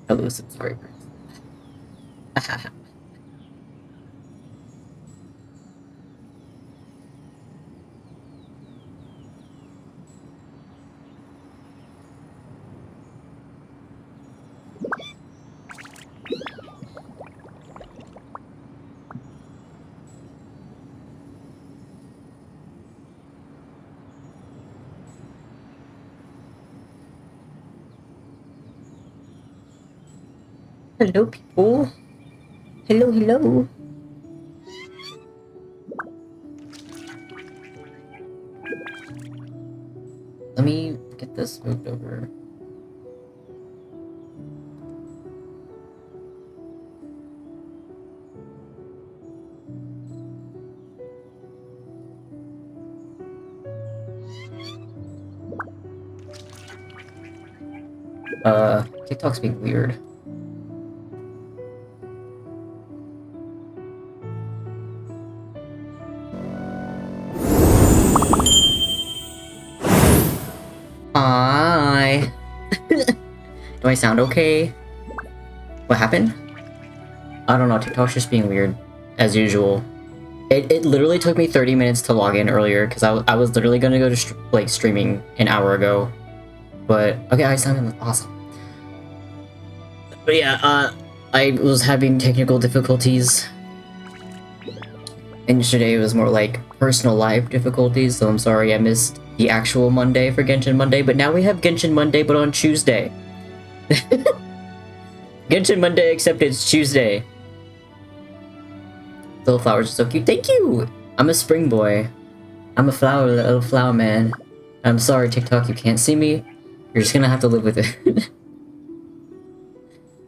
Hello, subscribers. Hello, people. Hello, hello. Let me get this moved over. TikTok's being weird. Hi. Do I sound okay? What happened? I don't know, TikTok's just being weird, as usual. It literally took me 30 minutes to log in earlier, because I was literally gonna go to streaming an hour ago. But, okay, I sounded awesome. But yeah, I was having technical difficulties. And yesterday it was more like personal life difficulties, so I'm sorry I missed the actual Monday for Genshin Monday, but now we have Genshin Monday, but on Tuesday. Genshin Monday, except it's Tuesday. Little flowers are so cute. Thank you! I'm a spring boy. I'm a flower, little flower man. I'm sorry, TikTok, you can't see me. You're just gonna have to live with it.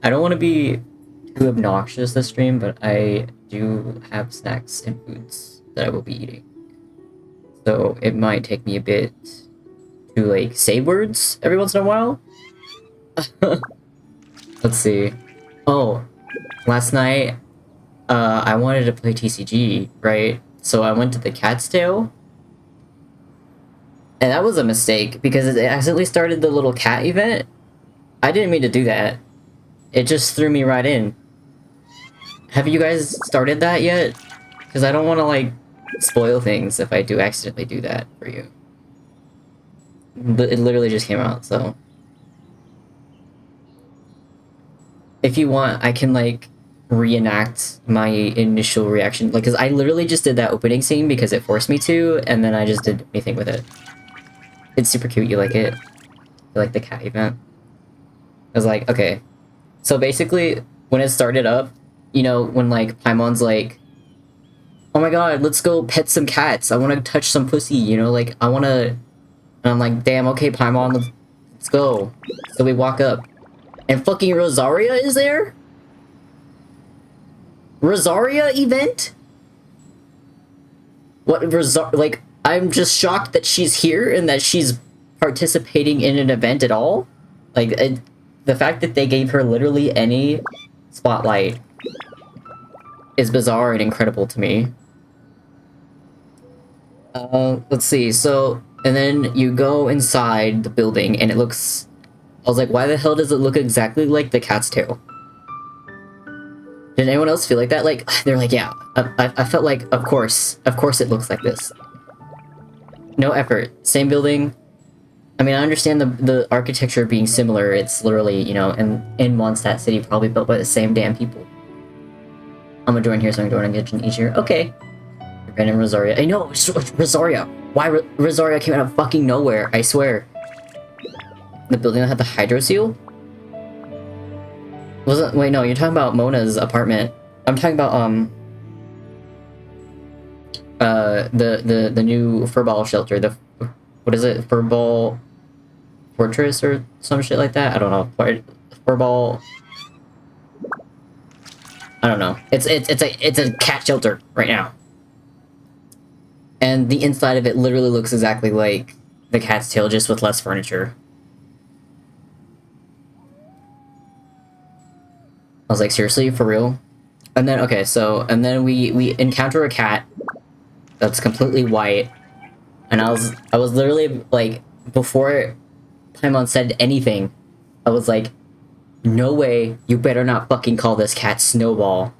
I don't want to be too obnoxious this stream, but I do have snacks and foods that I will be eating. So it might take me a bit to like say words every once in a while. Let's see. Oh, last night I wanted to play TCG, right? So I went to the Cat's Tail. And that was a mistake because it accidentally started the little cat event. I didn't mean to do that. It just threw me right in. Have you guys started that yet? Because I don't want to like spoil things if I do accidentally do that for you. But it literally just came out, so if you want, I can like reenact my initial reaction, like, because I literally just did that opening scene because it forced me to, and then I just did anything with it. It's super cute. You like it? You like the cat event? I was like, okay. So basically, when it started up, you know, when like Paimon's like, oh my god, let's go pet some cats. I want to touch some pussy, you know, like I want to. And I'm like, damn, okay, Paimon, let's go. So we walk up, and fucking Rosaria is there? Rosaria event? What, like, I'm just shocked that she's here and that she's participating in an event at all. Like, the fact that they gave her literally any spotlight is bizarre and incredible to me. Let's see, so, and then you go inside the building and it looks, I was like, why the hell does it look exactly like the Cat's Tail? Did anyone else feel like that? Like, they're like, yeah, I felt like, of course it looks like this. No effort, same building. I mean, I understand the architecture being similar. It's literally, you know, in Mondstadt City, probably built by the same damn people. I'm gonna join here, so I'm going to get an easier. Okay. Random Rosaria. I know, Rosaria. Why Rosaria came out of fucking nowhere? I swear. The building that had the hydro seal. Wasn't? Wait, no. You're talking about Mona's apartment. I'm talking about the new furball shelter. The, what is it? Furball fortress or some shit like that. I don't know. Furball. I don't know. It's a cat shelter right now. And the inside of it literally looks exactly like the Cat's Tail, just with less furniture. I was like, seriously, for real? And then, okay, so, and then we encounter a cat that's completely white. And I was literally, like, before Paimon said anything, I was like, no way, you better not fucking call this cat Snowball.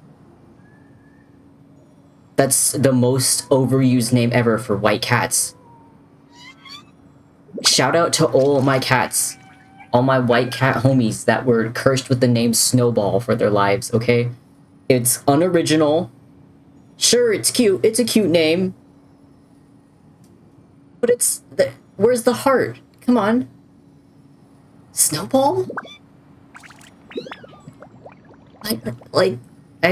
That's the most overused name ever for white cats. Shout out to all my cats. All my white cat homies that were cursed with the name Snowball for their lives, okay? It's unoriginal. Sure, it's cute. It's a cute name. But it's... where's the heart? Come on. Snowball? I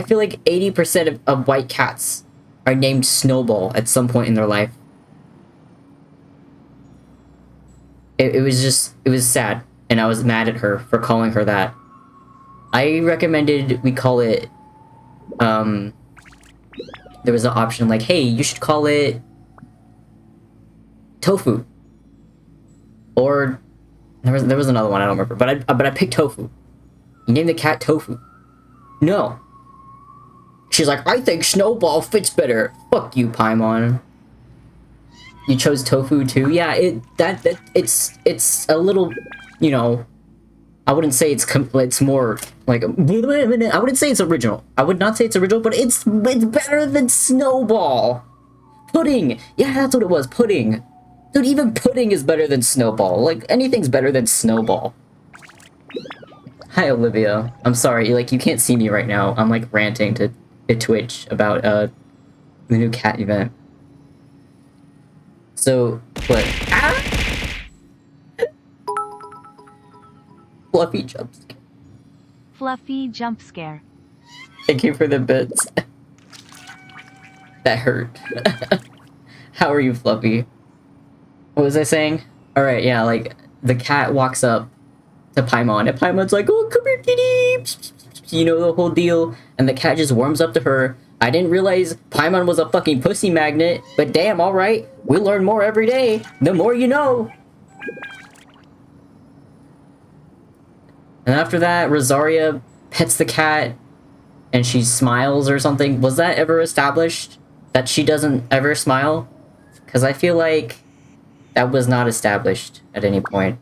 feel like 80% of white cats are named Snowball at some point in their life. It was sad, and I was mad at her for calling her that. I recommended we call it, there was an option like, hey, you should call it Tofu. Or, there was another one, I don't remember, but I picked Tofu. You named the cat Tofu. No. She's like, I think Snowball fits better. Fuck you, Paimon. You chose Tofu too? Yeah, it's a little, you know, I wouldn't say it's more like, I wouldn't say it's original. I would not say it's original, but it's better than Snowball. Pudding. Yeah, that's what it was. Pudding. Dude, even pudding is better than Snowball. Like, anything's better than Snowball. Hi, Olivia. I'm sorry, like, you can't see me right now. I'm, like, ranting to Twitch about, the new cat event. So, What? Ah! Fluffy jump scare. Fluffy jump scare. Thank you for the bits. That hurt. How are you, Fluffy? What was I saying? Alright, yeah, like, the cat walks up to Paimon, and Paimon's like, oh, come here, kitty! You know, the whole deal. And the cat just warms up to her. I didn't realize Paimon was a fucking pussy magnet, but damn, alright. We learn more every day. The more you know. And after that, Rosaria pets the cat, and she smiles or something. Was that ever established? That she doesn't ever smile? Because I feel like that was not established at any point.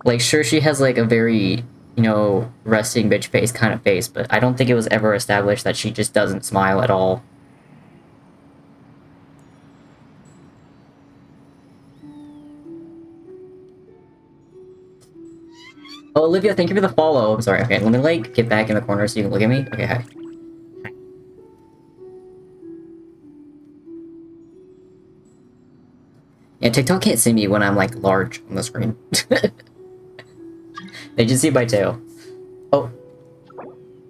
Like, sure, she has, like, a very, you know, resting bitch face kind of face, but I don't think it was ever established that she just doesn't smile at all. Oh, Olivia, thank you for the follow. I'm sorry. Okay, let me, like, get back in the corner so you can look at me. Okay, hi. Yeah, TikTok can't see me when I'm, like, large on the screen. They just see my tail. Oh.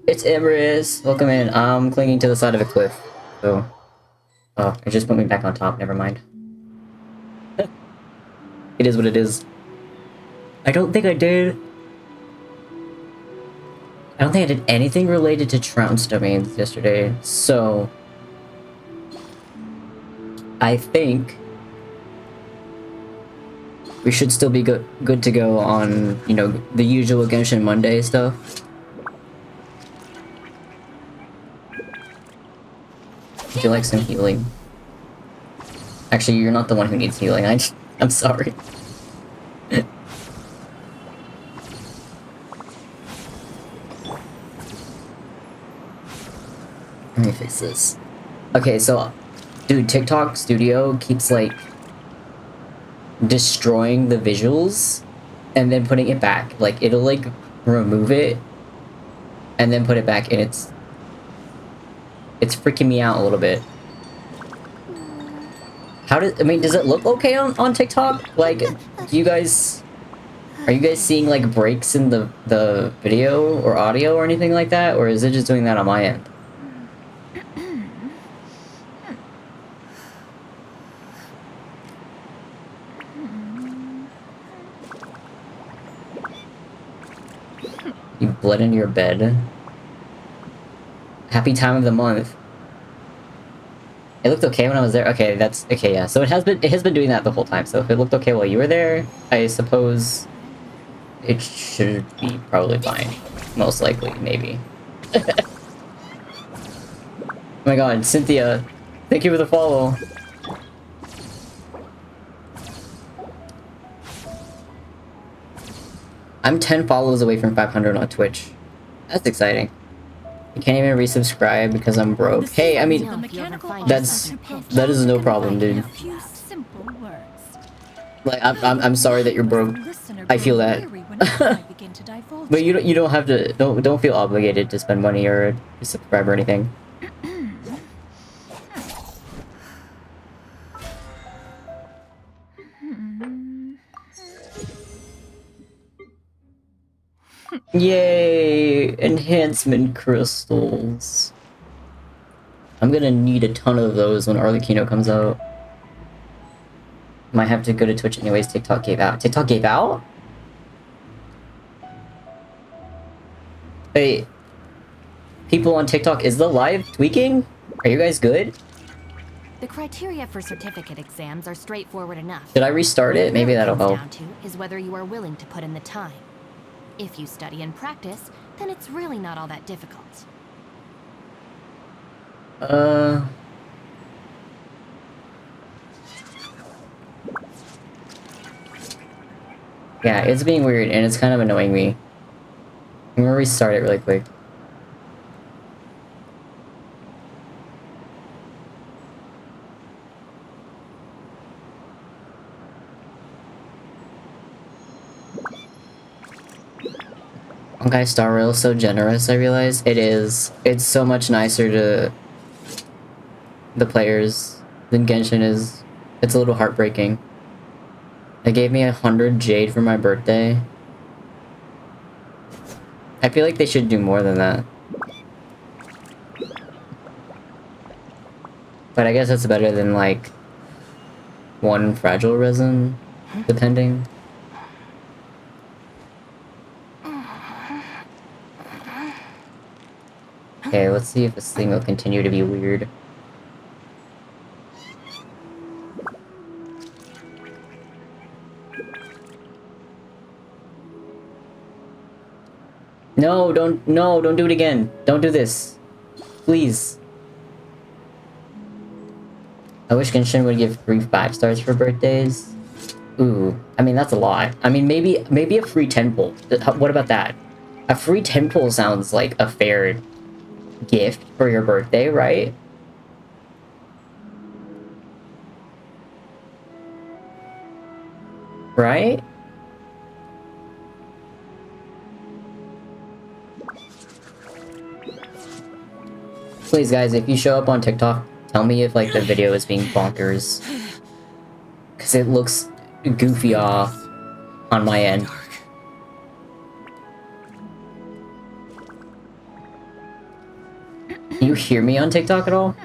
It's Everest. Welcome in. I'm clinging to the side of a cliff. So. Oh, it just put me back on top. Never mind. It is what it is. I don't think I did anything related to trounce domains yesterday, so I think we should still be good to go on, you know, the usual Genshin Monday stuff. Would you like some healing? Actually, you're not the one who needs healing. I'm sorry. Let me fix this. Okay, so, dude, TikTok Studio keeps, like, destroying the visuals and then putting it back. Like, it'll, like, remove it and then put it back, and it's freaking me out a little bit. I mean, does it look okay on TikTok? Like, are you guys seeing, like, breaks in the video or audio or anything like that? Or is it just doing that on my end? You bled into your bed. Happy time of the month. It looked okay when I was there. Okay, that's okay. Yeah, so it has been doing that the whole time. So if it looked okay while you were there, I suppose it should be probably fine. Most likely, maybe. Oh my god, Cynthia, thank you for the follow. I'm 10 follows away from 500 on Twitch. That's exciting. You can't even resubscribe because I'm broke. Hey, I mean, that is no problem, dude. Like, I'm sorry that you're broke. I feel that. But you don't have to, don't feel obligated to spend money or subscribe or anything. Yay! Enhancement crystals. I'm gonna need a ton of those when Arlecchino comes out. Might have to go to Twitch anyways. TikTok gave out. TikTok gave out? Hey, people on TikTok, is the live tweaking? Are you guys good? The criteria for certificate exams are straightforward enough. Did I restart it? Maybe that'll help. What it comes down to is whether you are willing to put in the time. If you study and practice, then it's really not all that difficult. Yeah, it's being weird and it's kind of annoying me. I'm gonna restart it really quick. Okay, Star Rail is so generous, I realize. It is. It's so much nicer to the players then Genshin is... It's a little heartbreaking. They gave me 100 jade for my birthday. I feel like they should do more than that. But I guess that's better than, like, one fragile resin, depending. Okay, let's see if this thing will continue to be weird. No, don't do it again. Don't do this. Please. I wish Genshin would give free 5 stars for birthdays. Ooh, I mean, that's a lot. I mean, maybe a free temple. What about that? A free temple sounds like a fair gift for your birthday, right? Right? Please, guys, if you show up on TikTok, tell me if, like, the video is being bonkers. Because it looks goofy off on my end. Can you hear me on TikTok at all?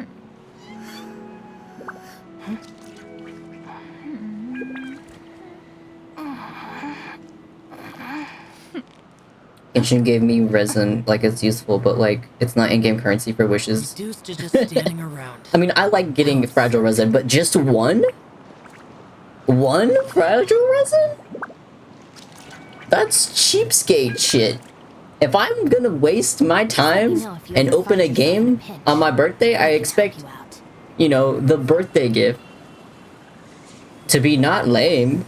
Genshin gave me resin, like, it's useful, but, like, it's not in-game currency for wishes. Reduced to just standing around. I mean, I like getting fragile resin, but just one? One fragile resin? That's cheapskate shit. If I'm gonna waste my time and open a game on my birthday, I expect, you know, the birthday gift to be not lame.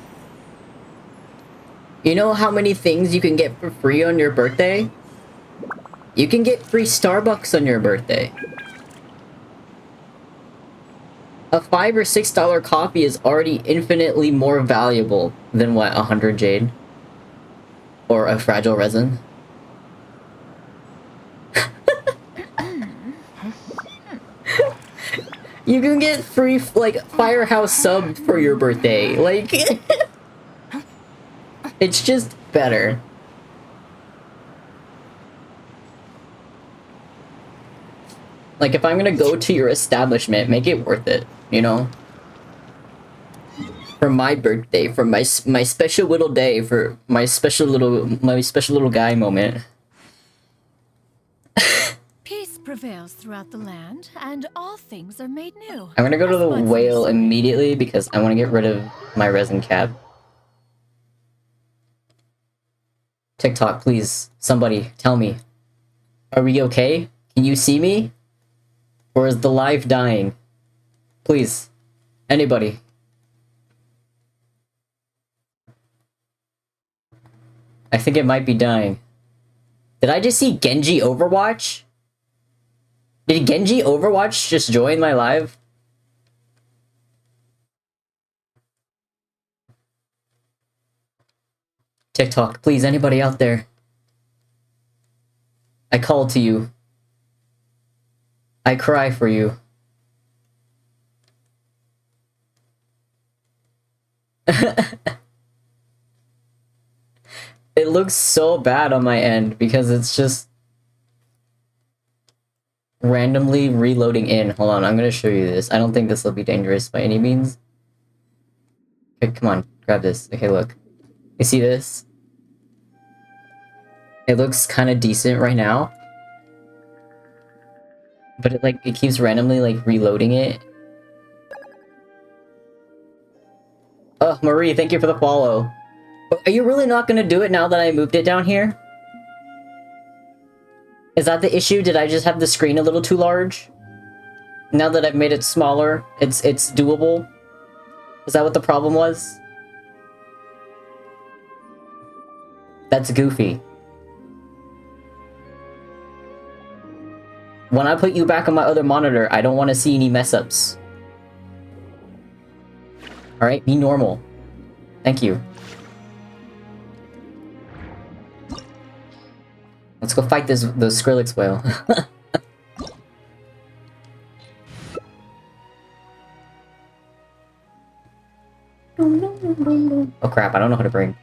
You know how many things you can get for free on your birthday? You can get free Starbucks on your birthday. A $5 or $6 coffee is already infinitely more valuable than, what, 100 jade? Or a fragile resin? You can get free, like, Firehouse sub for your birthday. Like, it's just better. Like, if I'm gonna go to your establishment, make it worth it, you know? For my birthday, for my special little day, for my special little guy moment. Peace prevails throughout the land, and all things are made new. I'm gonna go to the whale immediately because I want to get rid of my resin cap. TikTok, please, somebody, tell me. Are we okay? Can you see me? Or is the live dying? Please. Anybody. I think it might be dying. Did I just see Genji Overwatch? Did Genji Overwatch just join my live? TikTok, please, anybody out there? I call to you. I cry for you. It looks so bad on my end because it's just randomly reloading in. Hold on, I'm gonna show you this. I don't think this will be dangerous by any means. Okay, come on, grab this. Okay, look. You see this? It looks kind of decent right now. But it keeps randomly, like, reloading it. Oh, Marie, thank you for the follow. Are you really not gonna do it now that I moved it down here? Is that the issue? Did I just have the screen a little too large? Now that I've made it smaller, it's doable? Is that what the problem was? That's goofy. When I put you back on my other monitor, I don't want to see any mess-ups. Alright, be normal. Thank you. Let's go fight the Skrillex whale. 。 . 。 . 。 . . . . . . . . . . . . . . . . . . . . . . . . . . . . . . . . . . . . . . . . . 。 . . . . . . . . . Oh crap, I don't know how to bring.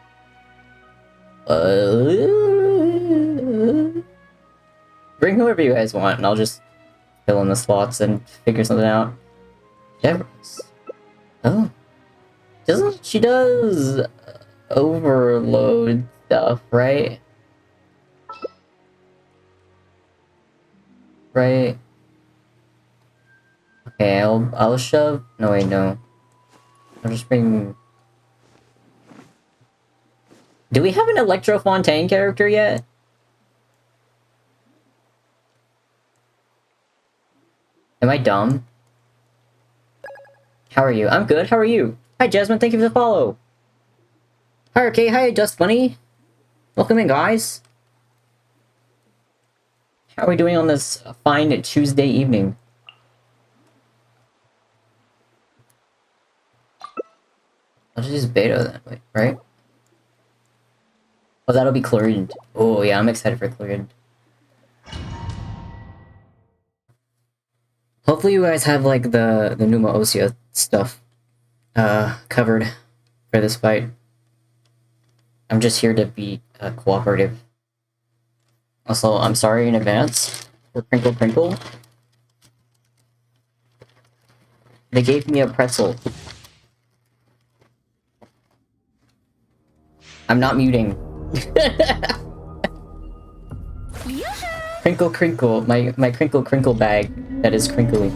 Bring whoever you guys want, and I'll just fill in the slots and figure something out. Devers. Oh. She does overload stuff, right? Right. Okay, I'll shove. No wait, no. I'll just bring. Do we have an Electro Fontaine character yet? Am I dumb? How are you? I'm good. How are you? Hi, Jasmine. Thank you for the follow. Hi, okay. Hi, Dust Bunny. Welcome in, guys. How are we doing on this fine Tuesday evening? I'll just use beta then, wait, right? Oh, that'll be Chlorine. Oh, yeah, I'm excited for Chlorine. Hopefully you guys have, like, the Numa Osea stuff covered for this fight. I'm just here to be cooperative. Also, I'm sorry in advance for Crinkle Crinkle. They gave me a pretzel. I'm not muting. Crinkle Crinkle, my Crinkle Crinkle bag that is crinkly.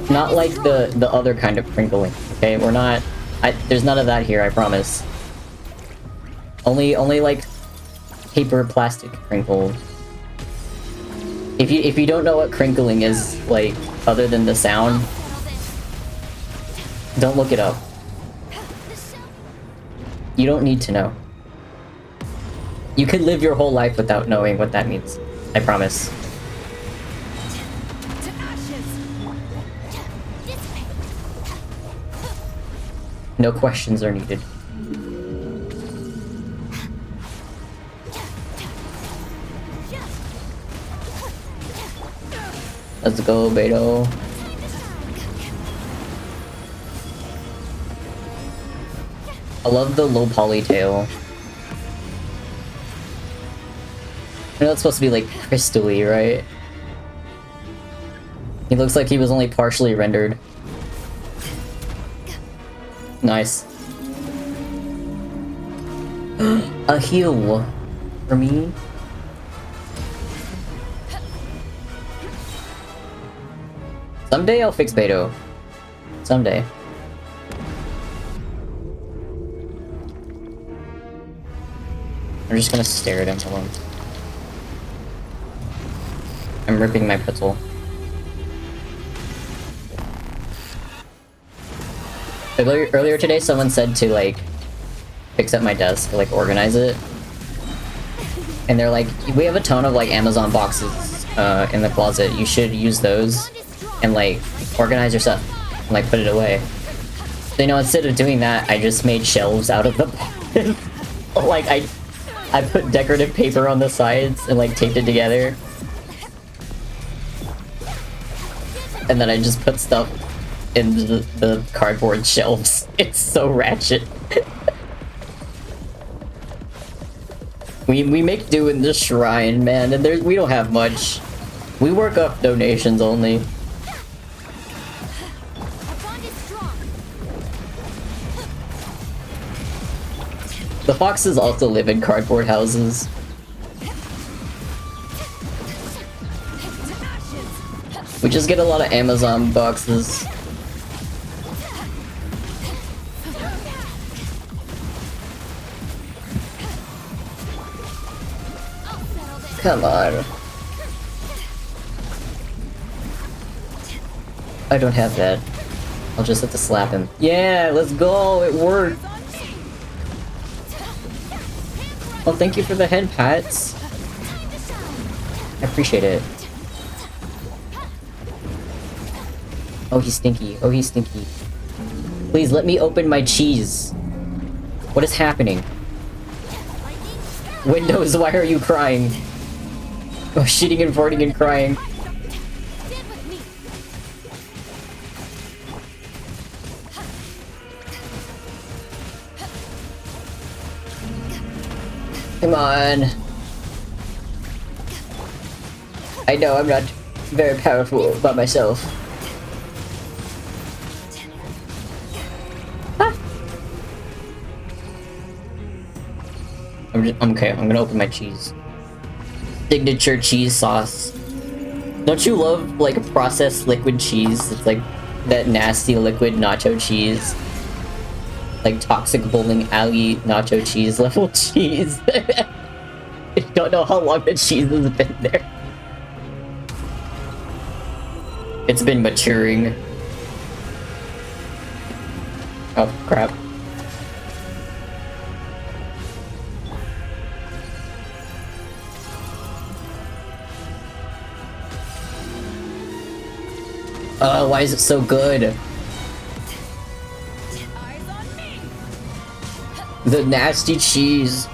Not like the other kind of crinkling, okay? We're not... there's none of that here, I promise. Only like paper plastic crinkle. If you don't know what crinkling is like other than the sound, don't look it up. You don't need to know. You could live your whole life without knowing what that means. I promise. No questions are needed. Let's go, Beto. I love the low poly tail. I know it's supposed to be like crystally, right? He looks like he was only partially rendered. Nice. A heal for me. Someday I'll fix Beto. Someday. I'm just gonna stare at him for him. I'm ripping my pretzel. Earlier today, someone said to, like, fix up my desk, like, organize it. And they're like, we have a ton of, like, Amazon boxes in the closet. You should use those and, like, organize your stuff and, like, put it away. So, you know, instead of doing that, I just made shelves out of the boxes. Like, I put decorative paper on the sides and, like, taped it together. And then I just put stuff in the cardboard shelves. It's so ratchet. we make do in the shrine, man, and we don't have much. We work off donations only. The foxes also live in cardboard houses. We just get a lot of Amazon boxes. Come on. I don't have that. I'll just have to slap him. Yeah, let's go! It worked! Well, thank you for the head pats. I appreciate it. Oh, he's stinky. Oh, he's stinky. Please, let me open my cheese. What is happening? Windows, why are you crying? Oh, shitting and farting and crying. Come on. I know I'm not very powerful by myself. Ah. I'm okay, I'm gonna open my cheese. Signature cheese sauce. Don't you love, like, processed liquid cheese? It's like that nasty liquid nacho cheese. Like toxic bowling alley nacho cheese level cheese. I don't know how long the cheese has been there. It's been maturing. Oh, crap. Why is it so good? The nasty cheese.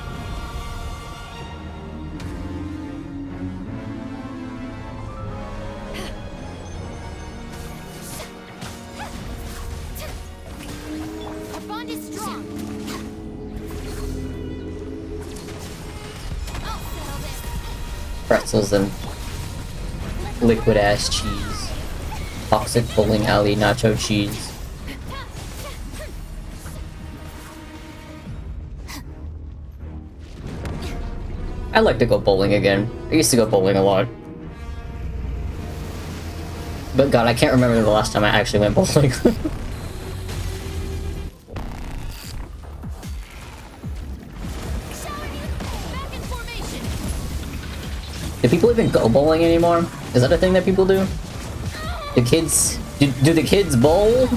Our bond is strong. I'll settle this. Pretzels and liquid ass cheese. Toxic bowling alley nacho cheese. I'd like to go bowling again. I used to go bowling a lot. But god, I can't remember the last time I actually went bowling. Do people even go bowling anymore? Is that a thing that people do? The kids... Do the kids bowl?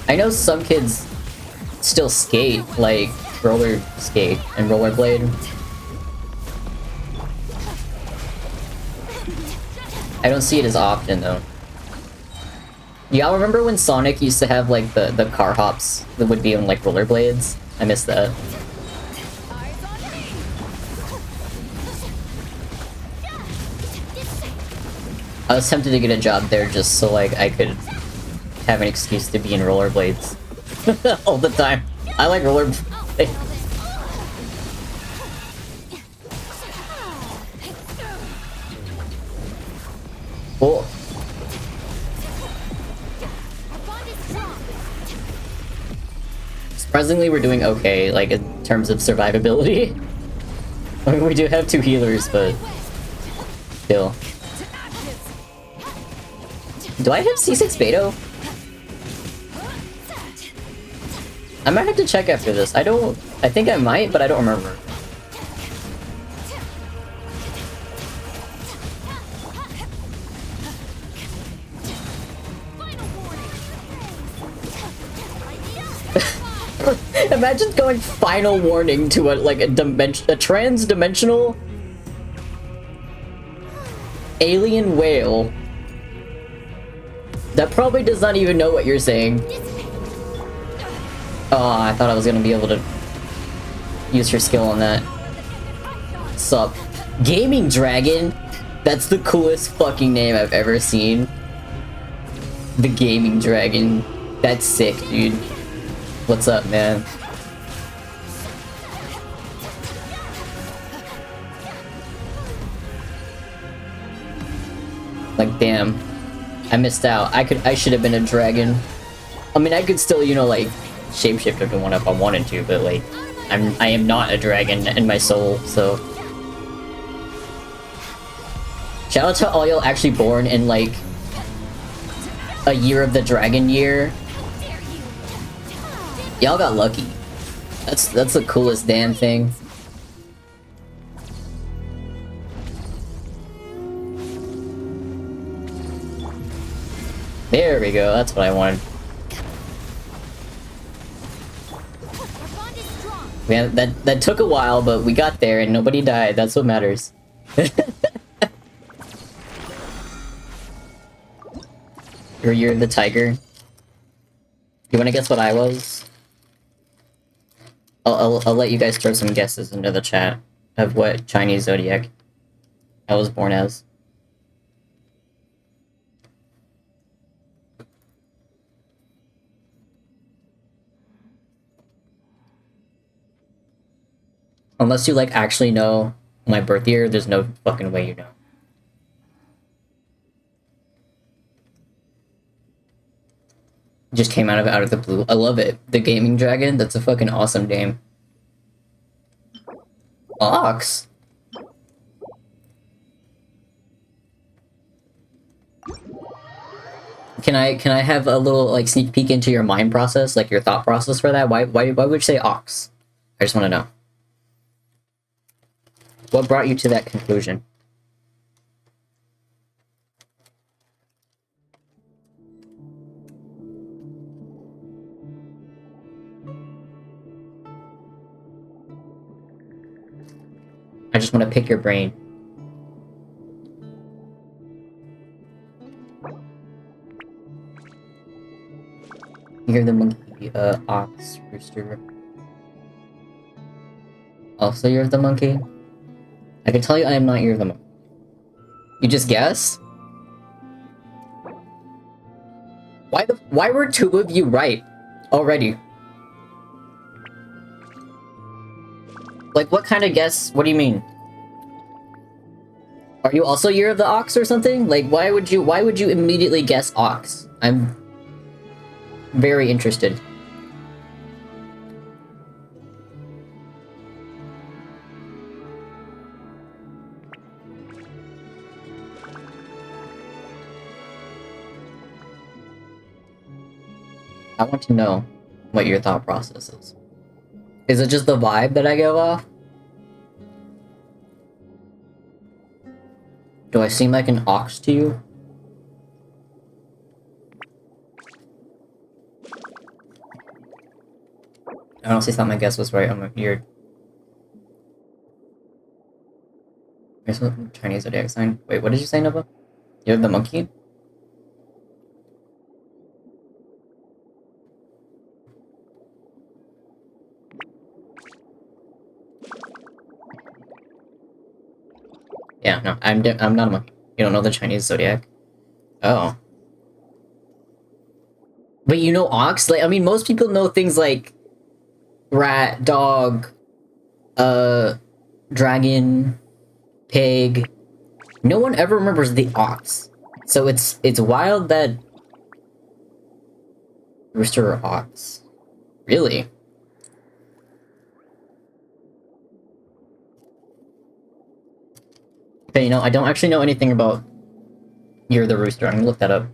I know some kids still skate, like roller skate and rollerblade. I don't see it as often though. Y'all remember when Sonic used to have like the car hops that would be on like rollerblades? I miss that. I was tempted to get a job there just so like I could have an excuse to be in rollerblades all the time. I like rollerblades. Cool. Surprisingly, we're doing okay, like in terms of survivability. I mean, we do have 2 healers, but still. Do I have C6 Beto? I might have to check after this. I think I might, but I don't remember. Imagine going final warning to a trans-dimensional alien whale that probably does not even know what you're saying. Oh, I thought I was gonna be able to use your skill on that. Sup? Gaming Dragon? That's the coolest fucking name I've ever seen. The Gaming Dragon. That's sick, dude. What's up, man? Like, damn. I missed out. I should have been a dragon. I mean, I could still, you know, like, shapeshift into one if I wanted to, but, like, I am not a dragon in my soul, so... Shout out to all y'all actually born in, like, a year of the dragon year. Y'all got lucky. That's the coolest damn thing. There we go, that's what I wanted. Man, that took a while, but we got there and nobody died. That's what matters. You're the tiger. You wanna guess what I was? I'll let you guys throw some guesses into the chat of what Chinese zodiac I was born as. Unless you, like, actually know my birth year, there's no fucking way you know. Just came out of the blue. I love it. The Gaming Dragon, that's a fucking awesome name. Ox? Can I have a little, like, sneak peek into your mind process, like your thought process for that? Why would you say ox? I just want to know. What brought you to that conclusion? I just want to pick your brain. You're the monkey, ox, rooster. Also, you're the monkey? I can tell you I am not you're the monkey. You just guess? Why were two of you right already? Like, what kind of guess? What do you mean? Are you also Year of the Ox or something? Like, why would you immediately guess ox? I'm very interested. I want to know what your thought process is. Is it just the vibe that I give off? Do I seem like an ox to you? I honestly thought my guess was right. I'm weird. Here's what Chinese zodiac sign. Wait, what did you say, Nova? You're the monkey? Yeah, no, I'm not a monkey. You don't know the Chinese zodiac? Oh. But you know ox? Like, I mean, most people know things like rat, dog, dragon, pig. No one ever remembers the ox. So it's wild that rooster or ox. Really? Okay, you know, I don't actually know anything about You're the Rooster. I'm gonna look that up.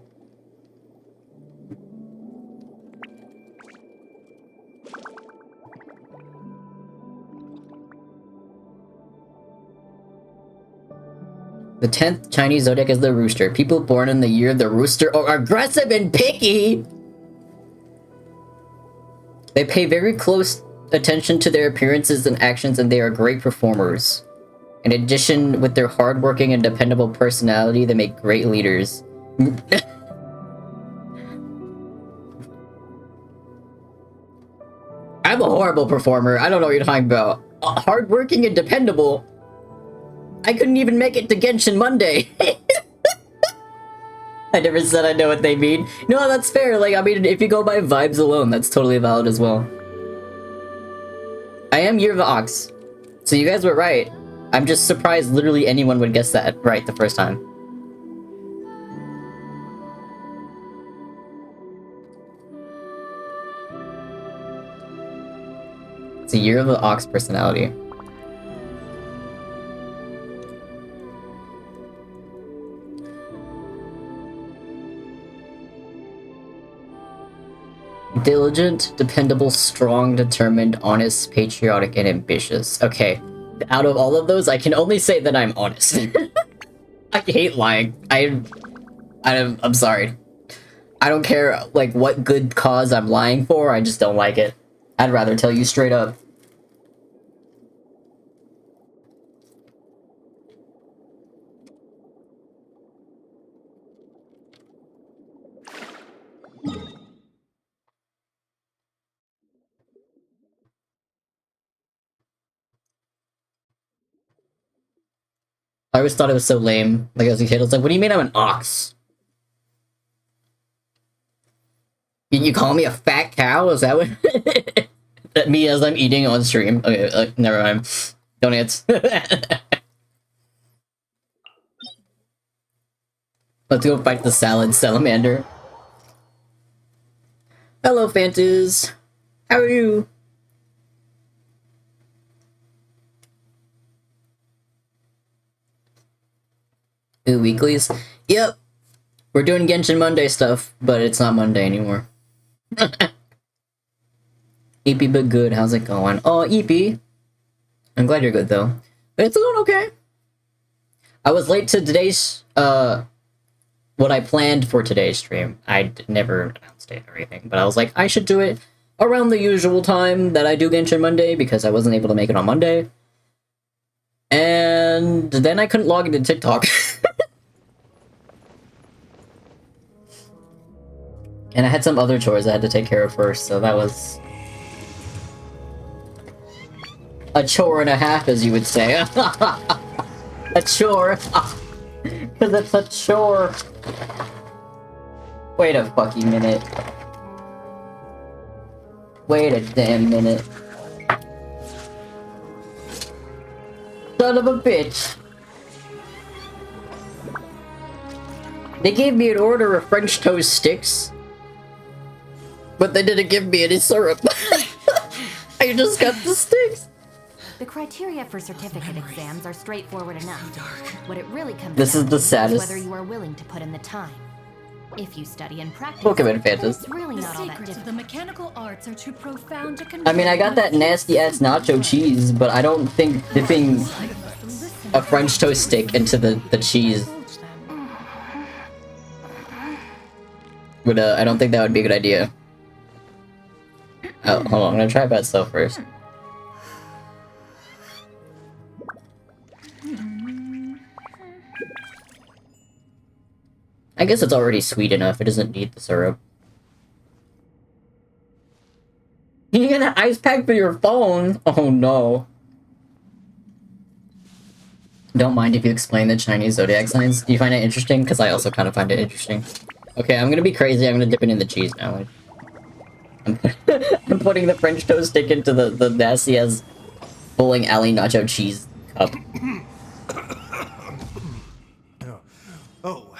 The 10th Chinese zodiac is the rooster. People born in the year of the rooster are aggressive and picky! They pay very close attention to their appearances and actions, and they are great performers. In addition, with their hardworking and dependable personality, they make great leaders. I'm a horrible performer. I don't know what you're talking about. Hardworking and dependable? I couldn't even make it to Genshin Monday. I never said I know what they mean. No, that's fair. Like, I mean, if you go by vibes alone, that's totally valid as well. I am Year of the Ox. So you guys were right. I'm just surprised literally anyone would guess that right the first time. It's a Year of the Ox personality. Diligent, dependable, strong, determined, honest, patriotic, and ambitious. Okay, out of all of those, I can only say that I'm honest. I hate lying. I'm sorry. I don't care, like, what good cause I'm lying for, I just don't like it. I'd rather tell you straight up. I always thought it was so lame. Like, as a kid, I was like, what do you mean I'm an ox? You call me a fat cow? Is that what... Me as I'm eating on stream? Okay, never mind. Donuts. Let's go fight the salad salamander. Hello, Fantas. How are you? Ooh, weeklies? Yep. We're doing Genshin Monday stuff, but it's not Monday anymore. EP but good, how's it going? Oh, EP. I'm glad you're good though. It's going okay. I was late to today's, what I planned for today's stream. I never announced it or anything, but I was like, I should do it around the usual time that I do Genshin Monday because I wasn't able to make it on Monday. And then I couldn't log into TikTok. And I had some other chores I had to take care of first, so that was a chore and a half, as you would say. A chore. Because it's a chore. Wait a fucking minute. Wait a damn minute. Son of a bitch. They gave me an order of French toast sticks. But they didn't give me any syrup. I just got the sticks. The criteria for certificate exams are straightforward enough. What it really comes This down is the to saddest. whether you are willing to put in the time. If you study and practice, Pokemon then Fantas. it's really The not all that secrets of the difficult. mechanical arts are too profound to I mean, I got that nasty-ass nacho cheese, but I don't think dipping a French toast stick into the cheese would, I don't think that would be a good idea. Oh, hold on, I'm gonna try bad stuff first. I guess it's already sweet enough, it doesn't need the syrup. You get an ice pack for your phone? Oh no. Don't mind if you explain the Chinese zodiac signs. Do you find it interesting? Because I also kind of find it interesting. Okay, I'm gonna be crazy, I'm gonna dip it in the cheese now. I'm putting the French toast stick into the nasty-ass bowling alley nacho cheese cup. Oh,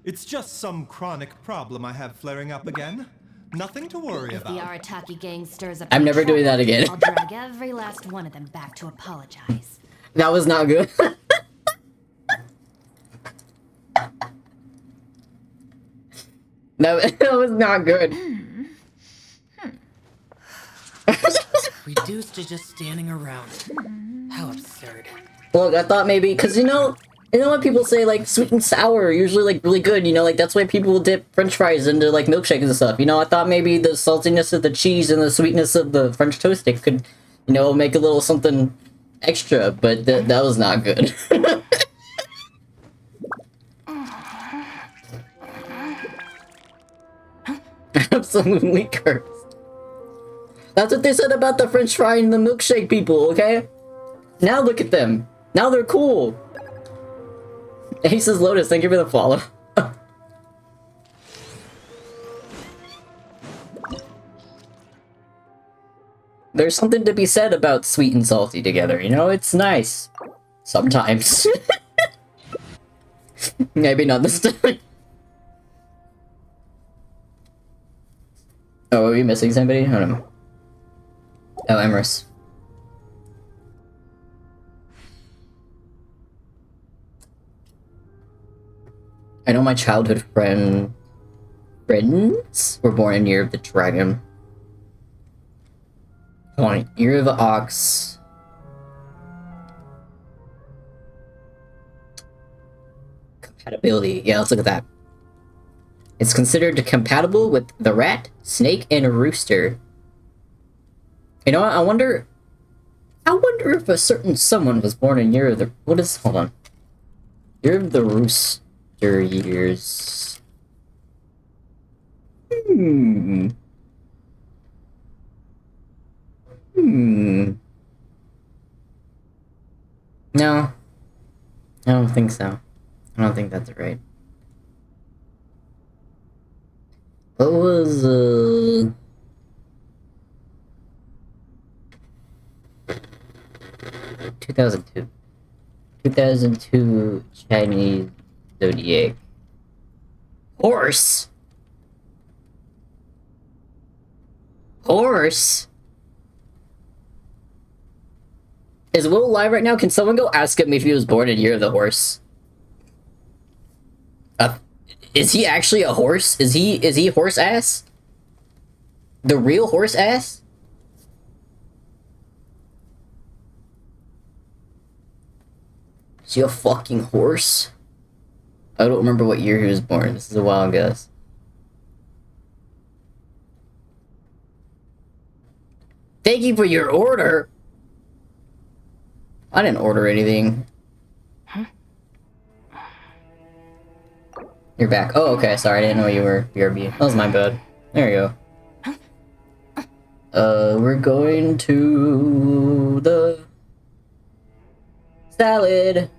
it's just some chronic problem I have flaring up again. Nothing to worry If the about. Arataki gang stirs up I'm any never doing trouble, that again. I'll drag every last one of them back to apologize. That was not good. That was not good. Reduced to just standing around. How absurd. Look, I thought maybe, because you know when people say, like, sweet and sour are usually, like, really good, you know, like, that's why people will dip french fries into, like, milkshakes and stuff, you know, I thought maybe the saltiness of the cheese and the sweetness of the French toast stick could, you know, make a little something extra, but that was not good. Absolutely cursed. That's what they said about the french fry and the milkshake people, okay? Now look at them. Now they're cool. Aces Lotus, thank you for the follow. There's something to be said about sweet and salty together, you know? It's nice. Sometimes. Maybe not this time. Oh, are we missing somebody? I don't know. Oh, Emrys. I know my childhood friends were born in Year of the Dragon. Hold on, Year of the Ox. Compatibility. Yeah, let's look at that. It's considered compatible with the rat, snake, and rooster. You know what? I wonder if a certain someone was born in Year of the... What is... Hold on. Year of the Rooster years. Hmm. No. I don't think so. I don't think that's right. What was, 2002. 2002 Chinese zodiac. Horse? Horse? Is Will live right now? Can someone go ask him if he was born in Year of the Horse? Is he actually a horse? Is he horse ass? The real horse ass? Is he a fucking horse? I don't remember what year he was born. This is a wild guess. Thank you for your order! I didn't order anything. You're back. Oh, okay. Sorry, I didn't know you were BRB. That was my bad. There you go. We're going to the salad.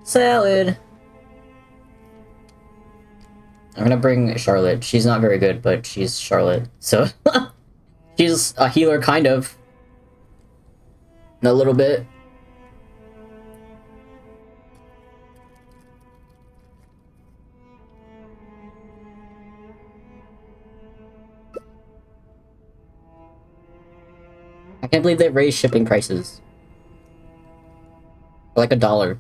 Salad. I'm gonna bring Charlotte. She's not very good, but she's Charlotte. So, she's a healer, kind of. A little bit. I can't believe they raised shipping prices. Like $1.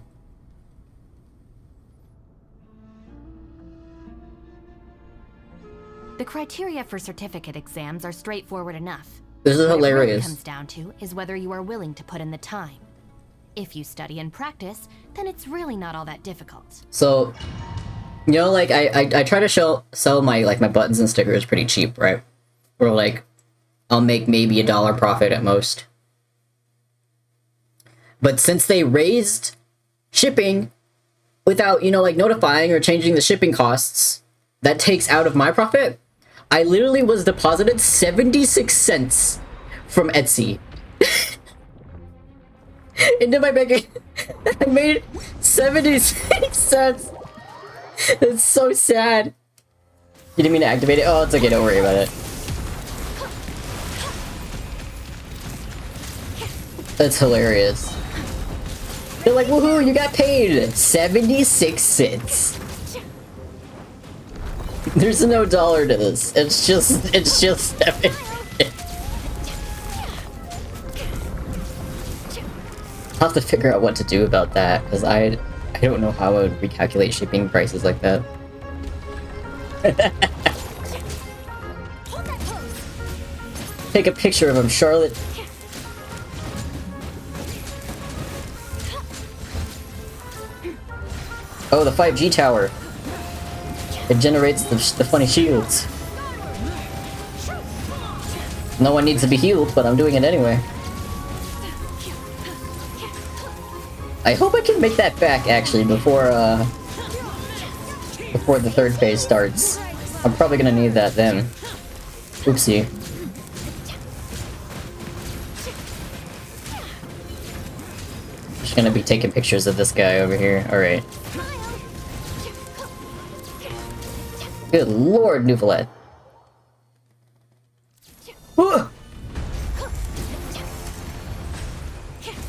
The criteria for certificate exams are straightforward enough. This is What it really hilarious. comes down to is whether you are willing to put in the time. If you study and practice, then it's really not all that difficult. So, you know, like I try to sell my my buttons and stickers pretty cheap, right? Or like I'll make maybe $1 profit at most. But since they raised shipping without, you know, like notifying or changing the shipping costs, that takes out of my profit. I literally was deposited 76 cents from Etsy into my bank. I made 76 cents. It's so sad. You didn't mean to activate it? Oh, it's okay, don't worry about it. That's hilarious. They're like, woohoo, you got paid 76 cents. There's no dollar to this. It's just 7. I'll have to figure out what to do about that, because I don't know how I would recalculate shipping prices like that. Take a picture of him, Charlotte. Oh, the 5G tower. It generates the funny shields. No one needs to be healed, but I'm doing it anyway. I hope I can make that back, actually, before the third phase starts. I'm probably gonna need that then. Oopsie. Just gonna be taking pictures of this guy over here. Alright. Good lord, Nouvelette.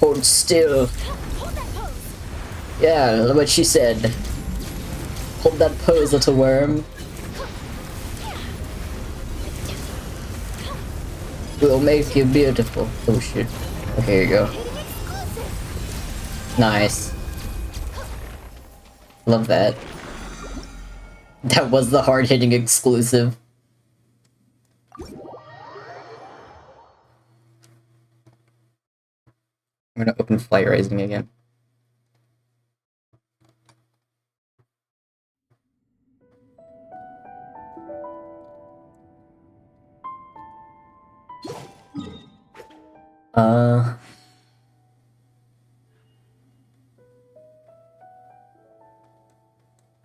Hold still. Yeah, what she said. Hold that pose, little worm. We'll make you beautiful. Oh shit. Okay, here you go. Nice. Love that. That was the hard-hitting exclusive. I'm gonna open Flight Rising again.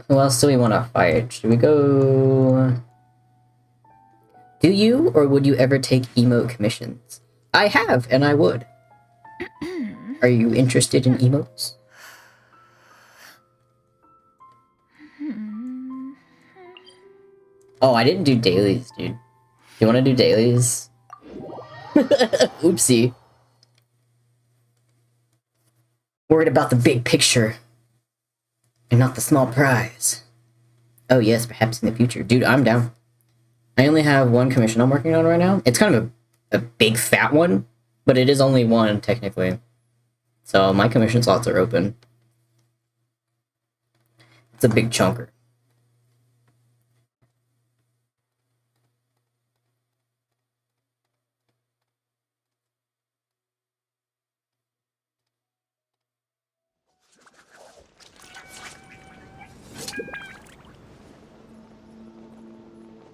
Who else do we want to fight? Should we go... Do you, or would you ever take emote commissions? I have, and I would. Are you interested in emotes? Oh, I didn't do dailies, dude. You want to do dailies? Oopsie. Worried about the big picture and not the small prize. Oh yes, perhaps in the future. Dude, I'm down. I only have one commission I'm working on right now. It's kind of a big fat one, but it is only one technically. So my commission slots are open. It's a big chunker.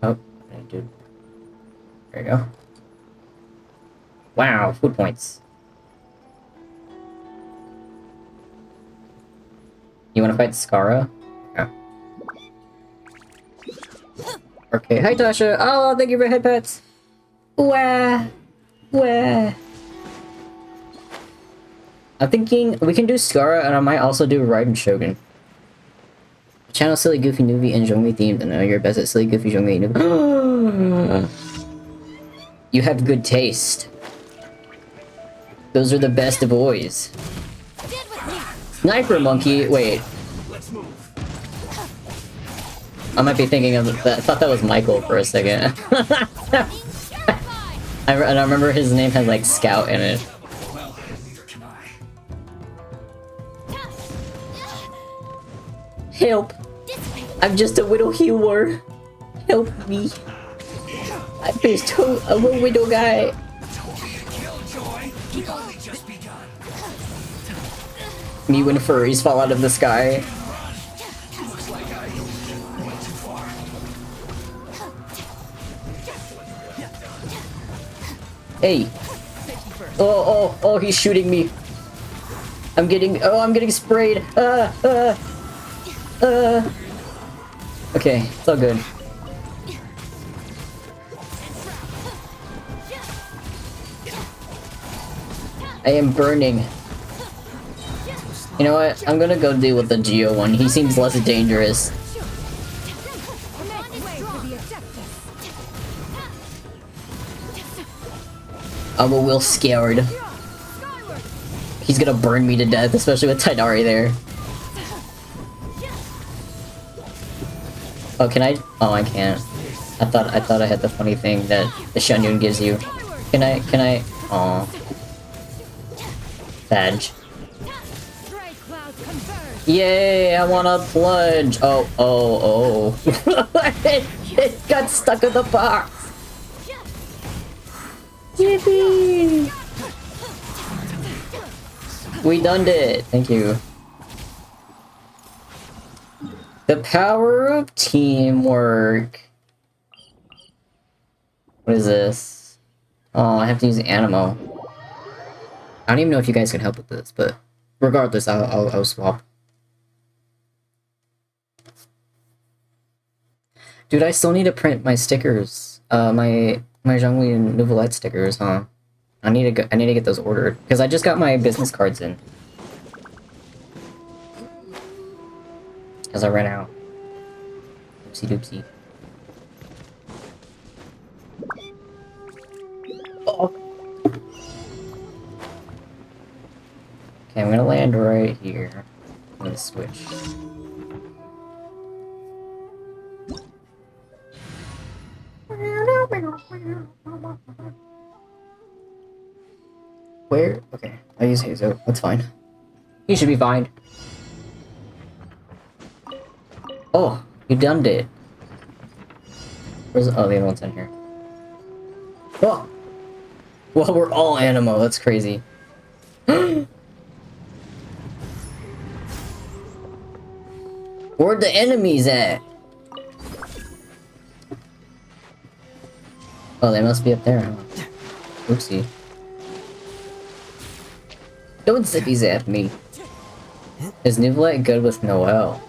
Oh, dude. There you go. Wow, food points. You want to fight Skara? Yeah. Okay, hi Tasha! Oh, thank you for head pets! Wah! Wah! I'm thinking we can do Skara, and I might also do Raiden Shogun. Channel Silly Goofy Noovie and Zhongli themed, and I know you're best at Silly Goofy Zhongli Noovie. You have good taste. Those are the best boys. Sniper Monkey, wait. I might be thinking of that. I thought that was Michael for a second. I remember his name had like Scout in it. Help! I'm just a widow healer. Help me. I'm just a widow guy. Me when furries fall out of the sky. Hey. Oh, he's shooting me. I'm getting sprayed. Okay, it's all good. I am burning. You know what? I'm gonna go deal with the Geo one. He seems less dangerous. I'm a little scared. He's gonna burn me to death, especially with Tidari there. Oh, can I? Oh, I can't. I thought I had the funny thing that the Shunyun gives you. Can I? Aw. Badge. Yay, I want a plunge! Oh. it got stuck in the box! Yippee! We done it! Thank you. The power of teamwork. What is this? Oh, I have to use Animo. I don't even know if you guys can help with this, but regardless, I'll swap. Dude, I still need to print my stickers. My Zhongli and Nouvellette stickers, huh? I need to get those ordered because I just got my business cards in. Because I ran out. Oopsie doopsie. Oh. Okay, I'm gonna land right here. I'm gonna switch. Where? Okay, I use Hazo. That's fine. He should be fine. Oh, you done it. Where's the other one's in here? Oh! Well, we're all Animo. That's crazy. Where'd the enemies at? Oh, they must be up there, huh? Oopsie. Don't zippy zap me. Is Nouvellette good with Noelle?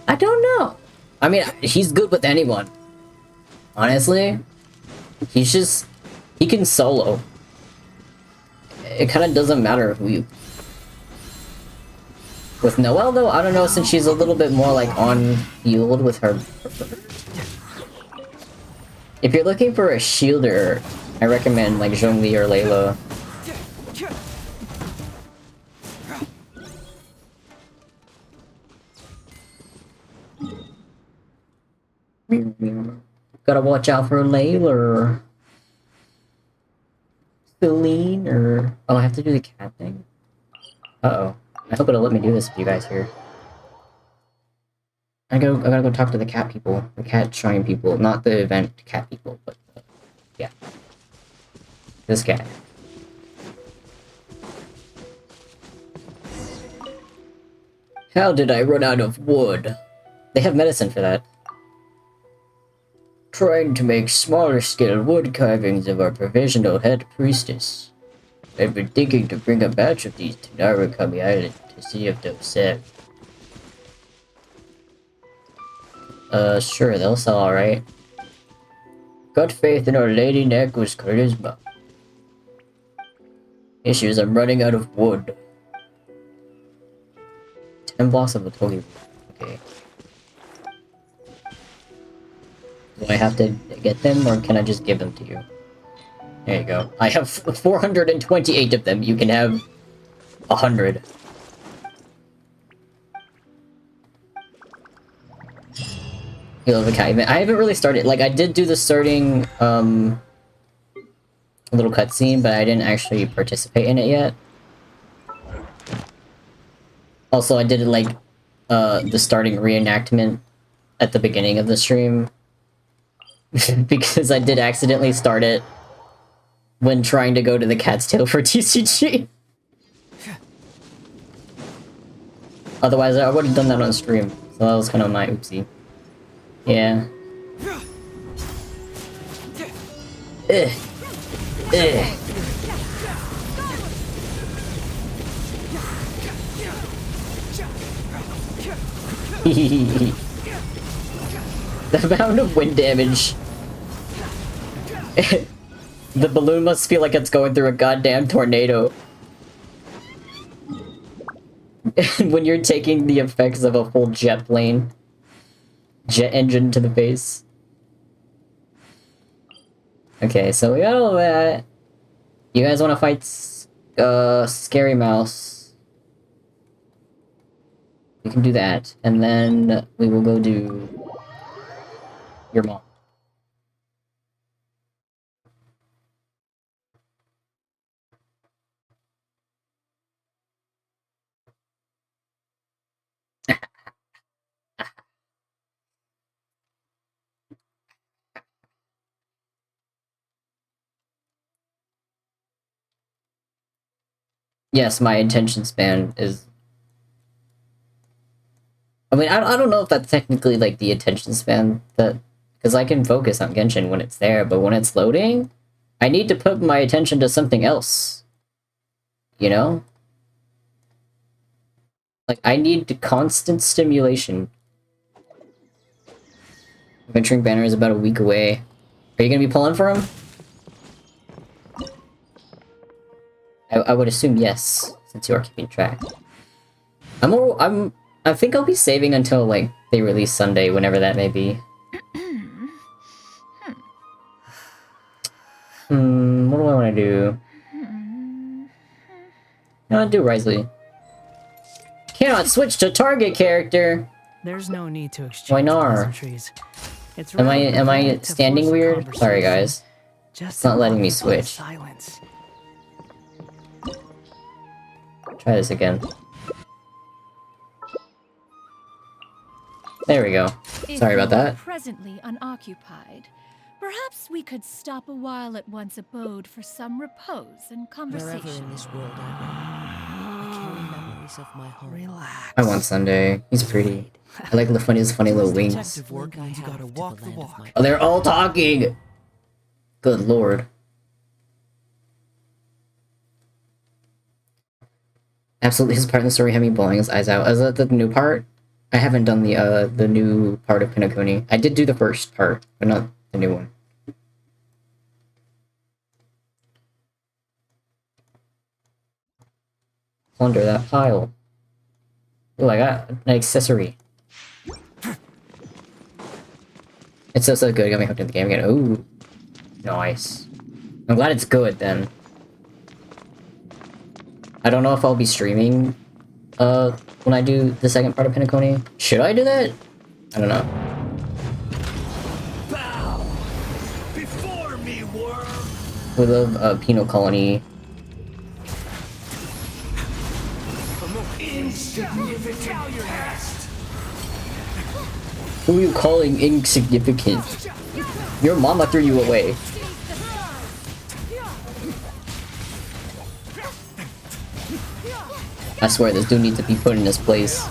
I don't know. I mean, he's good with anyone. Honestly. He's just... He can solo. It kind of doesn't matter who you... With Noelle, though, I don't know, since she's a little bit more, like, on-field with her... If you're looking for a shielder, I recommend, like, Zhongli or Layla. gotta watch out for Layla. Celine, or... Oh, I have to do the cat thing? Uh-oh. I hope it'll let me do this with you guys here. I gotta go talk to the cat people. The cat shrine people. Not the event cat people, but... yeah. This guy. How did I run out of wood? They have medicine for that. Trying to make smaller scale wood carvings of our provisional head priestess. I've been thinking to bring a batch of these to Narukami Island to see if they'll sell. Sure, they'll sell alright. Got faith in Our Lady Neko's charisma. Issue is I'm running out of wood. 10 blocks of a Togi. Okay. Do I have to get them, or can I just give them to you? There you go. I have 428 of them. You can have 100. You love a cat event. I haven't really started. Like, I did do the starting, little cutscene, but I didn't actually participate in it yet. Also, I did, like, the starting reenactment at the beginning of the stream. Because I did accidentally start it when trying to go to the Cat's Tail for TCG. Otherwise, I would have done that on stream. So that was kind of my oopsie. Yeah. The amount of wind damage. The balloon must feel like it's going through a goddamn tornado. When you're taking the effects of a full jet plane. Jet engine to the face. Okay, so we got all that. You guys want to fight Scary Mouse? We can do that, and then we will go do your mom. Yes, my attention span is... I mean, I don't know if that's technically, like, the attention span that... Because I can focus on Genshin when it's there, but when it's loading, I need to put my attention to something else. You know? Like, I need constant stimulation. Venturing Banner is about a week away. Are you gonna be pulling for him? I would assume yes, since you are keeping track. I think I'll be saving until, like, they release Sunday, whenever that may be. What do I want to do? No, I'll do Risley. Cannot switch to target character! There's no need to exchange Why not? pleasantries. It's Am I rather to standing force a weird? Sorry, guys. Just It's not letting me a moment of switch. Silence. Try this again. There we go. Sorry about If you are that. presently unoccupied, perhaps we could stop a while at one's abode for some repose and Wherever conversation. in this world I carry memories of my home. Relax. I want Sunday. He's pretty. I like his funny little wings. Detective work means you gotta walk the walk. Oh, they're all talking! Good lord. Absolutely, his part in the story had me bawling his eyes out. Is that the new part? I haven't done the new part of Pinakuni. I did do the first part, but not the new one. Plunder that pile. Ooh, I got an accessory. It's so good, got me hooked in the game again. Ooh. Nice. I'm glad it's good, then. I don't know if I'll be streaming, when I do the second part of Pinakuni. Should I do that? I don't know. We love Penal Colony. Who are you calling insignificant? Your mama threw you away. I swear this dude needs to be put in his place.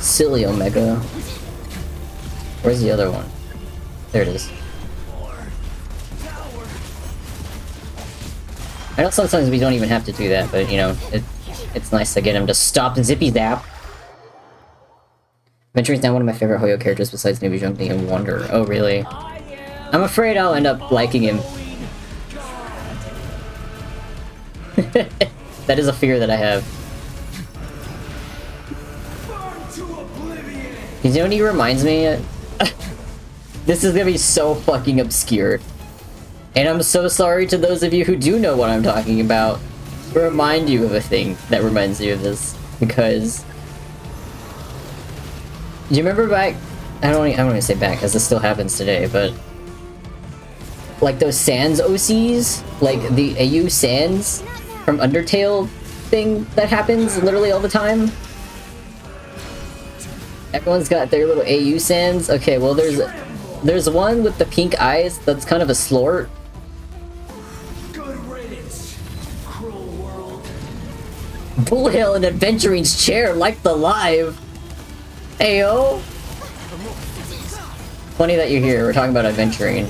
Silly Omega. Where's the other one? There it is. I know sometimes we don't even have to do that, but you know, it's nice to get him to stop and zippy zap. Venture is now one of my favorite Hoyo characters besides Navy Junkie and Wonder. Oh really? I'm afraid I'll end up liking him. That is a fear that I have. You know what he reminds me? This is gonna be so fucking obscure. And I'm so sorry to those of you who do know what I'm talking about. To remind you of a thing that reminds you of this. Because... do you remember back... I don't want to say back, because this still happens today, but... like those Sans OCs? Like the AU Sans from Undertale thing that happens literally all the time? Everyone's got their little AU Sans? Okay, well there's one with the pink eyes that's kind of a slort. Bullhill and Adventuring's chair like the live. Ayo. Funny that you're here. We're talking about adventuring.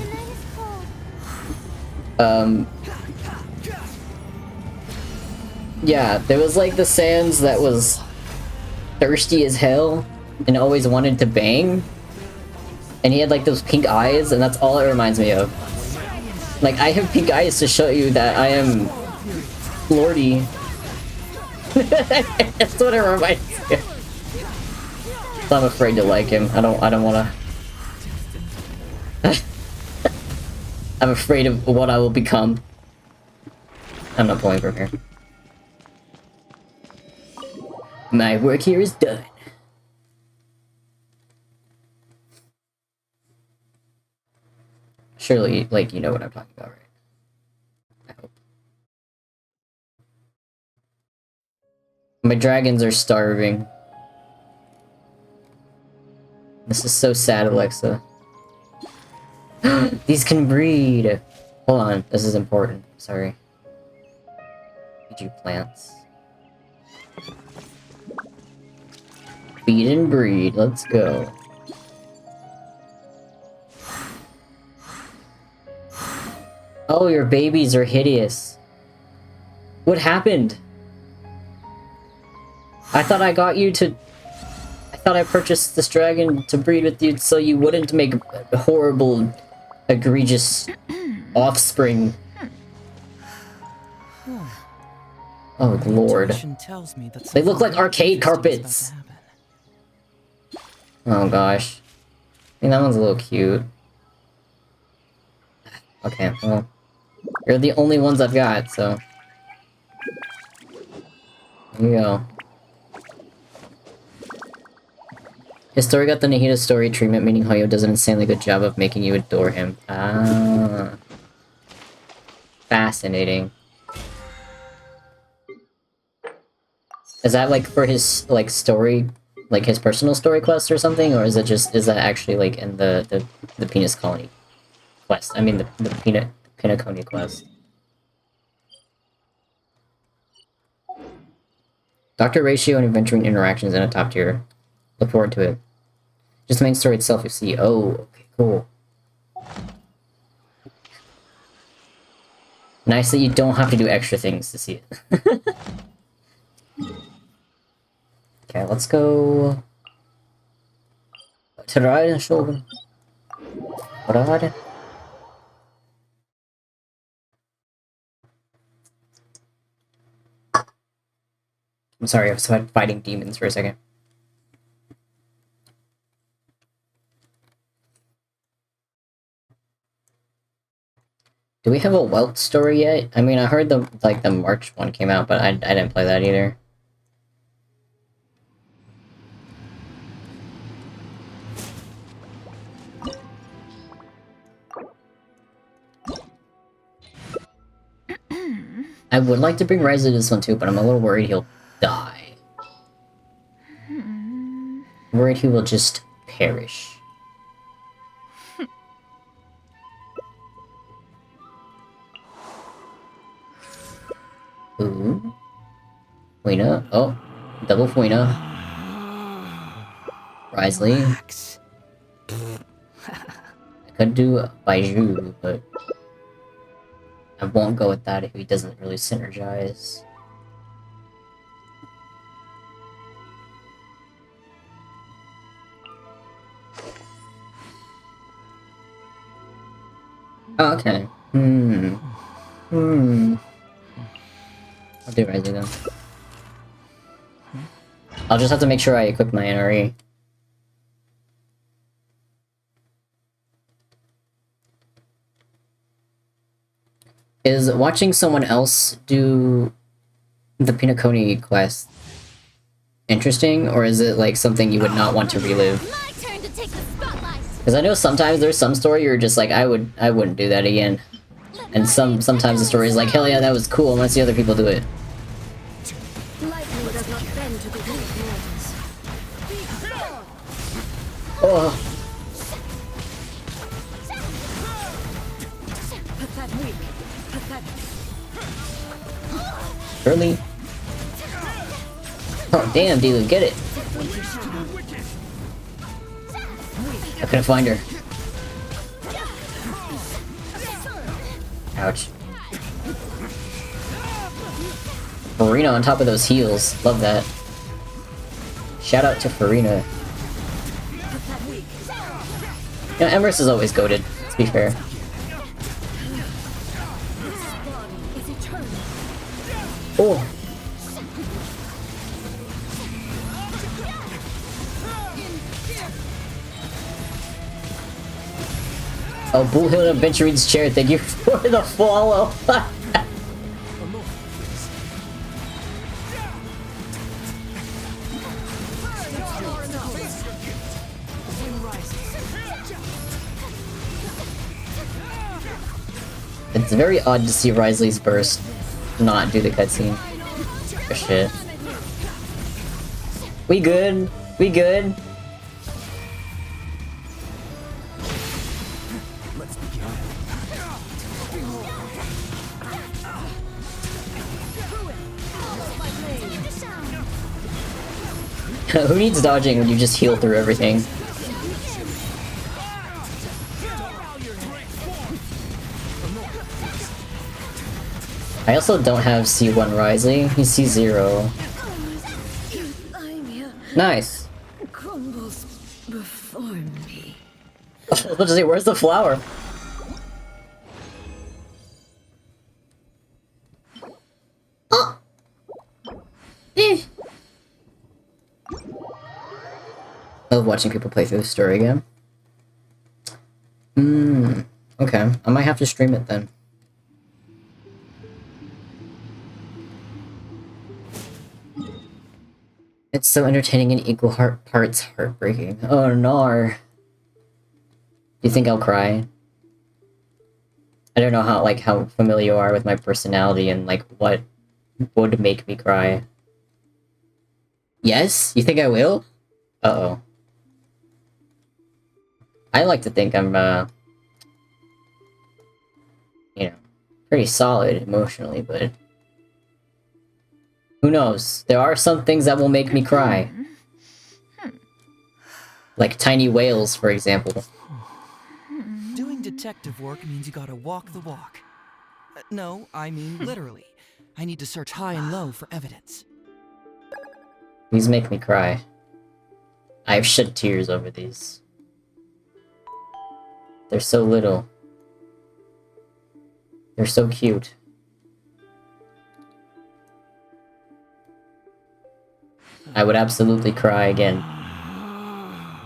Yeah, there was like the Sans that was thirsty as hell and always wanted to bang. And he had like those pink eyes, and that's all it reminds me of. Like, I have pink eyes to show you that I am lordy. That's what it reminds me of. So I'm afraid to like him. I don't wanna... I'm afraid of what I will become. I'm not pulling from here. My work here is done. Surely, like, you know what I'm talking about, right? I hope. My dragons are starving. This is so sad, Alexa. These can breed! Hold on, this is important. Sorry. Feed you plants. Feed and breed, let's go. Oh, your babies are hideous. What happened? I thought I got you to... I thought I purchased this dragon to breed with you so you wouldn't make horrible, egregious offspring. Oh, Lord. They look like arcade carpets! Oh, gosh. I mean, that one's a little cute. Okay, well... you're the only ones I've got, so... here you go. His story got the Nahida story treatment, meaning Hoyo does an insanely good job of making you adore him. Ah. Fascinating. Is that, like, for his, like, story... like, his personal story quest or something? Or is it just... is that actually, like, in the penis colony quest? I mean, the Pinnaconia quest. Doctor Ratio and adventuring interactions in a top tier. Look forward to it. Just the main story itself, you see. Oh, okay, cool. Nice that you don't have to do extra things to see it. Okay, let's go... to the right and shoulder. Right. I'm sorry, I was fighting demons for a second. Do we have a Welt story yet? I mean, I heard the March one came out, but I didn't play that either. I would like to bring Rise to this one too, but I'm a little worried he'll die. Worried he will just perish. Ooh. Fuina. Oh. Double Fuina. Risley. Relax. I could do Baiju, but I won't go with that if he doesn't really synergize. Oh, okay. I'll do Risley then. I'll just have to make sure I equip my NRE. Is watching someone else do the Pinaconi quest interesting, or is it like something you would not want to relive? My turn to take the spotlight. Because I know sometimes there's some story you're just like, I wouldn't do that again. And sometimes the story is like, hell yeah, that was cool, unless the other people do it. Lightning does not bend to the will of mortals. Oh, Pathetic. Pathetic. early. Oh damn, Dilu, get it. I couldn't find her. Ouch. Farina on top of those heels. Love that. Shout out to Farina. You know, Emrys is always goated, let's be fair. Oh! Oh, Bullhill Venture's chair, thank you for the follow! It's very odd to see Risley's burst not do the cutscene. Oh shit. We good? We good? Who needs dodging when you just heal through everything? I also don't have C1 Risley, he's C0. Nice! Crumbles before me. I was about to say, where's the flower? Oh! Eh. I love watching people play through the story again. Okay. I might have to stream it then. It's so entertaining and equal parts heartbreaking. Oh no. Do you think I'll cry? I don't know how familiar you are with my personality and like what would make me cry. Yes? You think I will? Uh-oh. I like to think I'm you know, pretty solid emotionally, but who knows? There are some things that will make me cry. Like tiny whales, for example. Doing detective work means you gotta walk the walk. No, I mean literally. I need to search high and low for evidence. These make me cry. I've shed tears over these. They're so little. They're so cute. I would absolutely cry again.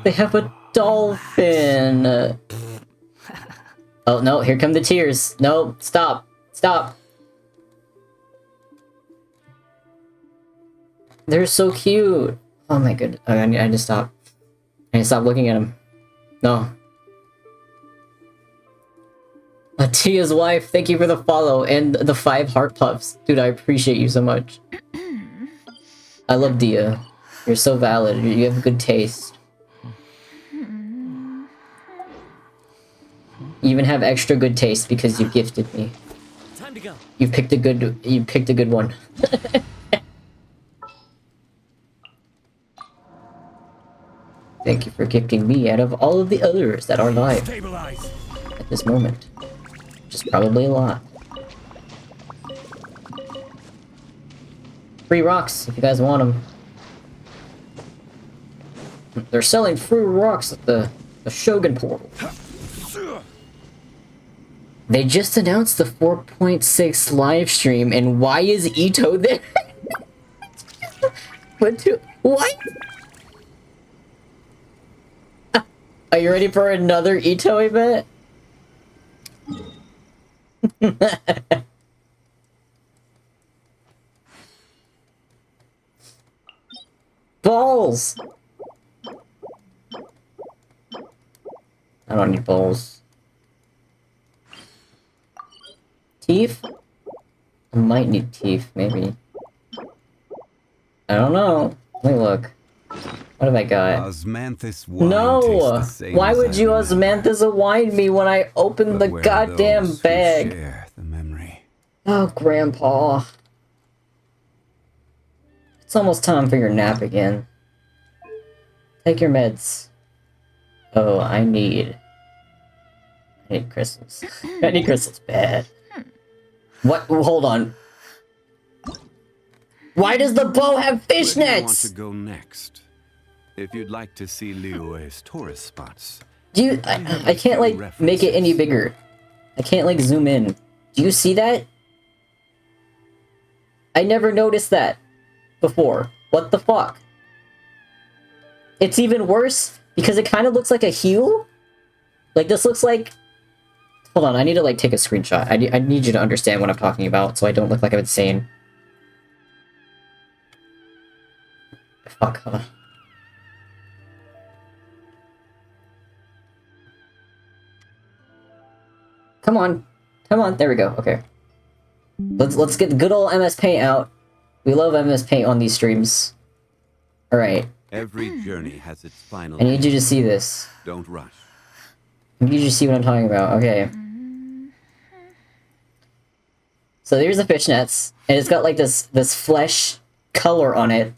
They have a dolphin! Oh no, here come the tears. No, stop. Stop. They're so cute. Oh my god. I need to stop. I need to stop looking at them. No. Tia's wife, thank you for the follow and the 5 heart puffs. Dude, I appreciate you so much. I love Dia. You're so valid. You have good taste. You even have extra good taste because you gifted me. Time to go. You picked a good one. Thank you for gifting me out of all of the others that are live Stabilize. at this moment. Which is probably a lot. Free rocks if you guys want them. They're selling free rocks at the Shogun portal. They just announced the 4.6 live stream, and why is Ito there? What? Are you ready for another Ito event? Balls! I don't need balls. Teeth? I might need teeth, maybe. I don't know. Let me look. What have I got? Osmanthus wine No! tastes the same Why as would I you remember. Osmanthus wine me when I opened But the where are goddamn those who bag? share the memory? Oh, Grandpa. It's almost time for your nap again. Take your meds. Oh, I need crystals. I need crystals bad. What? Hold on. Why does the bow have Where do you want to fishnets? go next? If you'd like to see Liyue's tourist spots, Do you? I can't like make it any bigger. I can't like zoom in. Do you see that? I never noticed that before. What the fuck? It's even worse because it kind of looks like a hue. Like this looks like. Hold on, I need to like take a screenshot. I need you to understand what I'm talking about, so I don't look like I'm insane. Fuck. Hold on. Come on, come on. There we go. Okay. Let's get the good old MS Paint out. We love MS Paint on these streams. All right. every journey has its final. I need you end. to see this. Don't rush. I need you to see what I'm talking about. Okay. So there's the fishnets, and it's got like this flesh color on it,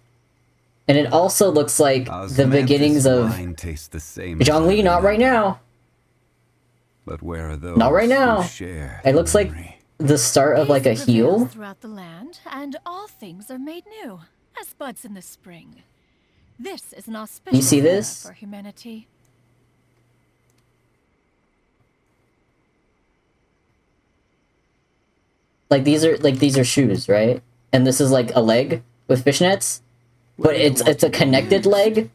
and it also looks like the Osmanthus beginnings of wine tastes the same as I Zhongli. Not right remember. now. But where are those Not right who now. share It the looks like memory? the start of like a Peace prevails heel. throughout the land, and all things are made new, as buds in the spring. This is an auspicious see era this? for humanity. Like these are shoes, right? And this is like a leg with fishnets, Where but do you it's want a to go connected next? leg.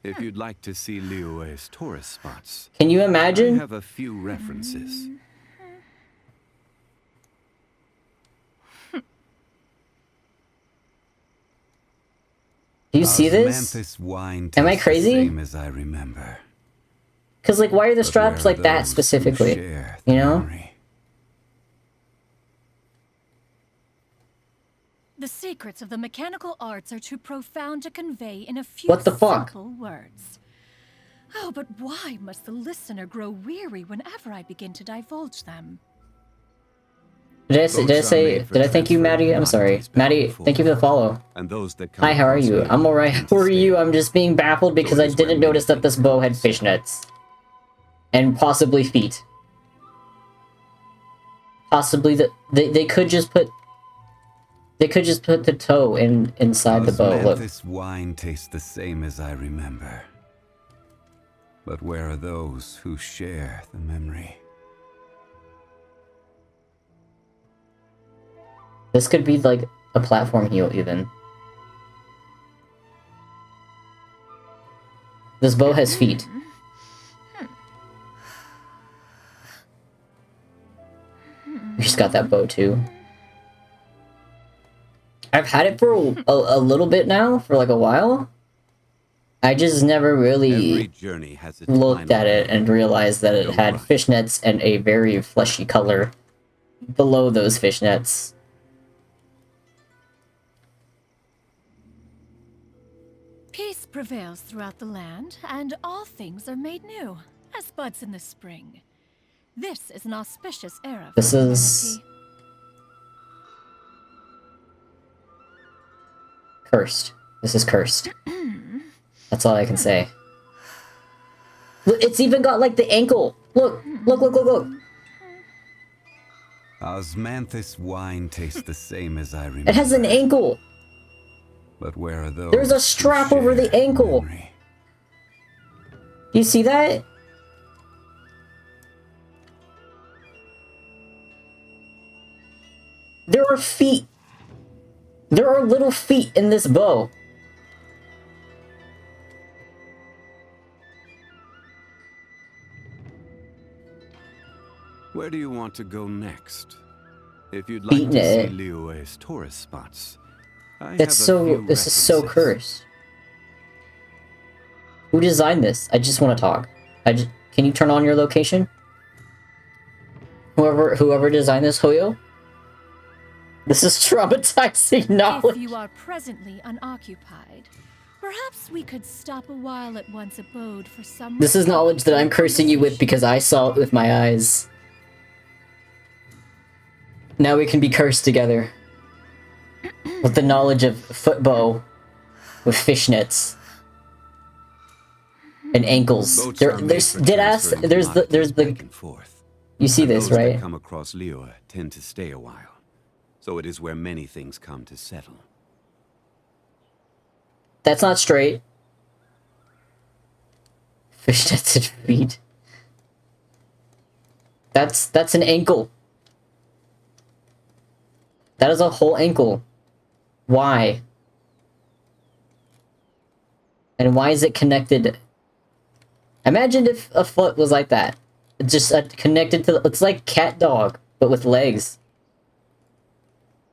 If you'd like to see Liyue's tourist spots, Can you I imagine? have a few references. Do you see this? Osmanthus wine Am I tastes crazy? The same as I remember. Cause like, why are the But straps where are like that those who specifically? share You the know? memory? The secrets of the mechanical arts are too profound to convey in a few What the fuck? simple words. Oh, but why must the listener grow weary whenever I begin to divulge them? Did I Boats are made for thank you, transferring Maddie? I'm sorry. commodities back Maddie, and thank you for the forth. follow. And those that come Hi, how are across you? here I'm alright. tend How to are stay you? on. I'm just being baffled because So I it is where didn't many notice that this things bow had rise. fishnets. And possibly feet. Possibly they could just put the toe inside the bow. Look. Osmanthus wine tastes the same as I remember. But where are those who share the memory? This could be like a platform heel even. This bow has feet. We just got that bow too. I've had it for a little bit now, for like a while. I just never Every really journey has its looked final at it day. and realized that it Don't had rush. fishnets and a very fleshy color below those fishnets. Peace prevails throughout the land, and all things are made new, as buds in the spring. This is an auspicious era for This is humanity. cursed. This is cursed. That's all I can say. Look, it's even got like the ankle. Look, look, look, look, look. Osmanthus wine tastes the same as I remember. It has an ankle. But where are those? There's a who strap over the share ankle. memory? You see that? There are feet. There are little feet in this bow. Where do you want to go next? If you'd Beating like to see it. Liyue's tourist spots, I That's have a so. few This is so references. cursed. Who designed this? I just want to talk. Can you turn on your location? Whoever designed this, Hoyo? This is traumatizing If knowledge. you are presently unoccupied, perhaps we could stop a while at one's abode for some. This is knowledge that I'm repose cursing you with conversation. because I saw it with my eyes. Now we can be cursed together. With the knowledge of footbow with fishnets and ankles. Boats are made There's for deadass. transferring There's commodities the. back and forth. You see And this, those right? that come across Liyue tend to stay a while. So it is where many things come to settle. That's not straight. Fishnets and feet. That's an ankle. That is a whole ankle. Why? And why is it connected? Imagine if a foot was like that. Just connected to... It's like cat dog, but with legs.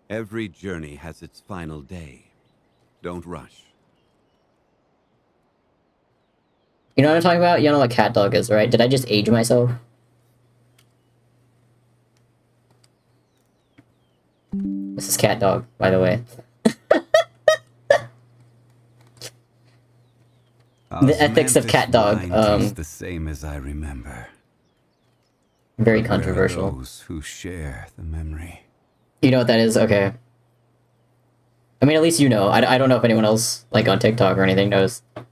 Every journey has its final day. Don't rush. You know what I'm talking about? You know what cat dog is, right? Did I just age myself? This is cat dog, by the way. The ethics of cat dog, Osmanthus wine tastes the same as I remember. Very But where are controversial. those who share the memory? You know what that is? Okay. I mean, at least you know. I don't know if anyone else, like, on TikTok or anything knows what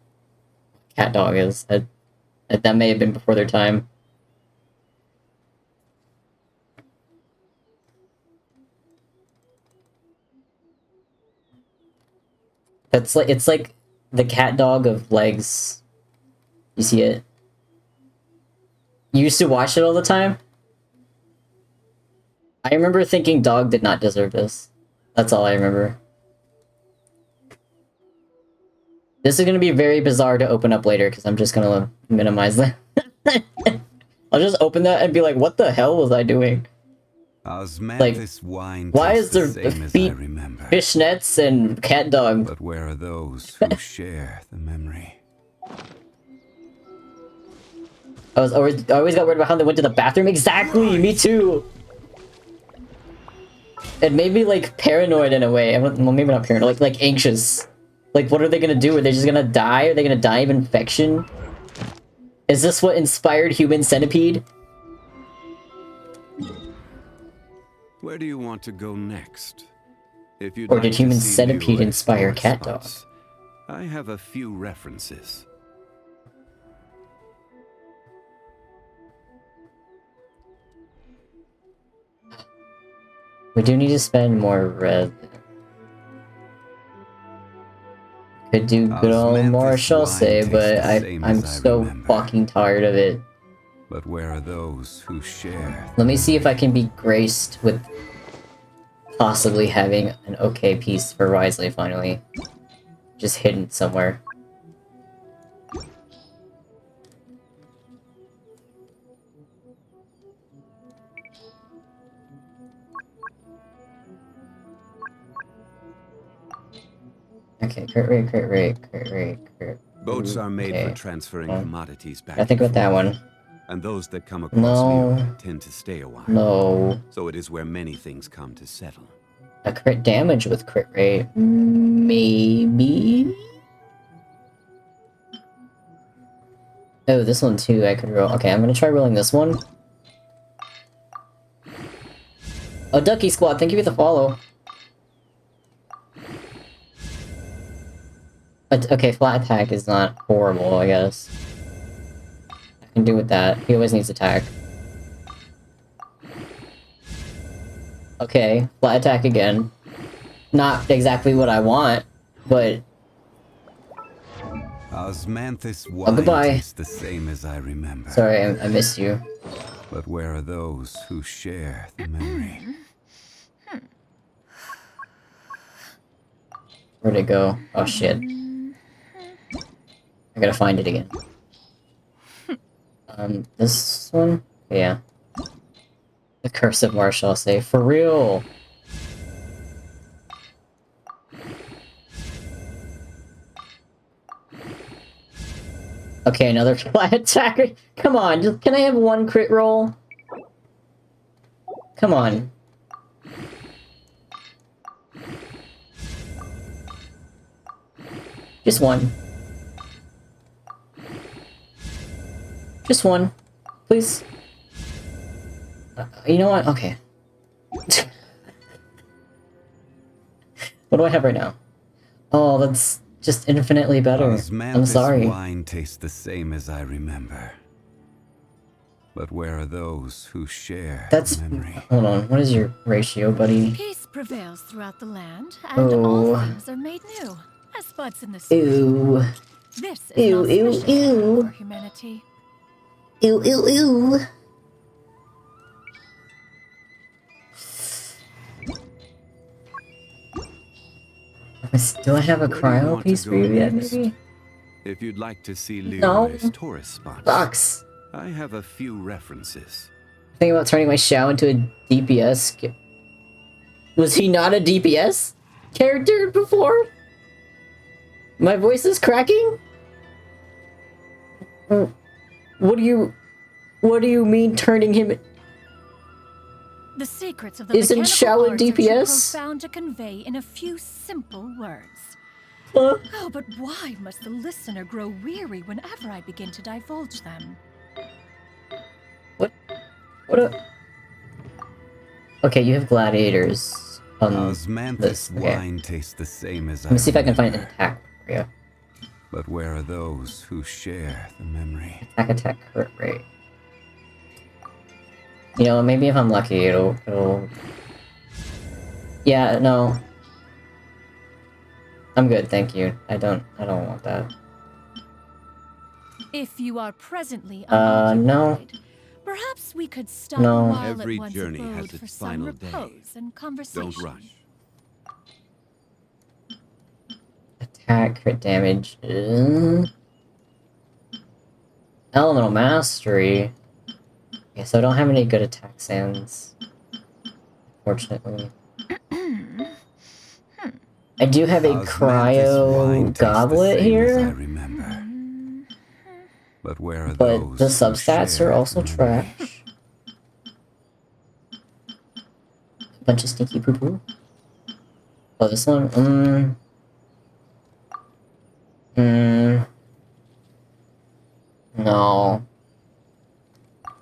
cat dog is. That may have been before their time. That's like, it's like the cat dog of legs. You see it? You used to watch it all the time? I remember thinking dog did not deserve this. That's all I remember. This is gonna be very bizarre to open up later, because I'm just gonna minimize that. I'll just open that and be like, what the hell was I doing? Osmanthus wine Why tastes is there the same as I feet, remember. fishnets, and cat dog? But where are those who share the memory? I always got worried about how they went to the bathroom. Exactly, me too. It made me like paranoid in a way. Well, maybe not paranoid, like anxious. Like, what are they gonna do? Are they just gonna die? Are they gonna die of infection? Is this what inspired Human Centipede? Where do you want to go next? If you'd Or like did to Human see Centipede Liyue's inspire tourist Cat Dog? spots, I have a few references. We do need to spend more red. Could do good old Osmanthus Marshall wine say, tastes but the same I'm as I so remember. fucking tired of it. But where are those who share? Let me see if I can be graced with possibly having an okay piece for Risley finally. Just hidden somewhere. Okay, crit rate, crit rate, crit rate, crit. Boats are made Okay. for transferring Well, commodities back I think and about that forth, one. and those that come across No. Leo tend to stay a while. No. So it is where many things come to settle. A crit damage with crit rate. Maybe? Oh, this one too I could roll. Okay, I'm gonna try rolling this one. Oh, Ducky Squad, thank you for the follow. But, okay, flat attack is not horrible, I guess. I can do with that. He always needs attack. Okay, flat attack again. Not exactly what I want, but... Osmanthus Oh, wine goodbye. tastes the same as I remember. Sorry, I missed you. But where are those who share the memory? Where'd it go? Oh, shit. I gotta find it again. This one? Yeah. The Curse of Marshall, I'll say. For real! Okay, another flat attacker. Come on, can I have one crit roll? Come on. Just one. Just one. Please. You know what? Okay. What do I have right now? Oh, that's just infinitely better. I'm Osmanthus sorry. wine tastes the same as I remember. But where are those who share That's... the memory? Hold on, what is your ratio, buddy? Peace prevails throughout the land, and all things are made new, as buds in the spring. Ew. This is Ew, an ew, auspicious ew. time for humanity. Ew, ew, ew. Do I have a Where do you cryo want to piece go for you yet, next? maybe? If you'd like to see No. Leroy's tourist spots, Sucks. I have a few references. Thinking about turning my Xiao into a DPS. Was he not a DPS character before? My voice is cracking? What do you mean turning him? The secrets of the Isn't mechanical Xiao a arts are too DPS? profound to convey in a few simple words. Huh? Oh, but why must the listener grow weary whenever I begin to divulge them? What a... Okay, you have gladiators. Osmanthus This. Okay. wine tastes the same as Let me see if I can find an remember. attack for you. But where are those who share the memory? Attack, hurt rate. You know, maybe if I'm lucky, it'll... Yeah, no. I'm good, thank you. I don't want that. If you are presently No. unoccupied, perhaps we could stop No. a while Every at one's journey has abode its for some final day. repose and conversation. Don't rush. Attack, crit damage. Elemental mastery. Okay, so I don't have any good attack sands. Unfortunately. I do have a Osmanthus wine cryo tastes the goblet same as I here, remember. But where are but the those who substats share are also the memory? trash. Bunch of stinky poo poo. Oh, this one? No.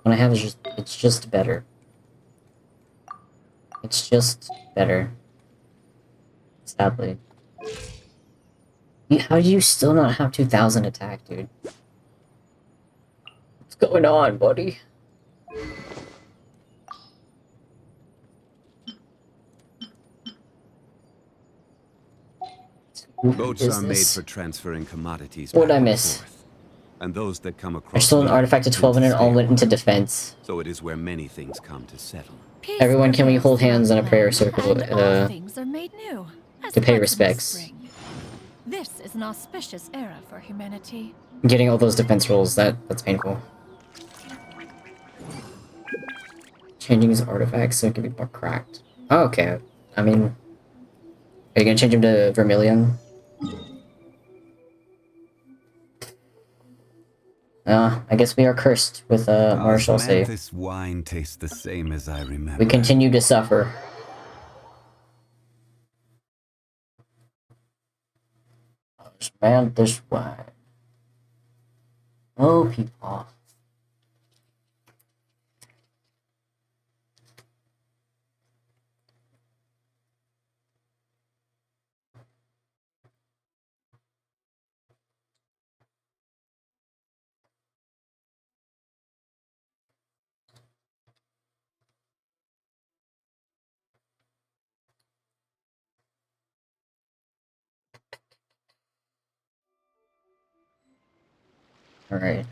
What I have is just, it's just better. It's just better. Sadly. How do you still not have 2000 attack, dude? What's going on, buddy? Boats Is are made this? for transferring commodities What'd back I and miss? forth. And those that come I across stole an Leo artifact of tend 12 to and it all stay went into a while. defense. So it is where many things come to settle. Peace Everyone, can we prevails hold hands in a throughout prayer the circle, land, and all things are made new, as to pay buds in the respects? spring. This is an auspicious era for humanity. Getting all those defense rolls, that's painful. Changing his artifacts so it can be more cracked. Oh, okay. I mean... Are you gonna change him to Vermilion? I guess we are cursed with Marshall save. This wine tastes the same as I remember. We continue to suffer. Man, this wine. Oh, people. Alright.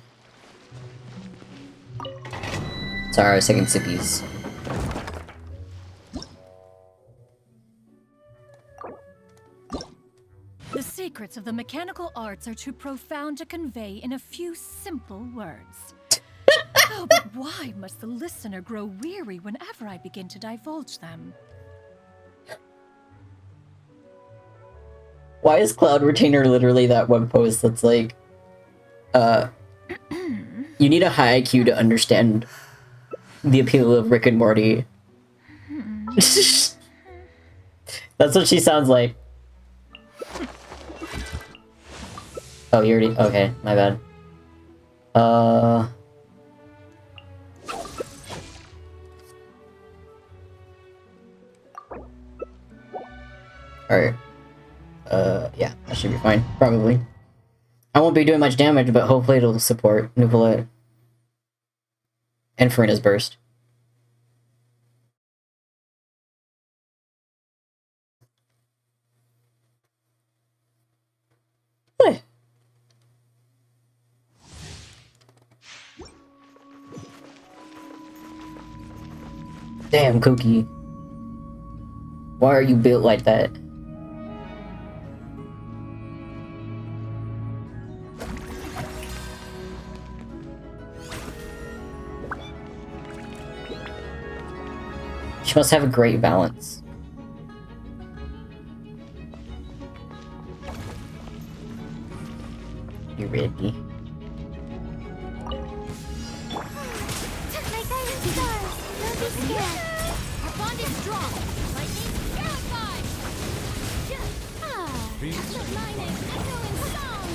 Sorry, I was taking sippies. The secrets of the mechanical arts are too profound to convey in a few simple words. Oh, but why must the listener grow weary whenever I begin to divulge them? Why is Cloud Retainer literally that one post that's like, you need a high IQ to understand the appeal of Rick and Morty. That's what she sounds like. Oh, you already- okay, my bad. Alright. Yeah, that should be fine, probably. I won't be doing much damage, but hopefully it'll support Nuvolet. And Farina's burst. Hey. Damn, Cookie. Why are you built like that? She must have a great balance. You ready? My guiding stars! Don't be scared! Our bond is strong! Lightning terrified! Lightning echoing song!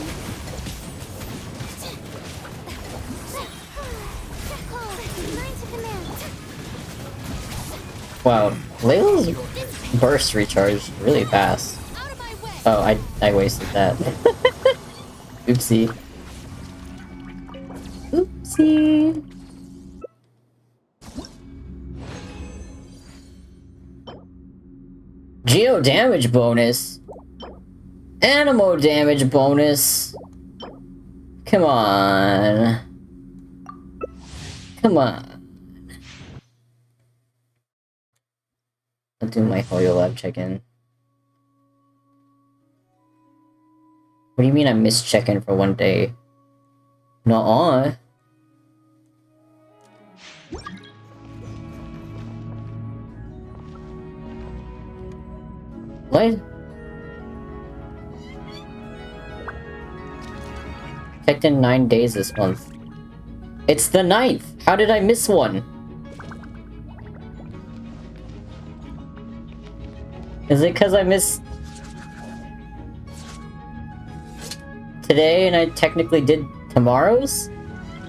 Line to command! Wow, Layla's burst recharged really fast. Out of my way! Oh, I wasted that. Oopsie. Oopsie. Geo damage bonus. Animal damage bonus. Come on. Come on. I'll do my Hoyo Lab check-in. What do you mean I missed check-in for one day? Nuh-uh. What? Checked in 9 days this month. It's the 9th! How did I miss one? Is it because I missed today and I technically did tomorrow's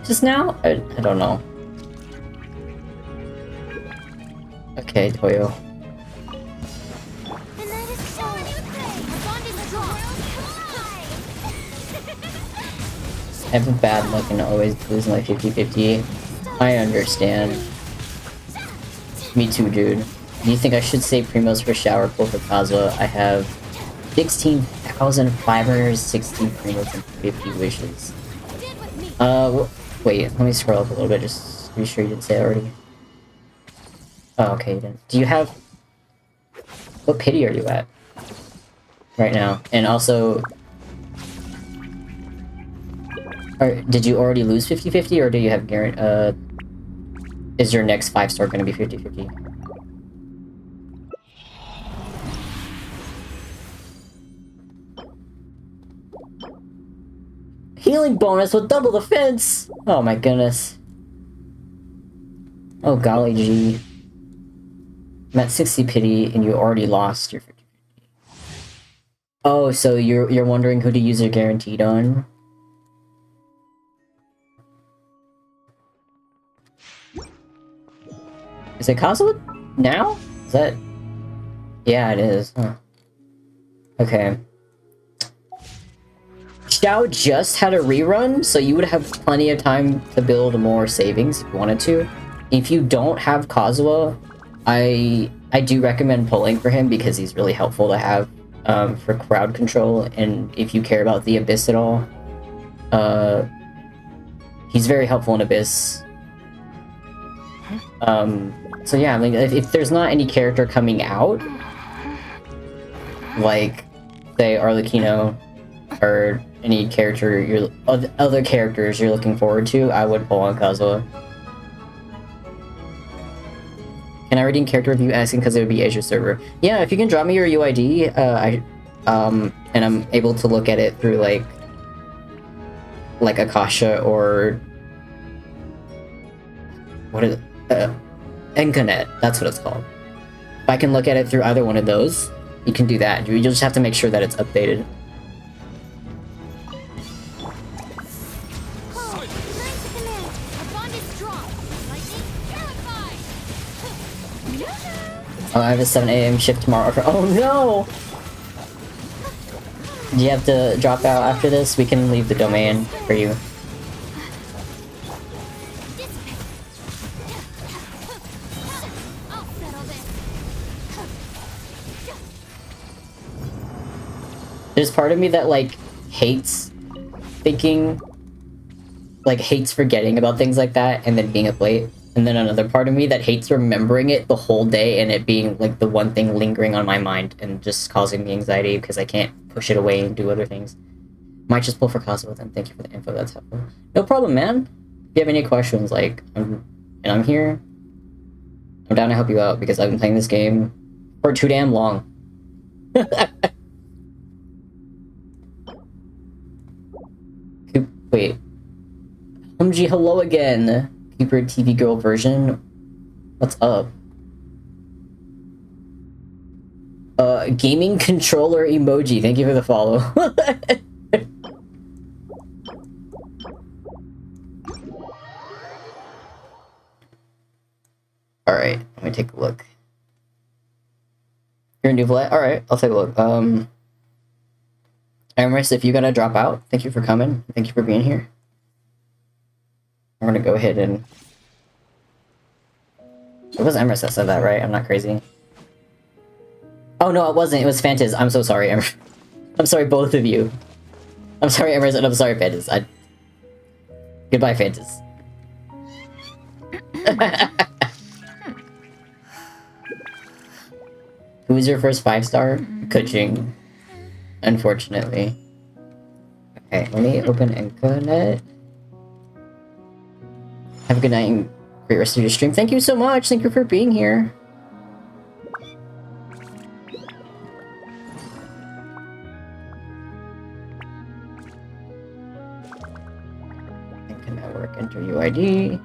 just now? I don't know. Okay, Toyo. The night is so our bond is strong! I have a bad luck and always lose my 50-50. I understand. Me too, dude. Do you think I should save Primos for Shower Pool for Kazuha? I have 16,516 Primos and 50 wishes. Wait, let me scroll up a little bit just to be sure you didn't say it already. Oh, okay, you didn't. Do you have... What pity are you at? Right now. And also... did you already lose 50-50 or do you have guarantee... is your next 5-star gonna be 50-50? healing bonus with double defense! Oh my goodness. Oh golly gee. I'm at 60 pity and you already lost your 50. Oh, so you're wondering who to use your guaranteed on? Is it Kazuha now? Is that... Yeah, it is. Huh. Okay. Xiao just had a rerun, so you would have plenty of time to build more savings if you wanted to. If you don't have Kazuha, I do recommend pulling for him because he's really helpful to have for crowd control, and if you care about the Abyss at all, he's very helpful in Abyss. So yeah, I mean, if there's not any character coming out, like, say, Arlecchino, or any character other characters you're looking forward to, I would pull on Kazuha. Can I redeem character review asking because it would be Asia server? Yeah, if you can drop me your UID, and I'm able to look at it through like Akasha or what is it? Enkanet, that's what it's called. If I can look at it through either one of those, you can do that. You'll just have to make sure that it's updated. Oh, I have a 7 AM shift tomorrow. Oh no! Do you have to drop out after this? We can leave the domain for you. There's part of me that, like, hates thinking, like, hates forgetting about things like that and then being up late. And then another part of me that hates remembering it the whole day and it being, like, the one thing lingering on my mind and just causing me anxiety because I can't push it away and do other things. Might just pull for Kazuha then. Thank you for the info, that's helpful. No problem, man. If you have any questions, like, I'm here, I'm down to help you out because I've been playing this game for too damn long. Wait. Humji, hello again. Keeper TV girl version. What's up? Gaming controller emoji. Thank you for the follow. Alright, let me take a look. You're a new play? Alright, I'll take a look. Emrys, if you gotta drop out, thank you for coming. Thank you for being here. I'm gonna go ahead and... It was Emrys that said that, right? I'm not crazy. Oh no, it wasn't. It was Fantas. I'm so sorry, Emrys. I'm sorry, both of you. I'm sorry, Emrys, and I'm sorry, Fantas. Goodbye, Fantas. Who was your first 5-star? Kuching. Unfortunately. Okay, let me open Enkanet. Have a good night and great rest of your stream. Thank you so much. Thank you for being here. Enka network, enter UID.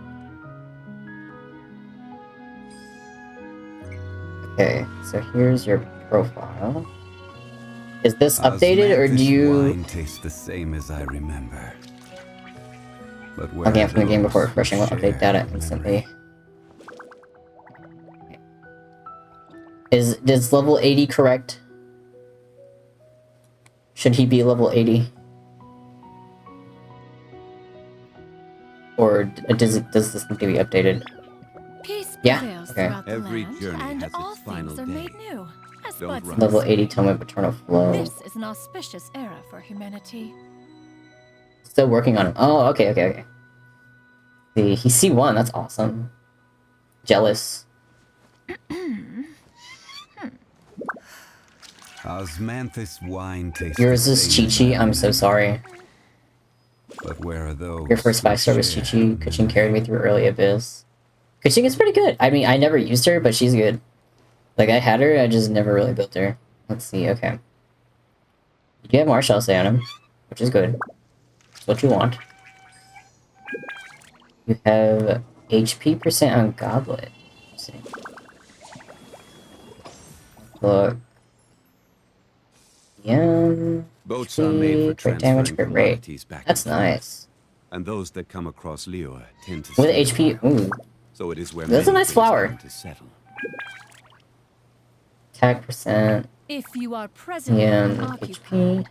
Okay, so here's your profile. Is this updated or do you... Wine tastes the same as I remember. But logging out from the game before refreshing will update data instantly. Is level 80 correct? Should he be level 80? Or does this need to be updated? Peace Yeah? prevails Okay. throughout the Every land, journey and has its all final things are day. made new. As Don't Bud rush. Level says. 80 Tome Eternal Flow. This is an auspicious era for humanity. Still working on him. Oh, okay. See, he's C1, that's awesome. Jealous. Osmanthus wine tastes Yours the is same as Chi-Chi, I I'm so remember. sorry. But where are those? Your first 5-star was who Chi-Chi. share Kuching carried me through early Abyss. Kuching is pretty good. I mean, I never used her, but she's good. Like, I had her, I just never really built her. Let's see, okay. You have Marshall say on him, which is good. That's what you want. You have HP percent on Goblet. Let's see. Look. Boats are made for HP, crit damage, transferring crit rate. commodities back and That's forth. nice. And those that come across Liyue tend to With stay HP, around. ooh. So it is where That's a many nice things flower. come to settle. Attack percent. If you are presently Yeah, occupied, HP.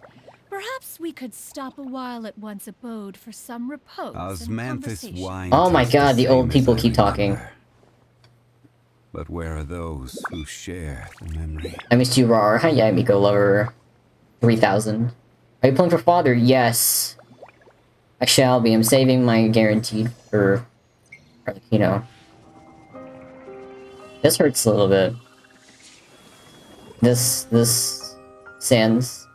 perhaps we could stop a while at one's abode for some repose and Osmanthus conversation. wine Oh my tastes god, the old same as people I keep talking. remember. But where are those who share the memory? I missed you, Rar. Hi, yeah, Miko Lover. 3,000. Are you playing for father? Yes. I shall be. I'm saving my guaranteed for you know. This hurts a little bit. This Sans.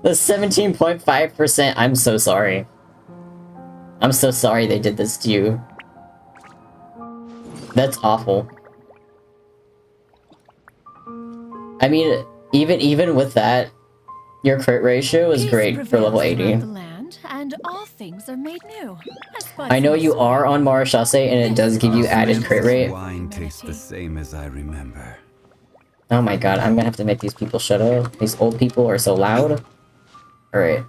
The 17.5%. I'm so sorry. I'm so sorry they did this to you. That's awful. I mean, even with that, your crit ratio is Peace great for level prevails 80. throughout the land, and all things are made new. I know you are on Marashase, and it does give you added crit rate. Wine tastes the same as I remember. Oh my god, I'm gonna have to make these people shut up. These old people are so loud. Alright.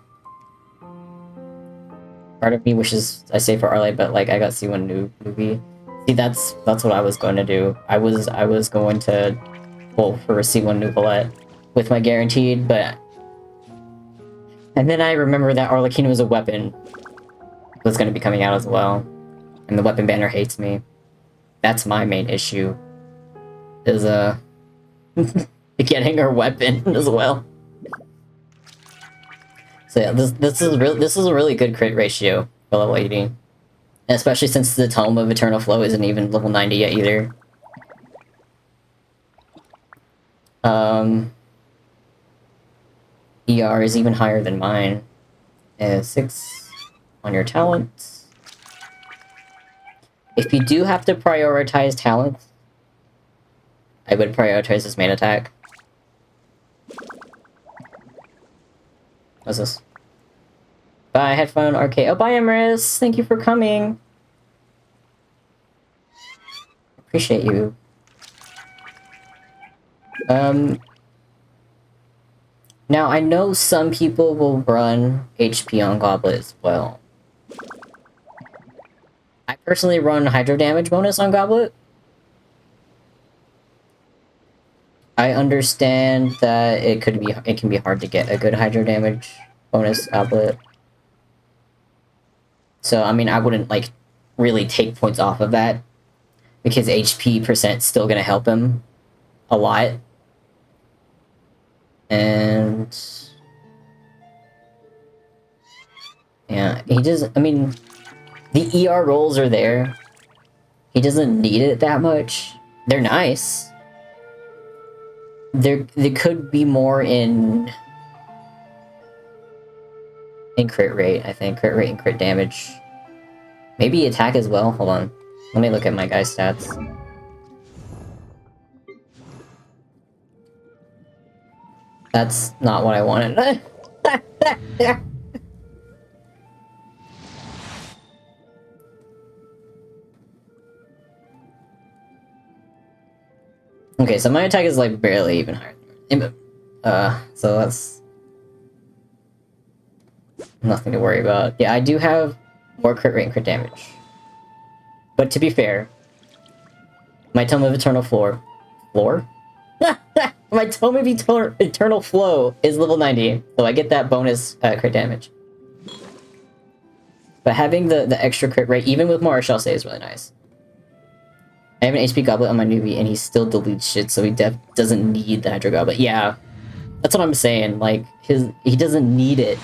Part of me wishes I say for Arlite, but like I got C1 new movie. See, that's what I was going to do. I was going to pull for a C1 new Valette with my guaranteed, but and then I remember that Arlecchino was a weapon was going to be coming out as well, and the weapon banner hates me. That's my main issue. Is getting her weapon as well. So yeah, this is a really good crit ratio for level 80. And especially since the Tome of Eternal Flow isn't even level 90 yet either. ER is even higher than mine. 6 on your talents. If you do have to prioritize talents, I would prioritize his main attack. What's this? Bye, headphone arcade. Oh, bye, Emrys. Thank you for coming. Appreciate you. Now, I know some people will run HP on Goblet as well. I personally run Hydro Damage bonus on Goblet. I understand that it can be hard to get a good Hydro Damage bonus Goblet. So, I mean, I wouldn't, like, really take points off of that, because HP percent's still gonna help him a lot. And yeah, he does. I mean, the ER rolls are there. He doesn't need it that much. They're nice. There could be more in crit rate, I think. Crit rate and crit damage. Maybe attack as well. Hold on. Let me look at my guy's stats. That's not what I wanted. Okay, so my attack is like barely even higher. So that's nothing to worry about. Yeah, I do have more crit rate and crit damage. But to be fair, my Tome of Eternal Floor? My Tome of Eternal Flow is level 90, so I get that bonus crit damage. But having the extra crit rate, even with more, shall say, is really nice. I have an HP Goblet on my newbie, and he still deletes shit, so he doesn't need the Hydro Goblet. Yeah, that's what I'm saying. Like, he doesn't need it.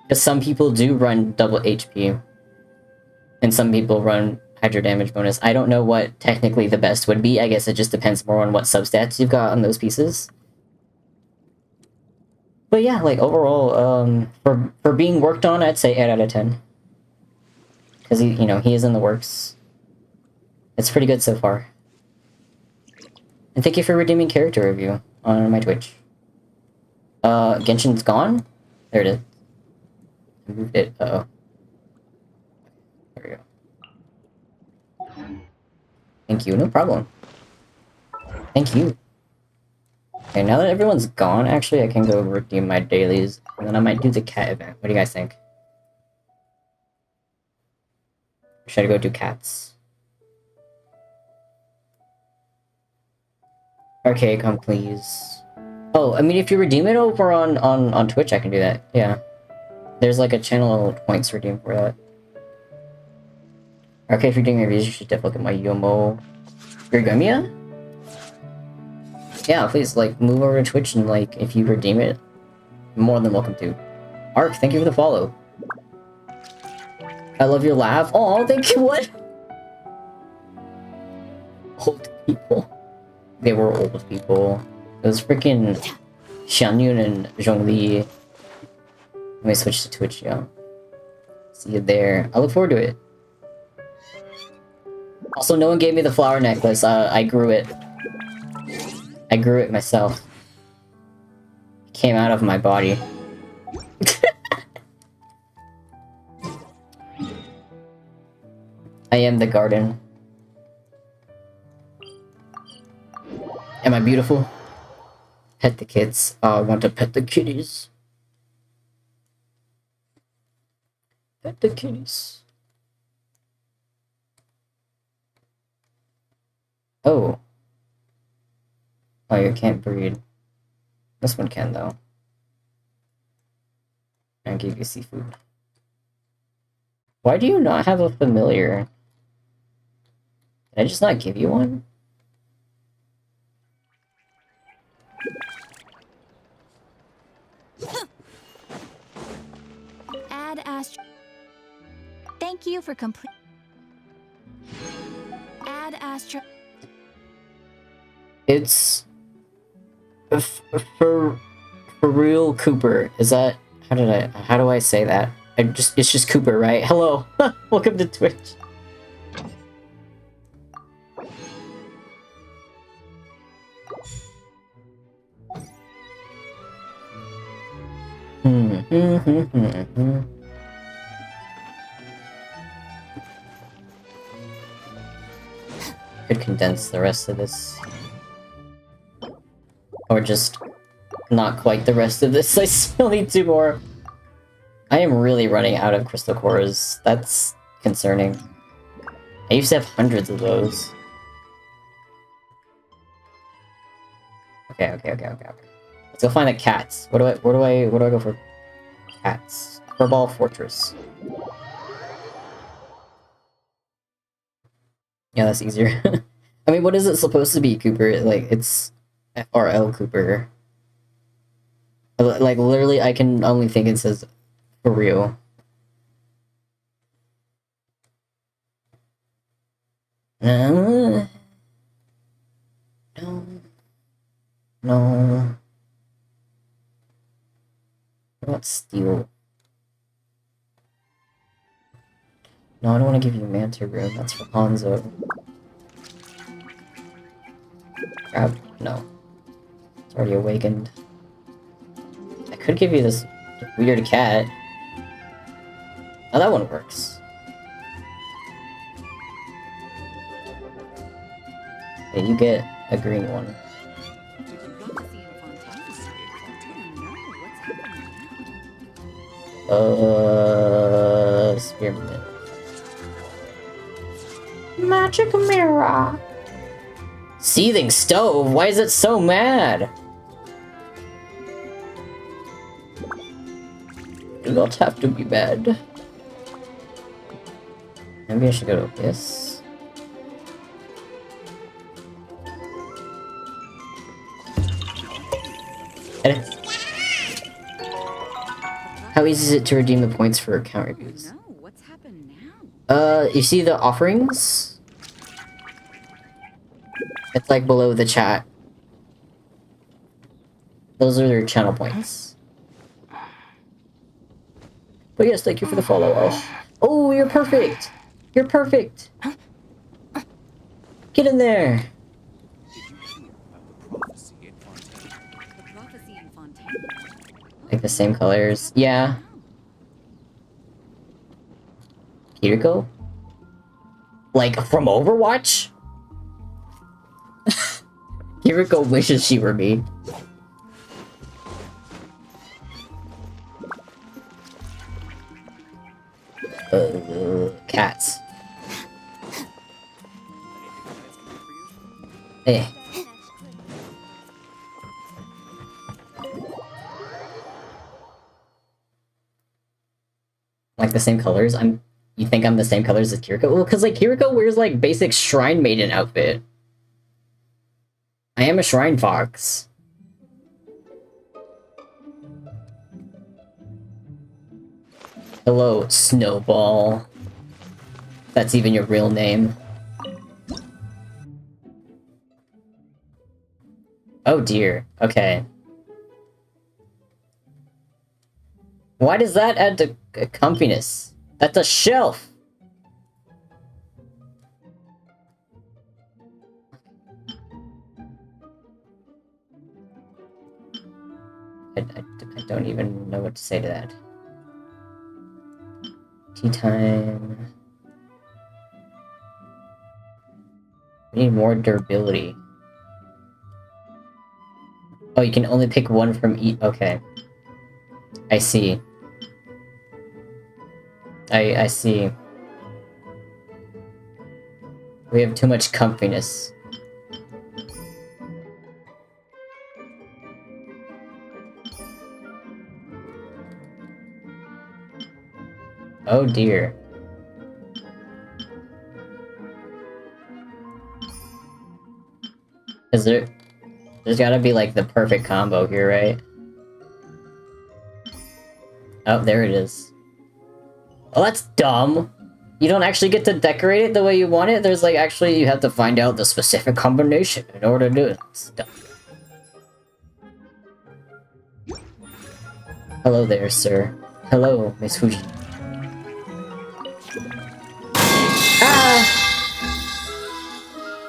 Because some people do run double HP. And some people run Hydro Damage bonus. I don't know what technically the best would be. I guess it just depends more on what substats you've got on those pieces. But yeah, like, overall, for being worked on, I'd say 8 out of 10. Because, he is in the works. It's pretty good so far. And thank you for redeeming character review on my Twitch. Genshin's gone? There it is. I moved it. Uh-oh. There we go. Thank you, no problem. Thank you. Okay, now that everyone's gone, actually, I can go redeem my dailies, and then I might do the cat event. What do you guys think? Should I go do cats? Okay, come please. Oh, I mean, if you redeem it over on Twitch, I can do that. Yeah. There's like a channel points redeem for that. Okay, if you're doing reviews, you should definitely look at my Yomo. Origamiya? Yeah, please, like, move over to Twitch and, like, if you redeem it, you're more than welcome to. Ark, thank you for the follow. I love your laugh. Oh, thank you, what? Old people. They were old people. It was freaking Xianyun and Zhongli. Let me switch to Twitch, yeah. See you there. I look forward to it. Also, no one gave me the flower necklace. I grew it. I grew it myself. It came out of my body. I am the garden. Am I beautiful? Pet the kids. I want to pet the kitties. Pet the kitties. Oh. Oh, you can't breed. This one can, though. I'll give you seafood. Why do you not have a familiar? Did I just not give you one? Add Astro. Thank you for complete. Add Astro. It's for real Cooper. Is that how do I say that? It's just Cooper, right? Hello. Welcome to Twitch. Could condense the rest of this. Or just not quite the rest of this. I still need 2 more. I am really running out of crystal cores. That's concerning. I used to have hundreds of those. Okay. Let's go find the cats. Where do I go for cats? Furball Fortress. Yeah, that's easier. I mean, what is it supposed to be, Cooper? Like, it's FRL Cooper. Like, literally, I can only think it says for real. No. No. What about steel? No, I don't want to give you Manta Room. That's for Hanzo. Crab? No. It's already awakened. I could give you this weird cat. Oh, that one works. Yeah, you get a green one. Spearmint. Magic mirror. Seething stove? Why is it so mad? Do not have to be bad. Maybe I should go to this. Edit. How easy is it to redeem the points for account reviews? What's happened now? You see the offerings? It's like below the chat. Those are their channel points. But yes, thank you for the follow. Oh, you're perfect! You're perfect! Get in there! Like the same colors. Yeah. Kiriko? Like, from Overwatch? Kiriko wishes she were me. Cats. Eh. Like the same colors? You think I'm the same colors as Kiriko? Well, because like Kiriko wears like basic shrine maiden outfit. I am a shrine fox. Hello, Snowball. That's even your real name. Oh dear. Okay. Why does that add to comfiness? That's a shelf! I don't even know what to say to that. Tea time. We need more durability. Oh, you can only pick one from each. Okay. I see. I see. We have too much comfiness. Oh dear. There's gotta be like the perfect combo here, right? Oh, there it is. Oh, that's dumb. You don't actually get to decorate it the way you want it. There's like actually you have to find out the specific combination in order to do it. It's dumb. Hello there, sir. Hello, Miss Fuji. Ah!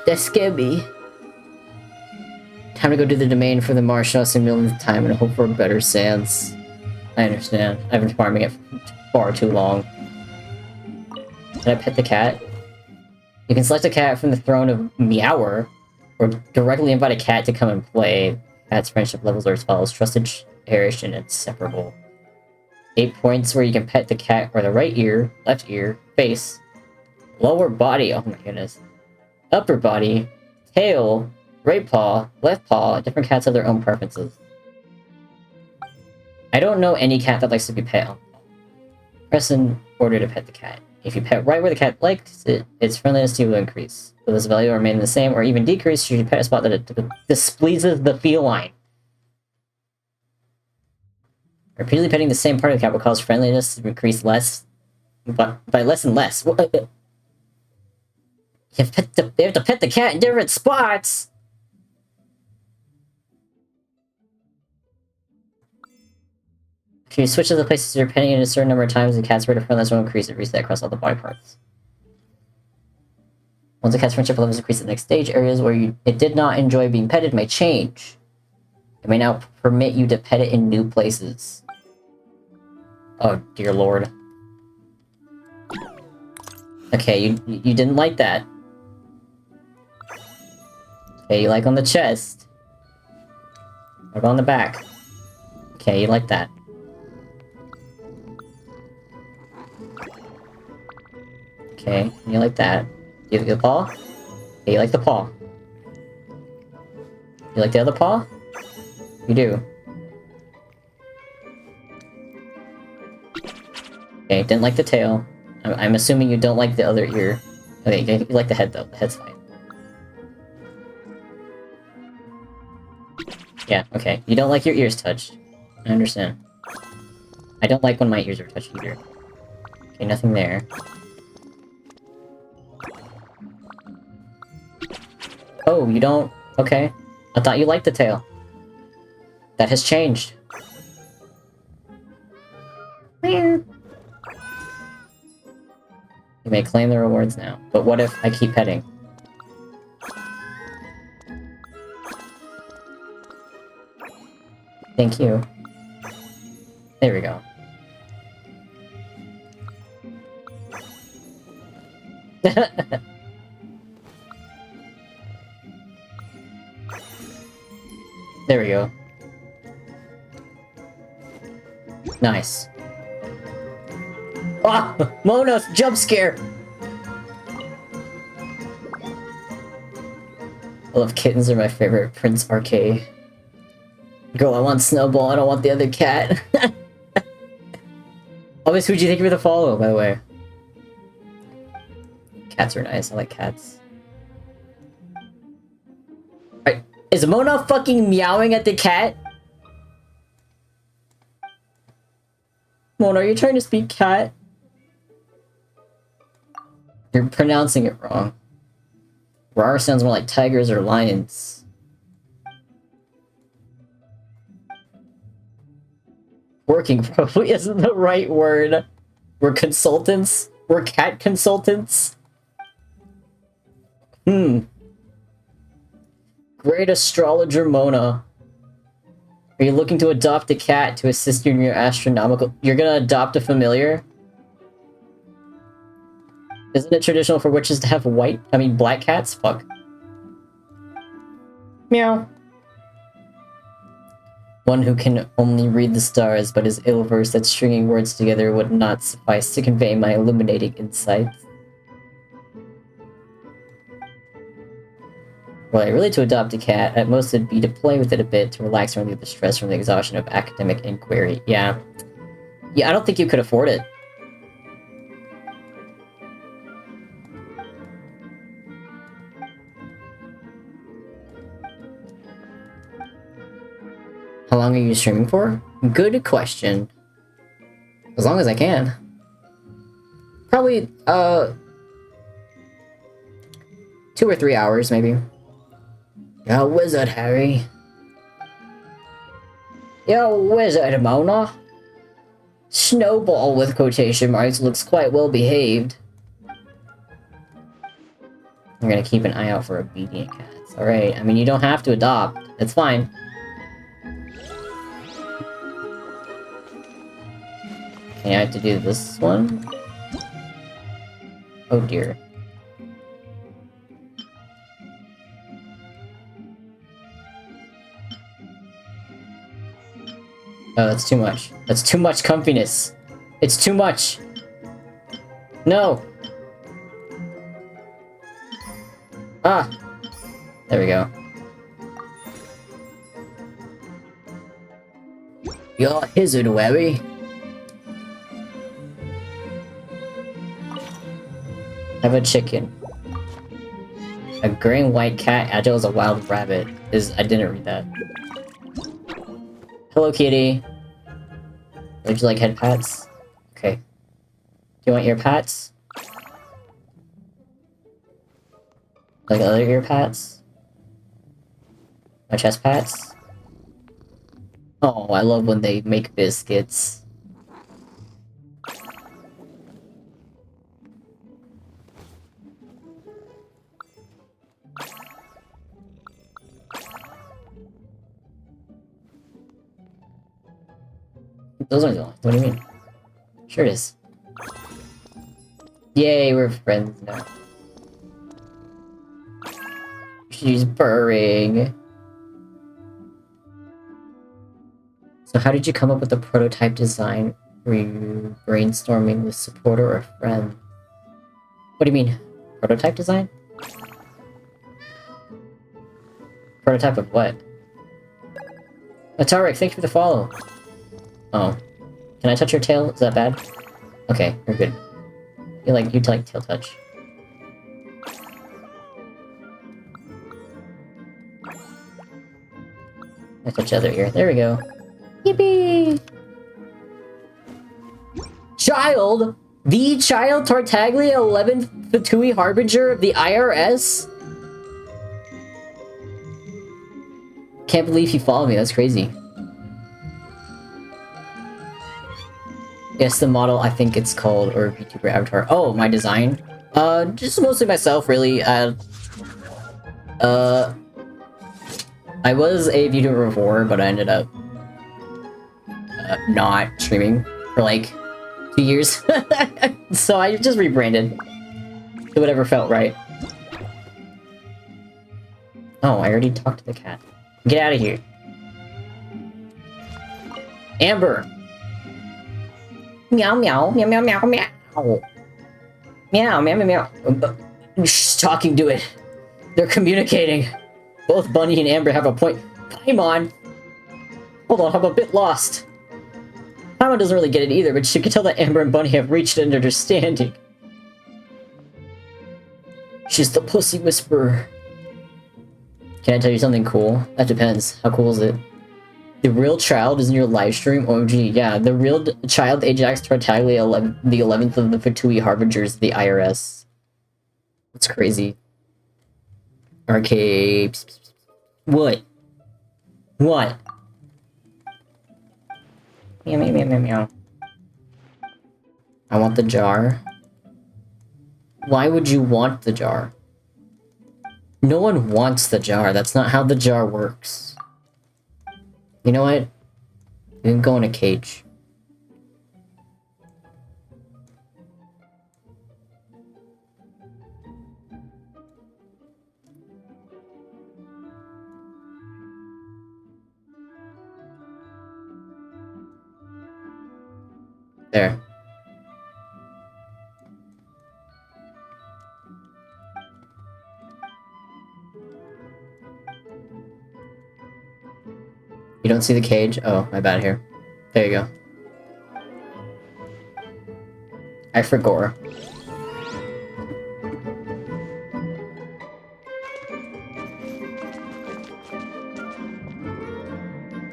That scared me. Time to go do the domain for the Marshals a millionth time and hope for better sands. I understand. I've been farming it for far too long. Can I pet the cat? You can select a cat from the throne of Meower, or directly invite a cat to come and play. Cat's friendship levels are as follows: trusted, cherished, and inseparable. 8 points where you can pet the cat or the right ear, left ear, face, lower body, oh my goodness, upper body, tail, right paw, left paw. Different cats have their own preferences. I don't know any cat that likes to be pet on. Press in order to pet the cat. If you pet right where the cat likes it, its friendliness to you will increase. Will this value remain the same or even decrease should you pet a spot that it displeases the feline? Repeatedly petting the same part of the cat will cause friendliness to increase less, but by less and less. You have to pet the cat in different spots! If you switch to the places you're petting in a certain number of times, the cat's rate of friendliness will increase and reset across all the body parts. Once the cat's friendship levels increase the next stage, areas where it did not enjoy being petted may change. It may now permit you to pet it in new places. Oh, dear lord. Okay, you didn't like that. Okay, you like on the chest. What about on the back? Okay, you like that. Okay, you like that. You like the paw? Okay, you like the paw. You like the other paw? You do. Okay, didn't like the tail. I'm assuming you don't like the other ear. Okay, you like the head though. The head's fine. Yeah, okay. You don't like your ears touched. I understand. I don't like when my ears are touched either. Okay, nothing there. Oh, you don't? Okay. I thought you liked the tail. That has changed. You may claim the rewards now. But what if I keep petting? Thank you. There we go. There we go. Nice. Ah! Monos! Jump scare! I love kittens, are my favorite. Prince RK. Girl, I want Snowball, I don't want the other cat. Oh, Miss Fuji, thank you for the follow, by the way. Cats are nice, I like cats. Alright, is Mona fucking meowing at the cat? Mona, are you trying to speak cat? You're pronouncing it wrong. Rar sounds more like tigers or lions. Working probably isn't the right word. We're consultants? We're cat consultants? Great astrologer Mona. Are you looking to adopt a cat to assist you in your astronomical... You're gonna adopt a familiar? Isn't it traditional for witches to have black cats? Fuck. Meow. One who can only read the stars but is ill-versed at stringing words together would not suffice to convey my illuminating insights. Were I really to adopt a cat, at most it'd be to play with it a bit, to relax and relieve the stress from the exhaustion of academic inquiry. Yeah. Yeah, I don't think you could afford it. How long are you streaming for? Good question. As long as I can. Probably, 2 or 3 hours, maybe. You're a wizard, Harry. You're a wizard, Mona. Snowball, with quotation marks, looks quite well behaved. I'm gonna keep an eye out for obedient cats. Alright, I mean, you don't have to adopt. It's fine. Okay, I have to do this one. Oh dear. Oh, that's too much. That's too much comfiness. It's too much. No. Ah. There we go. You're a wizard, Webby. Have a chicken. A gray and white cat, agile as a wild rabbit. I didn't read that. Hello, kitty. Would you like head pats? Okay. Do you want ear pats? Like other ear pats? My chest pats? Oh, I love when they make biscuits. Those aren't the only. What do you mean? Sure it is. Yay, we're friends now. She's purring. So how did you come up with the prototype design? Were you brainstorming with supporter or a friend? What do you mean? Prototype design? Prototype of what? Atarik, thank you for the follow. Oh. Can I touch your tail? Is that bad? Okay, you're good. You like tail touch. I touch the other ear. There we go. Yippee! Child! The child Tartaglia 11th Fatui Harbinger of the IRS? Can't believe he followed me, that's crazy. Yes, the model, I think it's called, or VTuber avatar. Oh, my design? Just mostly myself, really. I was a VTuber before, but I ended up not streaming for like 2 years. So I just rebranded to whatever felt right. Oh, I already talked to the cat. Get out of here. Amber! Meow meow, meow meow meow meow. Meow meow meow meow. She's talking to it. They're communicating. Both Bunny and Amber have a point. Paimon! Hold on, I'm a bit lost. Paimon doesn't really get it either, but she can tell that Amber and Bunny have reached an understanding. She's the pussy whisperer. Can I tell you something cool? That depends. How cool is it? The real child is in your live stream? OMG, yeah. The real child, Ajax Tartaglia, the 11th of the Fatui Harbingers of the IRS. That's crazy. Arcade. What? What? Meow, meow, meow, meow, meow. I want the jar. Why would you want the jar? No one wants the jar. That's not how the jar works. You know what? You can go in a cage. There. You don't see the cage? Oh, my bad here. There you go. I forgot.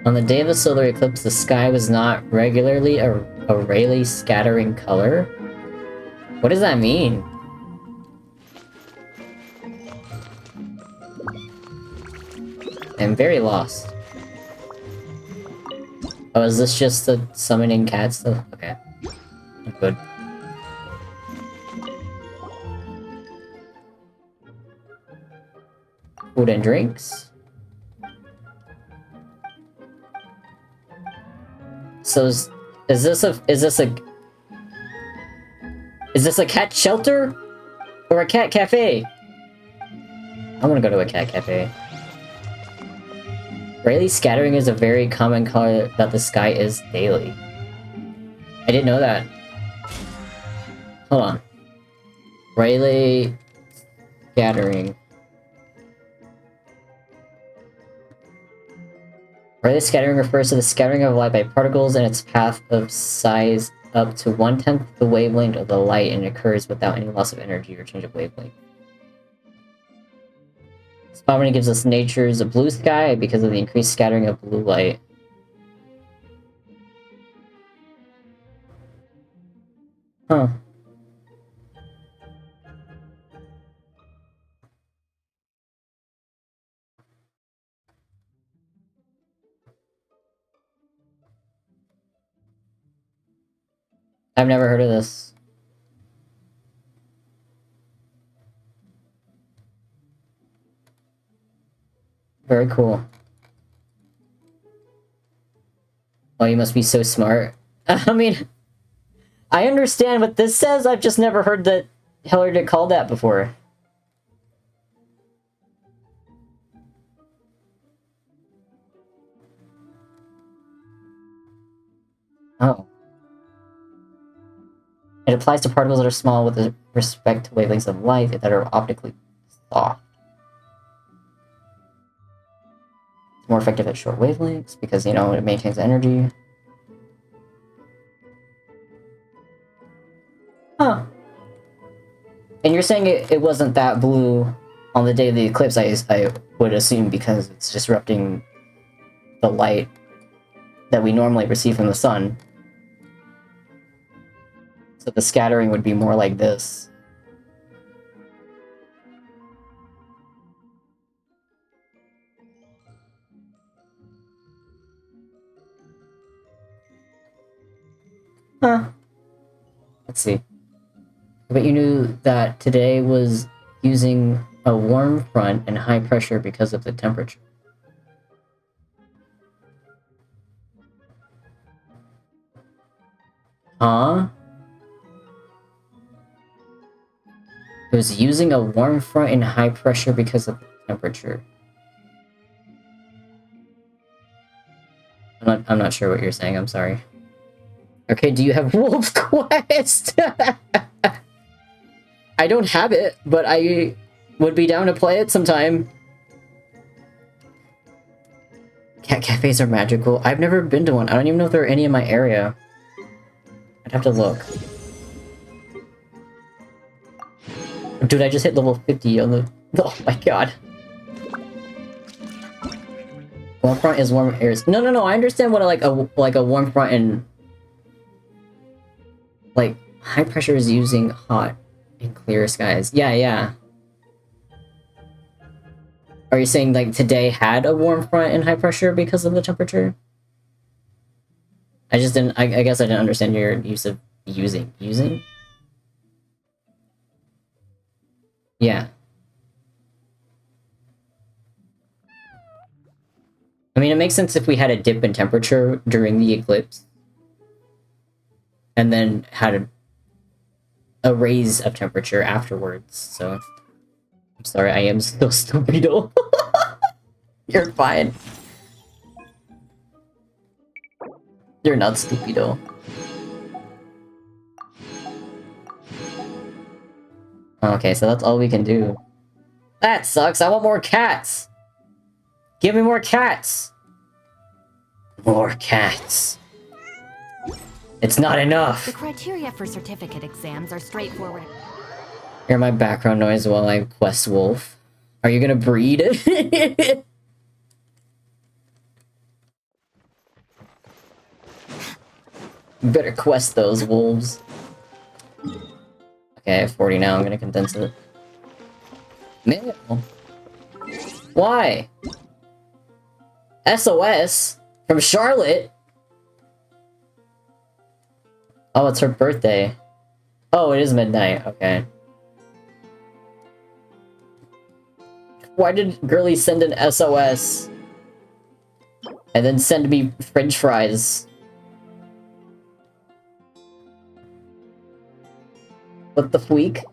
On the day of the solar eclipse, the sky was not regularly a Rayleigh scattering color? What does that mean? I'm very lost. Oh, is this just the summoning cat stuff? Okay. I'm good. Food and drinks? So is this a cat shelter? Or a cat cafe? I wanna go to a cat cafe. Rayleigh scattering is a very common color that the sky is daily. I didn't know that. Hold on. Rayleigh scattering. Rayleigh scattering refers to the scattering of light by particles in its path of size up to 1/10 the wavelength of the light, and occurs without any loss of energy or change of wavelength. Spawning gives us nature's blue sky because of the increased scattering of blue light. Huh. I've never heard of this. Very cool. Oh, you must be so smart. I mean, I understand what this says, I've just never heard that Hillary called that before. Oh. It applies to particles that are small with respect to wavelengths of light that are optically soft. It's more effective at short wavelengths because, you know, it maintains energy. Huh. And you're saying it wasn't that blue on the day of the eclipse, I would assume, because it's disrupting the light that we normally receive from the sun. So the scattering would be more like this. Huh. Let's see. But you knew that today was using a warm front and high pressure because of the temperature. Huh? It was using a warm front in high pressure because of temperature. I'm not sure what you're saying, I'm sorry. Okay, do you have Wolf Quest? I don't have it, but I would be down to play it sometime. Cat cafes are magical. I've never been to one. I don't even know if there are any in my area. I'd have to look. Dude, I just hit level 50 on the... Oh my god. Warm front is warm airs. No, I understand what a warm front and... Like, high pressure is using hot and clear skies. Yeah. Are you saying, like, today had a warm front and high pressure because of the temperature? I just didn't... I guess I didn't understand your use of using. Using? Yeah. I mean, it makes sense if we had a dip in temperature during the eclipse. And then had a raise of temperature afterwards, so... I'm sorry, I am still stupido. You're fine. You're not stupido. Okay, so that's all we can do. That sucks, I want more cats! Give me more cats! More cats. It's not enough! The criteria for certificate exams are straightforward. Hear my background noise while I quest wolf. Are you gonna breed? Better quest those wolves. Okay, I have 40 now, I'm gonna condense it. Man. Why? SOS? From Charlotte? Oh, it's her birthday. Oh, it is midnight, okay. Why did Girly send an SOS? And then send me french fries? What the freak?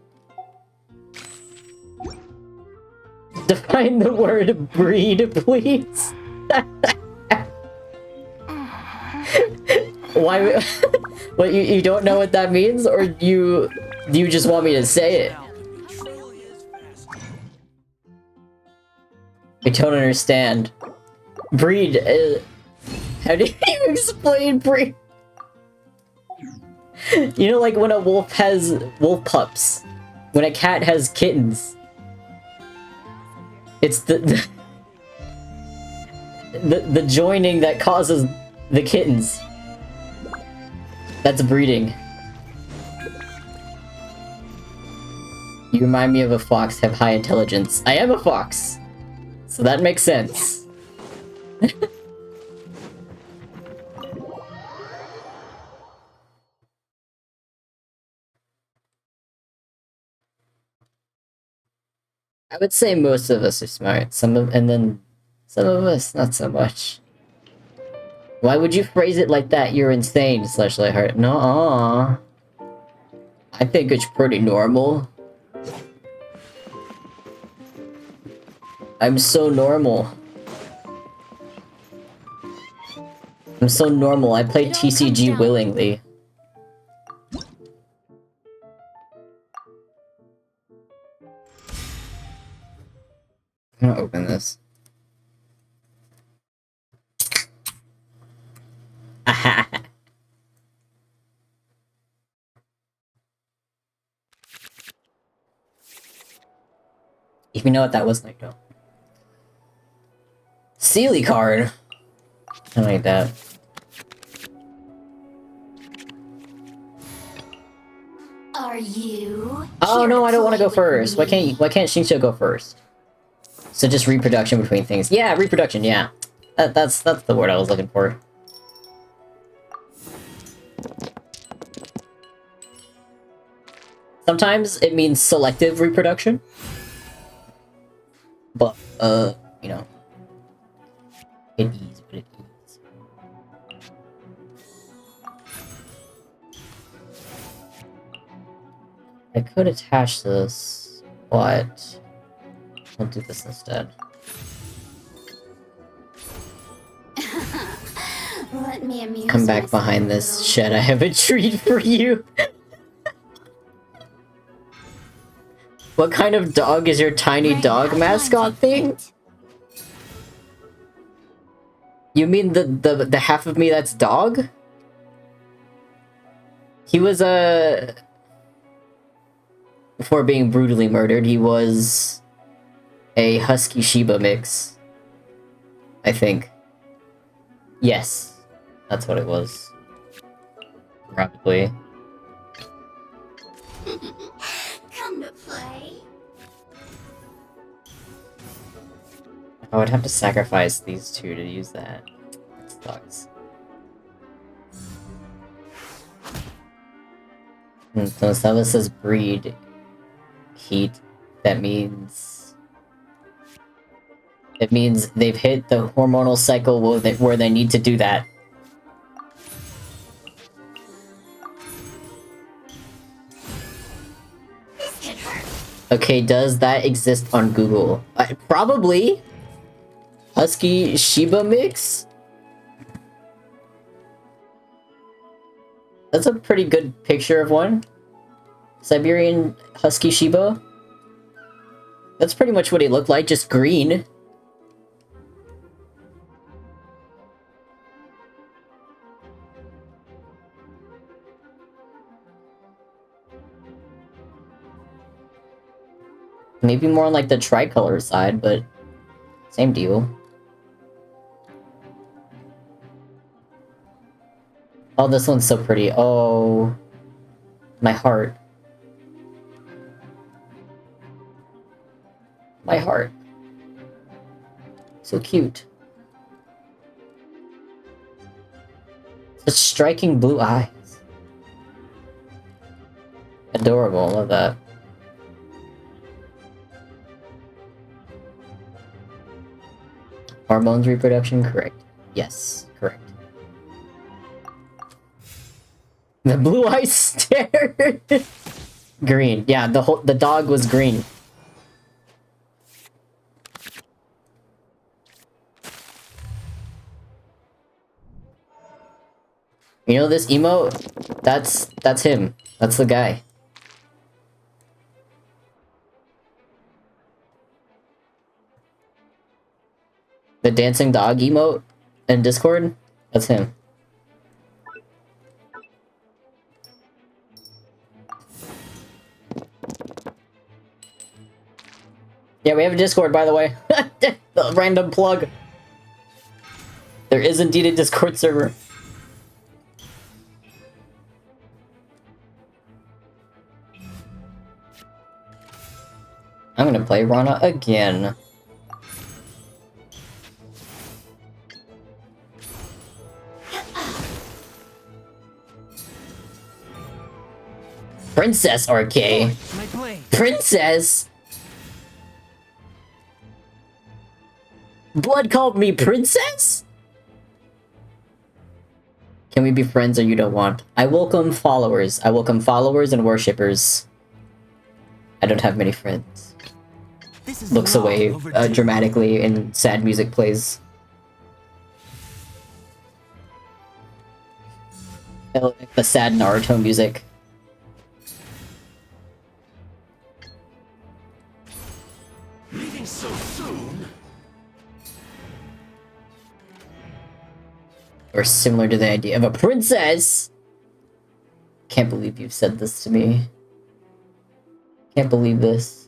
Define the word breed, please. Why? What, you don't know what that means, or do you just want me to say it? I don't understand. Breed. How do you explain breed? You know, like when a wolf has wolf pups, when a cat has kittens. It's the joining that causes the kittens. That's breeding. You remind me of a fox, have high intelligence. I am a fox! So that makes sense. I would say most of us are smart, and then some of us not so much. Why would you phrase it like that? You're insane, /Lightheart. No, I think it's pretty normal. I'm so normal. I'm so normal. I play TCG willingly. I'm gonna open this. If you know what that was, like, no. Sealy card. I like that. Are you? Oh no, I don't want to go first. Why can't Shincho go first? So just reproduction between things. Yeah, reproduction. Yeah, that's the word I was looking for. Sometimes it means selective reproduction, but you know, it is what it is. I could attach this, but we'll do this instead. Let me amuse Come back myself behind a this little. shed. I have a treat for you. What kind of dog is your tiny Great, dog now mascot mine's thing? fit. You mean the half of me that's dog? He was before being brutally murdered, he was a Husky Shiba mix. I think. Yes. That's what it was. Probably. Come to play. I would have to sacrifice these two to use that. That sucks. So Stella says breed heat. That means... It means they've hit the hormonal cycle where they need to do that. This could hurt. Okay, does that exist on Google? Probably! Husky Shiba mix? That's a pretty good picture of one. Siberian Husky Shiba. That's pretty much what he looked like, just green. Maybe more on like the tricolor side, but same deal. Oh, this one's so pretty. Oh, my heart. My heart. So cute. Such striking blue eyes. Adorable, love that. Hormones reproduction, correct. Yes, correct. The blue eyes stare. Green. Yeah, the dog was green. You know this emote? That's him. That's the guy. The dancing dog emote in Discord? That's him. Yeah, we have a Discord, by the way. The random plug. There is indeed a Discord server. I'm gonna play Rana again. Princess RK. My blade. Princess? Blood called me princess? Can we be friends or you don't want? I welcome followers. I welcome followers and worshippers. I don't have many friends. This is Looks long away overdue. dramatically and sad music plays. The sad Naruto music. Leaving so soon? Or similar to the idea of a princess! Can't believe you've said this to me. Can't believe this.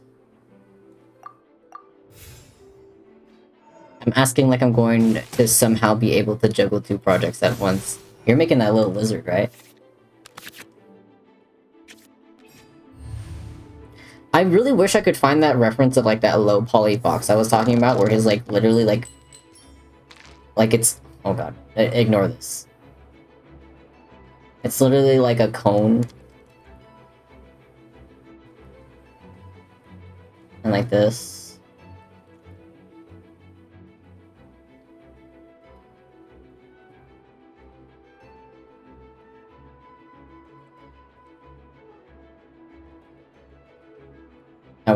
I'm asking like I'm going to somehow be able to juggle two projects at once. You're making that little lizard, right? I really wish I could find that reference of like that low poly fox I was talking about where he's like literally like it's, oh god, ignore this. It's literally like a cone. And like this.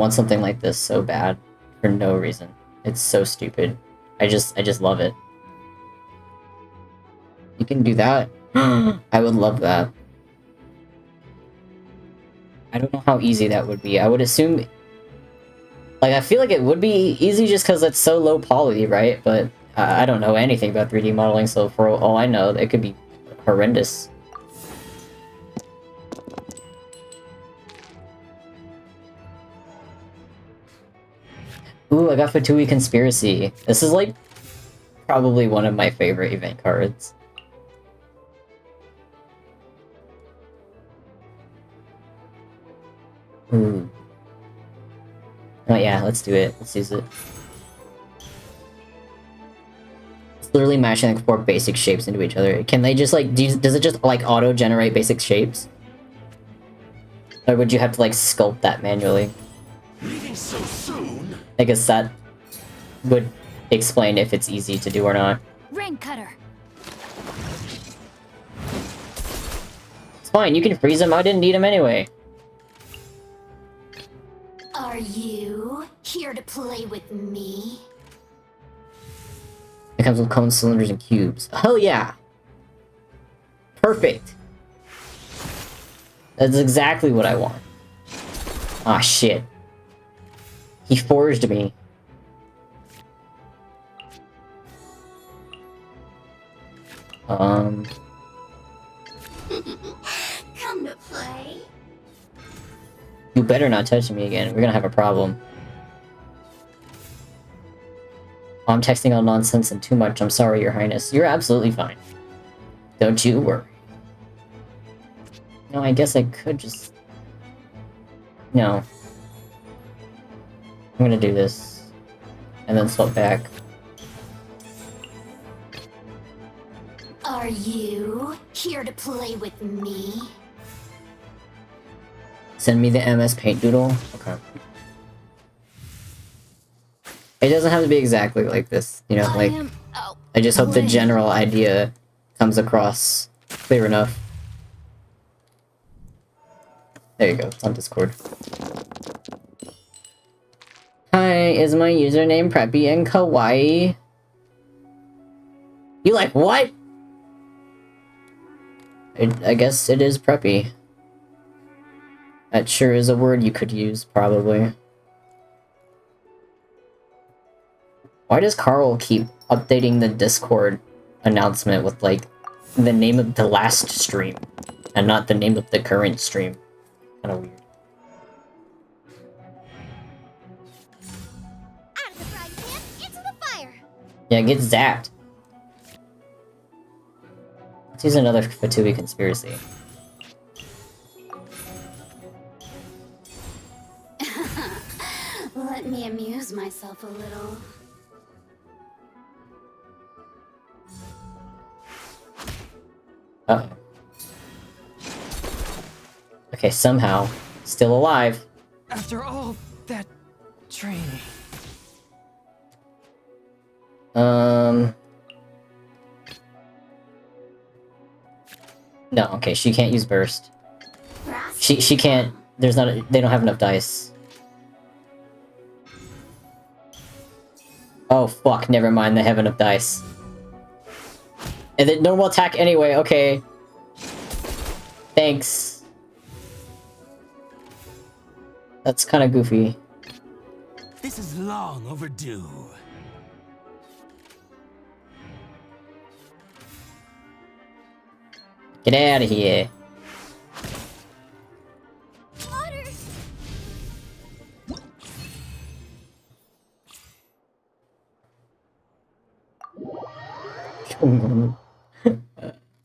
want something like this so bad for no reason. It's so stupid. I just love it. You can do that. I would love that. I don't know how easy that would be. I would assume... Like, I feel like it would be easy just because it's so low poly, right? But I don't know anything about 3D modeling, so for all I know, it could be horrendous. Ooh, I got Fatui Conspiracy. This is, like, probably one of my favorite event cards. Ooh. Oh yeah, let's do it. Let's use it. It's literally mashing like 4 basic shapes into each other. Can they just like, does it just like auto-generate basic shapes? Or would you have to like sculpt that manually? Leaving so soon? I guess that would explain if it's easy to do or not. Ring cutter. It's fine, you can freeze them. I didn't need them anyway. Are you here to play with me? It comes with cones, cylinders, and cubes. Hell yeah! Perfect! That's exactly what I want. Ah, shit. He forged me. Come to play? You better not touch me again. We're gonna have a problem. Oh, I'm texting all nonsense and too much. I'm sorry, Your Highness. You're absolutely fine. Don't you worry. No, I guess I could just... No. I'm gonna do this. And then swap back. Are you here to play with me? Send me the MS Paint Doodle? Okay. It doesn't have to be exactly like this, you know, like... I just hope the general idea comes across clear enough. There you go, it's on Discord. Hi, is my username Preppy and Kawaii? You like what? I guess it is Preppy. That sure is a word you could use, probably. Why does Carl keep updating the Discord announcement with, like, the name of the last stream, and not the name of the current stream? Kinda weird. Out of the frying pan, into the fire! Yeah, get zapped. Let's use another Fatui Conspiracy. Let me amuse myself a little. Uh-oh. Okay, somehow. Still alive. After all that training. No, okay, she can't use burst. She can't, there's not, they don't have enough dice. Oh fuck, never mind, they have enough dice. And then normal attack anyway, okay. Thanks. That's kinda goofy. This is long overdue. Get out of here.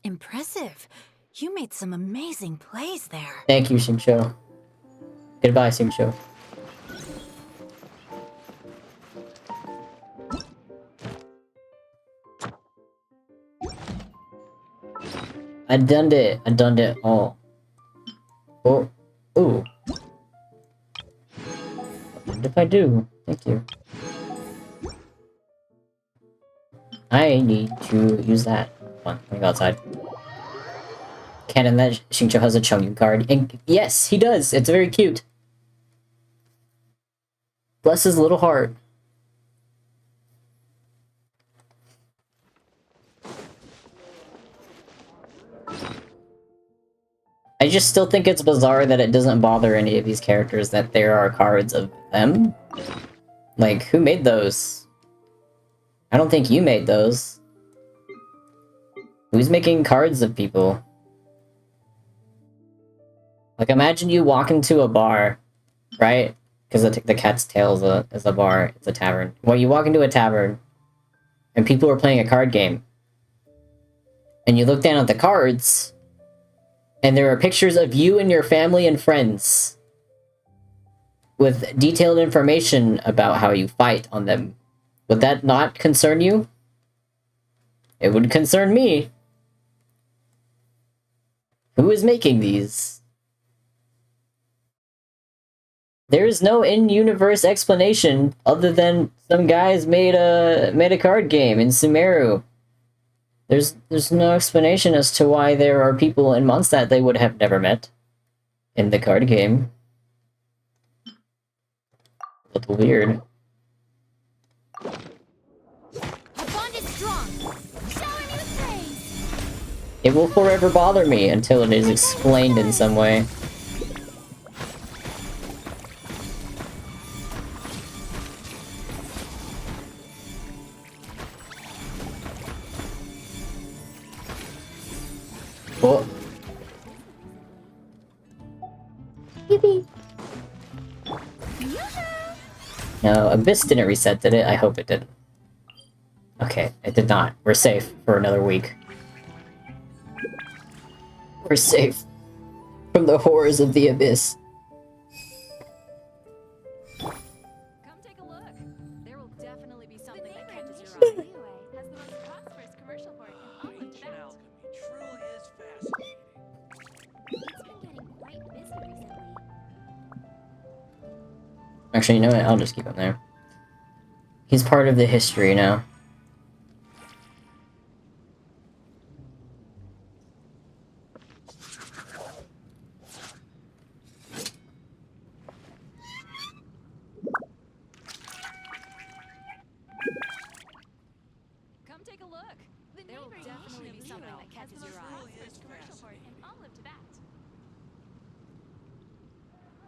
Impressive. You made some amazing plays there. Thank you, Xingqiu. Goodbye, Xingqiu. I done it. I done it all. Oh. Ooh. What did I do? Thank you. I need to use that. Come on, let me go outside. Canon that Xingqiu has a Chongyun card. And yes, he does. It's very cute. Bless his little heart. I just still think it's bizarre that it doesn't bother any of these characters that there are cards of them. Like, who made those? I don't think you made those. Who's making cards of people? Like, imagine you walk into a bar, right? Because the Cat's Tail is a bar, it's a tavern. Well, you walk into a tavern, and people are playing a card game. And you look down at the cards, and there are pictures of you and your family and friends with detailed information about how you fight on them. Would that not concern you? It would concern me. Who is making these? There is no in-universe explanation other than some guys made a card game in Sumeru. There's no explanation as to why there are people in Mondstadt they would have never met in the card game. A little weird. It will forever bother me until it is explained in some way. Oh. Yippee. No, Abyss didn't reset, did it? I hope it didn't. Okay, it did not. We're safe for another week. We're safe from the horrors of the Abyss. Come take a look. There will definitely be something that catches your eye. Has the most prosperous commercial port in all of Tibet. Truly is fascinating. It's been getting quite busy recently. Actually, you know what? I'll just keep him there. He's part of the history now. Come take a look. There will definitely be something that catches your eye. Commercial port in all of Tibet.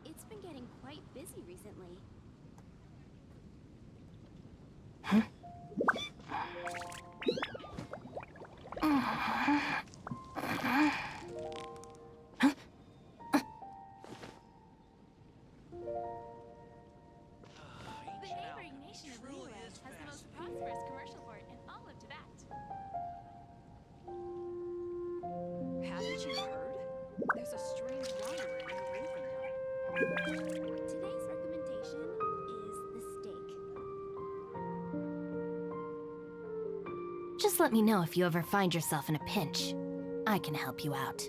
It's been getting quite busy recently. The neighboring nation of Liyue has the most prosperous commercial port in all of Tibet. Haven't you heard? There's a strange wanderer in the Rue Kingdom. Today's recommendation is the steak. Just let me know if you ever find yourself in a pinch. I can help you out.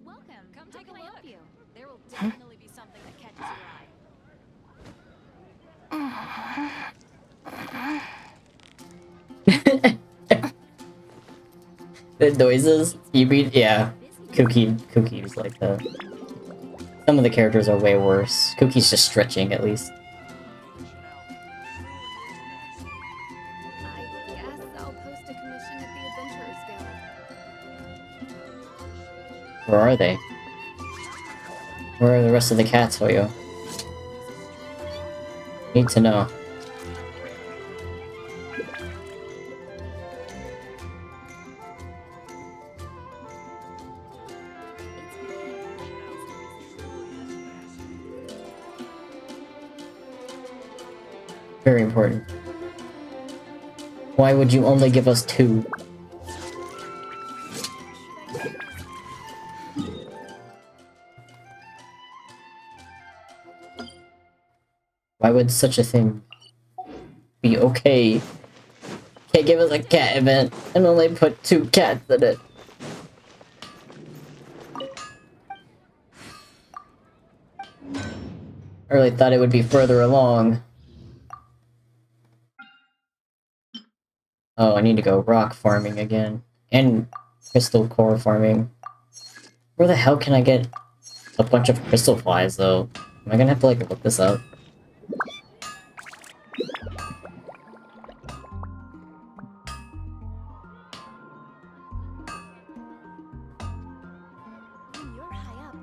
Welcome. Come take a look. There will definitely be something that catches your eye. The noises you read, yeah. Cookie's like that. Some of the characters are way worse. Cookie's just stretching, at least. I guess I'll post a commission at the Adventurers Guild. Where are they? Where are the rest of the cats, Hoyo? Need to know. Very important. Why would you only give us 2? Why would such a thing be okay? Can't give us a cat event and only put 2 cats in it. I really thought it would be further along. Oh, I need to go rock farming again. And crystal core farming. Where the hell can I get a bunch of crystal flies, though? Am I gonna have to, like, look this up? When you're high up,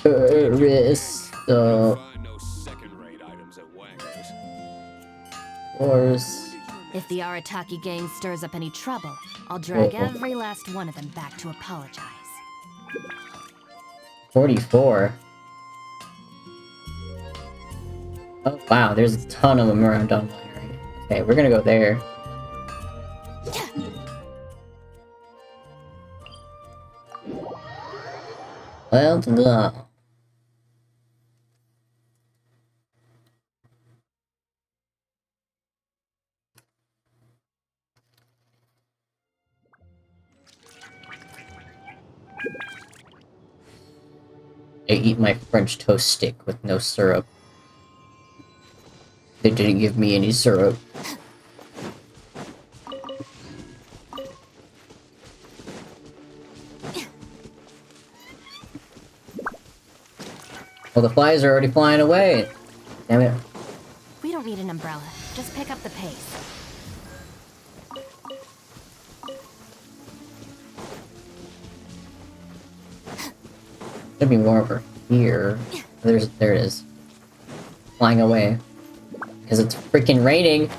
every Crystal cores. If the Arataki gang stirs up any trouble, I'll drag Uh-oh. every last one of them back to apologize. 44. Oh wow, there's a ton of them around Dunline, right? Okay, we're gonna go there. Well done. I eat my French toast stick with no syrup. They didn't give me any syrup. Well, the flies are already flying away. Damn it. We don't need an umbrella. Just pick up the pace. Should be more over here. There it is. Flying away. Because it's freaking raining.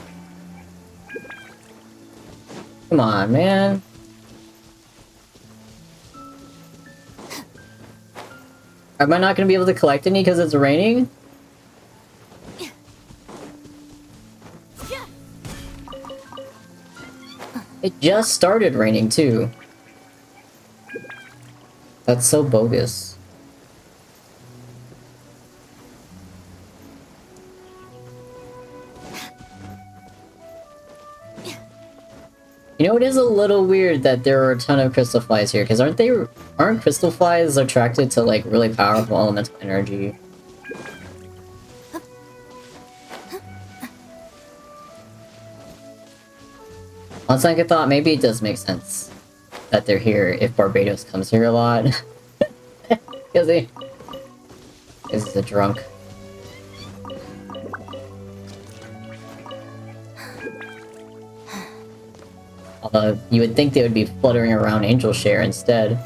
Come on, man. Am I not gonna be able to collect any because it's raining? It just started raining too. That's so bogus. You know, it is a little weird that there are a ton of crystal flies here, because aren't crystal flies attracted to, like, really powerful elemental energy? On second thought, maybe it does make sense that they're here if Barbados comes here a lot. Because he's a drunk. Although, you would think they would be fluttering around Angel Share instead.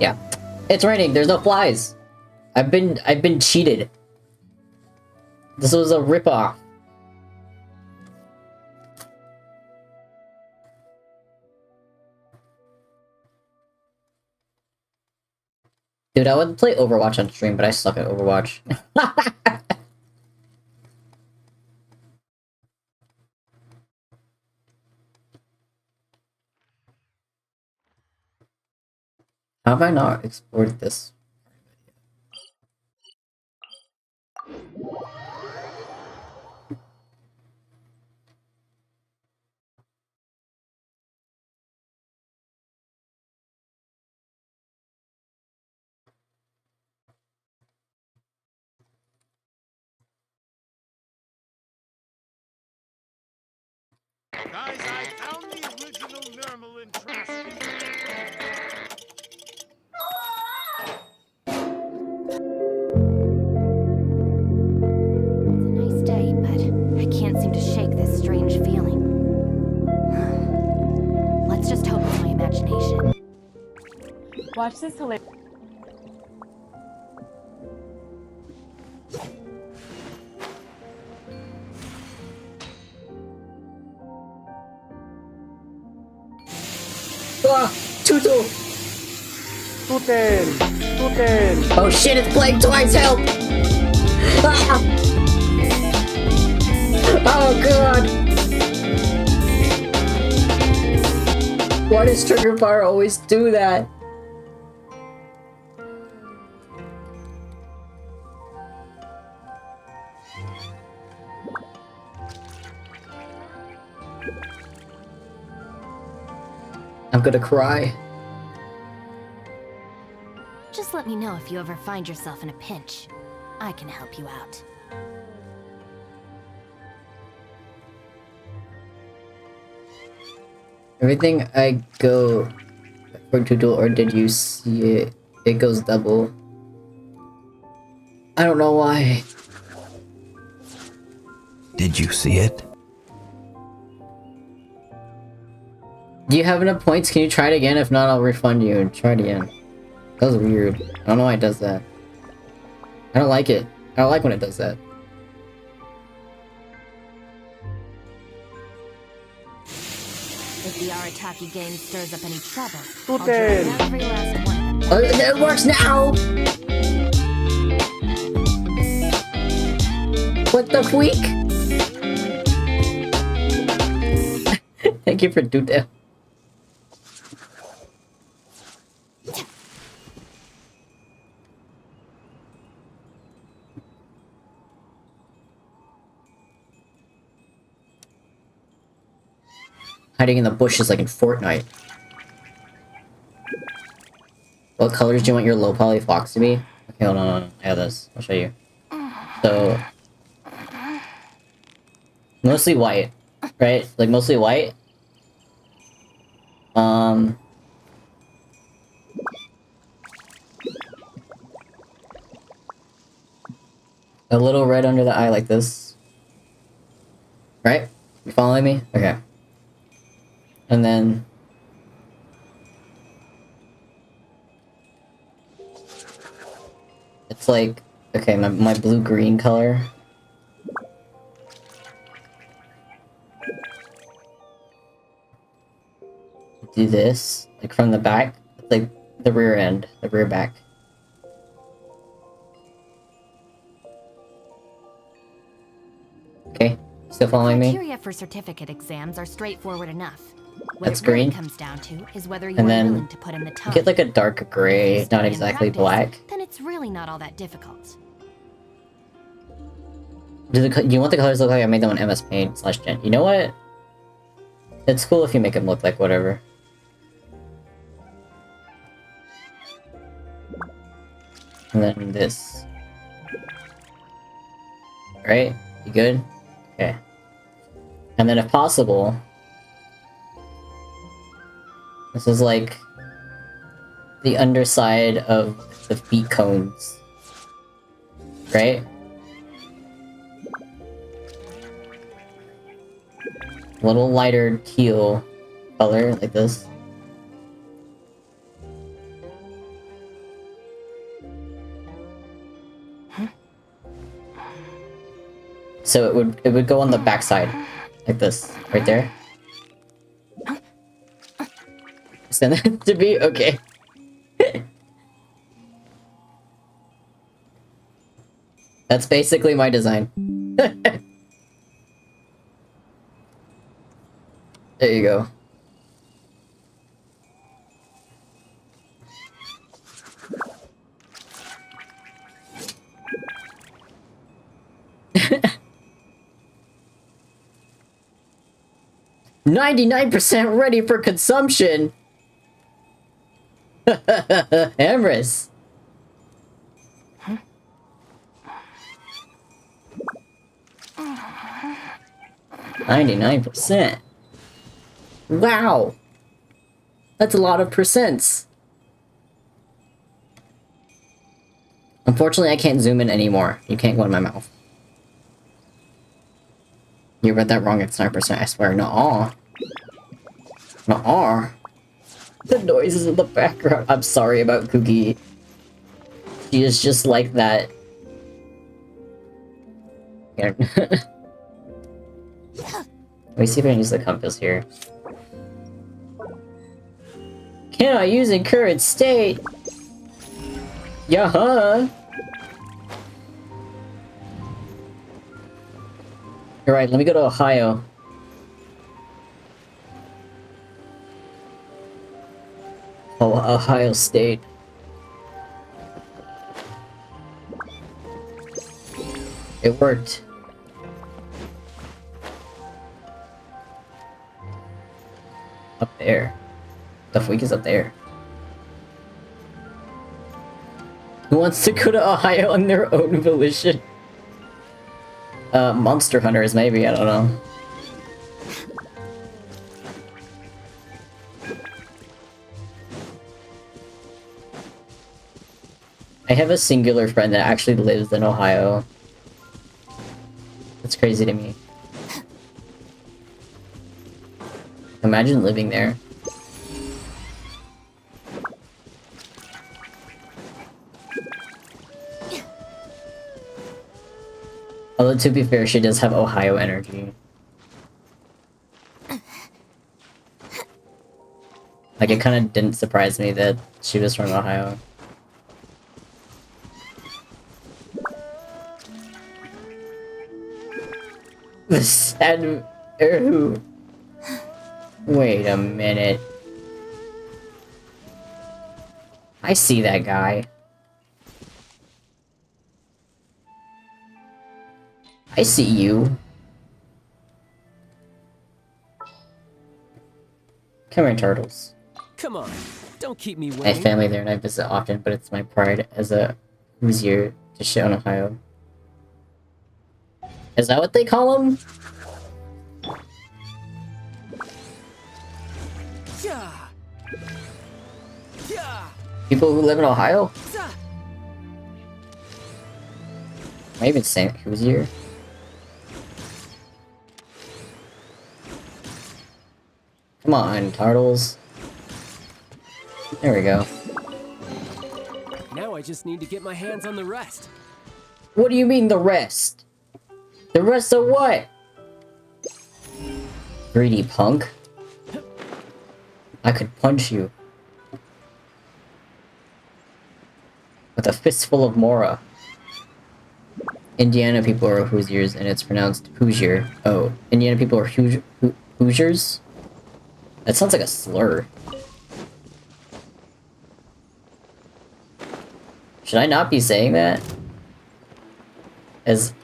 Yeah. It's raining, there's no flies! I've been cheated. This was a ripoff. Dude, I would play Overwatch on stream, but I suck at Overwatch. How have I not explored this? Guys, I found the original Nurmlin Trask. It's a nice day, but I can't seem to shake this strange feeling. Let's just hope it's my imagination. Watch this hilarious. Ah! Tutu! Tuten! Tuten! Oh shit, it's playing twice, help! Ah! Oh god! Why does Trigger Fire always do that? I'm gonna cry. Just let me know if you ever find yourself in a pinch. I can help you out. Everything I go for Doodle, or did you see it? It goes double. I don't know why. Did you see it? Do you have enough points? Can you try it again? If not, I'll refund you and try it again. That was weird. I don't know why it does that. I don't like it. I don't like when it does that. If the Arataki gang stirs up any trouble, I'll Stupid. join every last one of them. Oh, it works now! What the freak? Thank you for doodle. Hiding in the bushes like in Fortnite. What colors do you want your low poly fox to be? Okay, hold on. I have this. I'll show you. So... mostly white. Right? Like, mostly white. A little red under the eye like this. Right? You following me? Okay. And then... it's like... okay, my blue-green color. Do this, like from the back. It's like the rear end, the rear back. Okay, still following me? Criteria for certificate exams are straightforward enough. What That's it really green. comes down to is whether you And are then willing to put in the time. get like a dark gray, If you not study and exactly practice, black. Then it's really not all that difficult. Do you want the colors to look like I made them on MS Paint / Gen? You know what? It's cool if you make them look like whatever. And then this. Right? You good? Okay. And then if possible... this is like... the underside of the feet cones. Right? A little lighter teal color, like this. So it would go on the backside, like this, right there. Send that to be okay. That's basically my design. There you go. "99% ready for consumption!" Amorous. Huh? 99%. Wow! That's a lot of percents. Unfortunately, I can't zoom in anymore. You can't go in my mouth. You read that wrong, it's 9%, I swear. Nuh-uh. Nuh-uh. The noises in the background. I'm sorry about Cookie. She is just like that. Yeah. Let me see if I can use the compass here. Cannot use in current state. Yeah-huh. You're right, let me go to Ohio. Oh, Ohio State. It worked. Up there. The freak is up there. Who wants to go to Ohio on their own volition? Monster Hunters, maybe, I don't know. I have a singular friend that actually lives in Ohio. That's crazy to me. Imagine living there. Although, to be fair, she does have Ohio energy. Like, it kind of didn't surprise me that she was from Ohio. The sad... Wait a minute. I see that guy. I see you. Come here, turtles. Come on, don't keep me I waiting. have family there and I visit often, but it's my pride as a Hoosier to shit on Ohio. Is that what they call them? Yeah. Yeah. People who live in Ohio? Am I even saying Hoosier? Come on, turtles. There we go. Now I just need to get my hands on the rest. What do you mean the rest? The rest of what? Greedy punk. I could punch you. With a fistful of Mora. Indiana people are Hoosiers and it's pronounced Hoosier. Oh, Indiana people are Hoosiers? That sounds like a slur. Should I not be saying that? As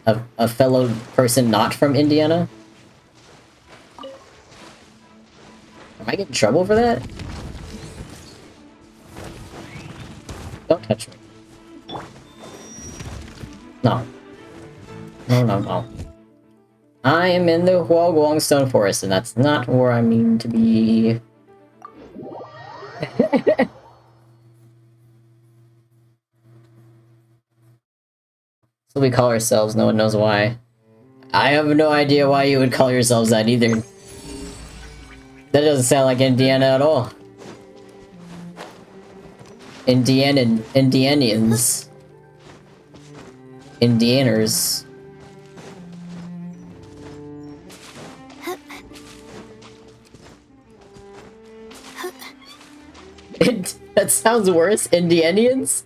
a fellow person not from Indiana? Am I getting in trouble for that? Don't touch me. No. No. I am in the Huaguang Stone Forest, and that's not where I mean to be. So we call ourselves, no one knows why. I have no idea why you would call yourselves that either. That doesn't sound like Indiana at all. Indianians. Indianers. That sounds worse. Indianians?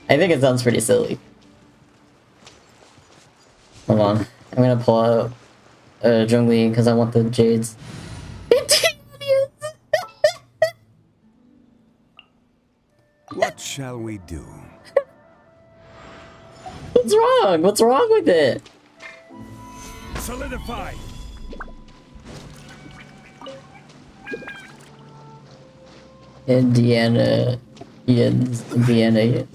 I think it sounds pretty silly. Hold on. I'm gonna pull out Zhongli because I want the jades. What shall we do? What's wrong? What's wrong with it? Solidify. Indiana. Indiana.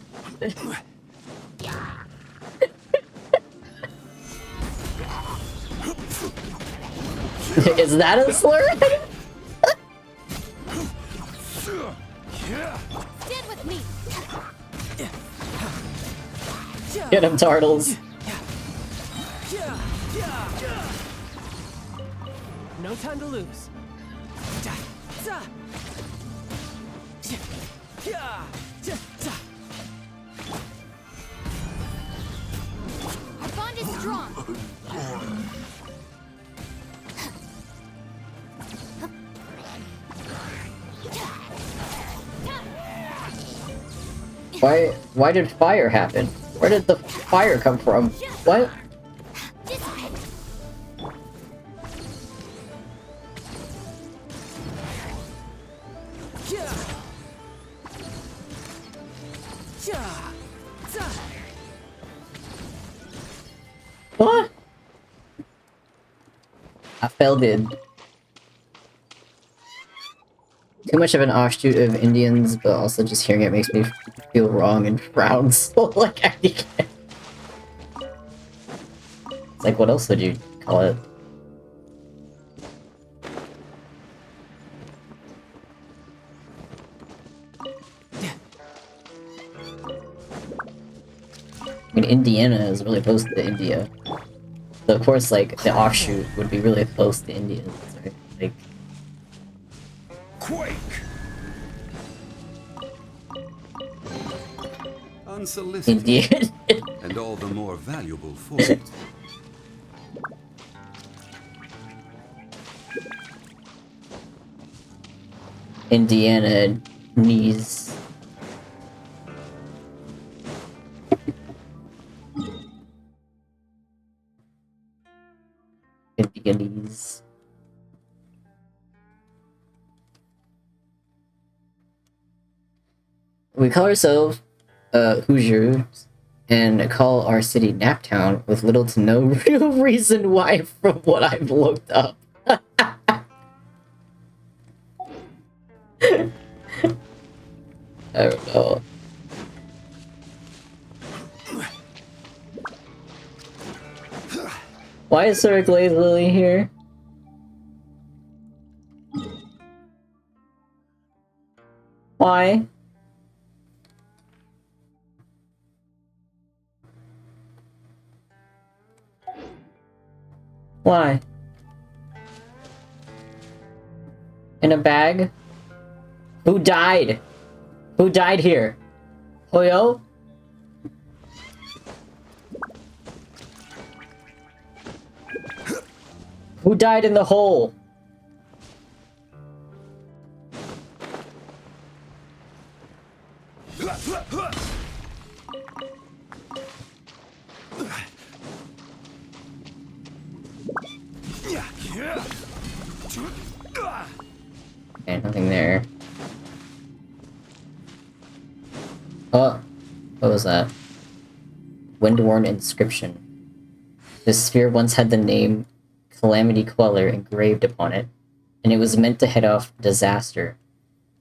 Is that a slur? Stand with me. Get him, turtles. No time to lose. Our bond is strong. Why did fire happen? Where did the fire come from? What? What? I fell in. Too much of an offshoot of Indians, but also just hearing it makes me feel wrong and frown. So, like, I can't. It's like, what else would you call it? Indiana is really close to India. So of course, like, the offshoot would be really close to India, right? Like... Quake! Unsolicited. Indian. And all the more valuable for it. Indiana knees. Indianese. We call ourselves Hoosiers and call our city Naptown with little to no real reason why from what I've looked up. I don't know. Why is Sir Glaze Lily here? Why? Why? In a bag? Who died? Who died here? Hoyo? Who died in the hole? Okay, nothing there. Oh, what was that? Windworn inscription. This sphere once had the name Calamity Queller engraved upon it, and it was meant to head off disaster.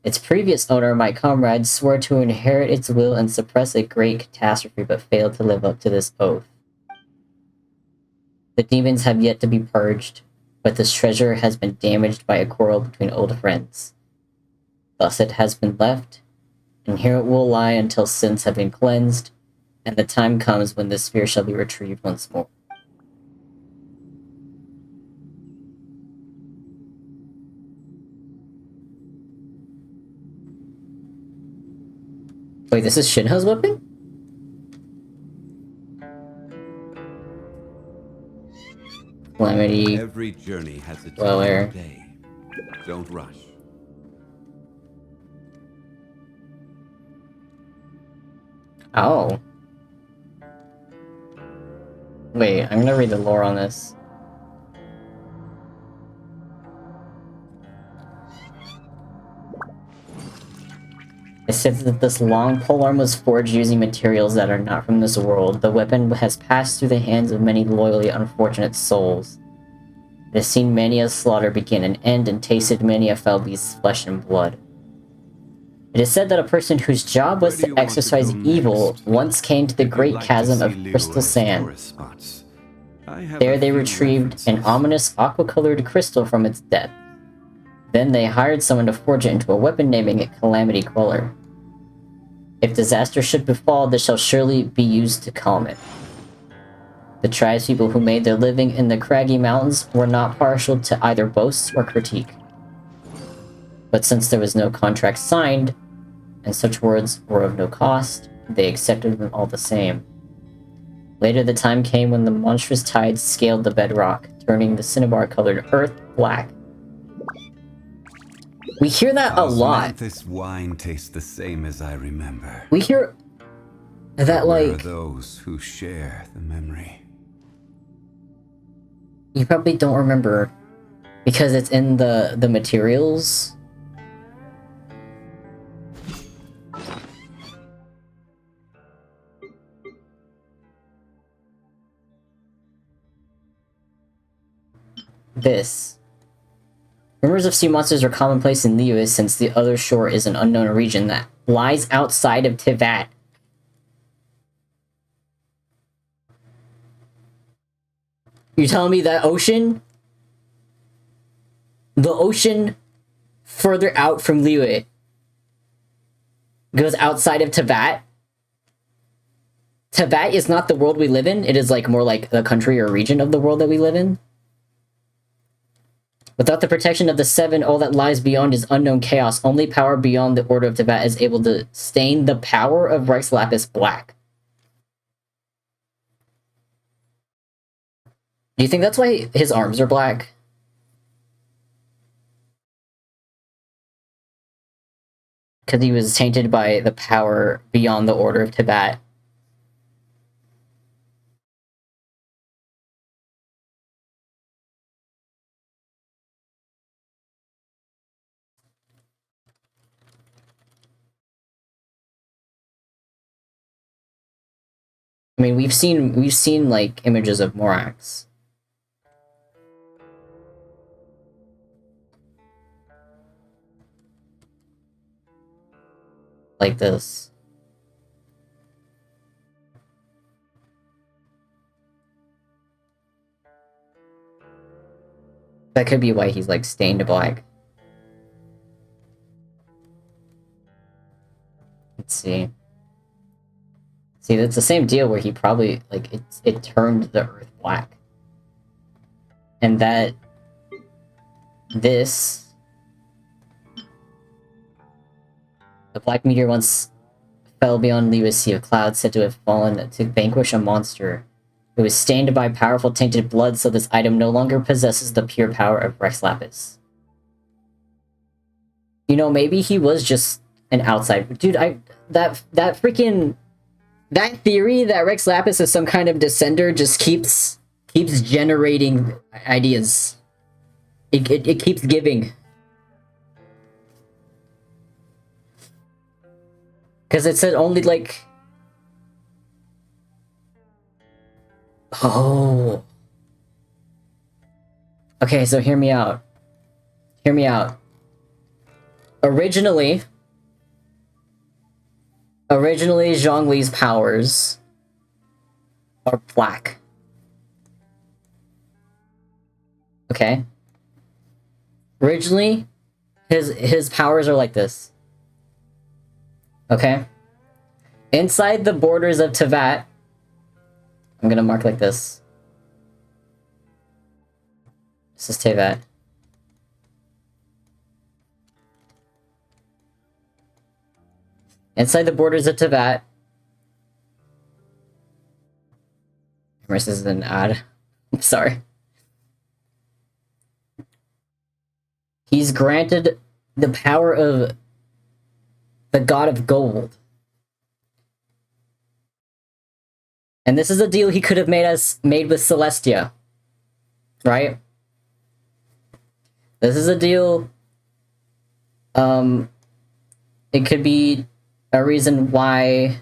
Its previous owner, my comrade, swore to inherit its will and suppress a great catastrophe, but failed to live up to this oath. The demons have yet to be purged, but this treasure has been damaged by a quarrel between old friends. Thus it has been left, and here it will lie until sins have been cleansed, and the time comes when this sphere shall be retrieved once more. Wait, this is Shinha's weapon? Calamity. Every journey has its Queller. own day. Don't rush. Oh. Wait, I'm gonna read the lore on this. It says that this long polearm was forged using materials that are not from this world. The weapon has passed through the hands of many loyally unfortunate souls. It has seen many a slaughter begin and end, and tasted many a foul beast's flesh and blood. It is said that a person whose job was to exercise evil once came to the great chasm of crystal sand. There they retrieved an ominous aqua-colored crystal from its depth. Then they hired someone to forge it into a weapon, naming it Calamity Queller. If disaster should befall, this shall surely be used to calm it. The tribespeople who made their living in the craggy mountains were not partial to either boasts or critique. But since there was no contract signed, and such words were of no cost, they accepted them all the same. Later the time came when the monstrous tides scaled the bedrock, turning the cinnabar-colored earth black. We hear that a lot. This wine tastes the same as I remember. We hear that, Where are like, those who share the memory? you probably don't remember because it's in the materials. This. Rumors of sea monsters are commonplace in Liyue since the other shore is an unknown region that lies outside of Tivat. You telling me that ocean? The ocean further out from Liyue goes outside of Tivat? Teyvat is not the world we live in. It is like more like the country or region of the world that we live in. Without the protection of the Seven, all that lies beyond is unknown chaos. Only power beyond the Order of Teyvat is able to stain the power of Rex Lapis black. Do you think that's why his arms are black? Because he was tainted by the power beyond the Order of Teyvat. I mean, we've seen like images of Morax. Like this. That could be why he's like stained black. Let's see. See, that's the same deal where he probably like it turned the earth black. And that this the black meteor once fell beyond Lewa's sea of clouds, said to have fallen to vanquish a monster. It was stained by powerful tainted blood, so this item no longer possesses the pure power of Rex Lapis. You know, maybe he was just an outside dude. That theory that Rex Lapis is some kind of descender just keeps generating ideas. It keeps giving. Because it said only like... Oh. Okay, so hear me out. Hear me out. Originally, Zhongli's powers are black. Okay? Originally, his powers are like this. Okay? Inside the borders of Teyvat, I'm gonna mark like this. This is Teyvat. Inside the borders of Teyvat. This is an ad. I'm sorry. He's granted the power of the God of Gold. And this is a deal he could have made with Celestia. Right? This is a deal. It could be a reason why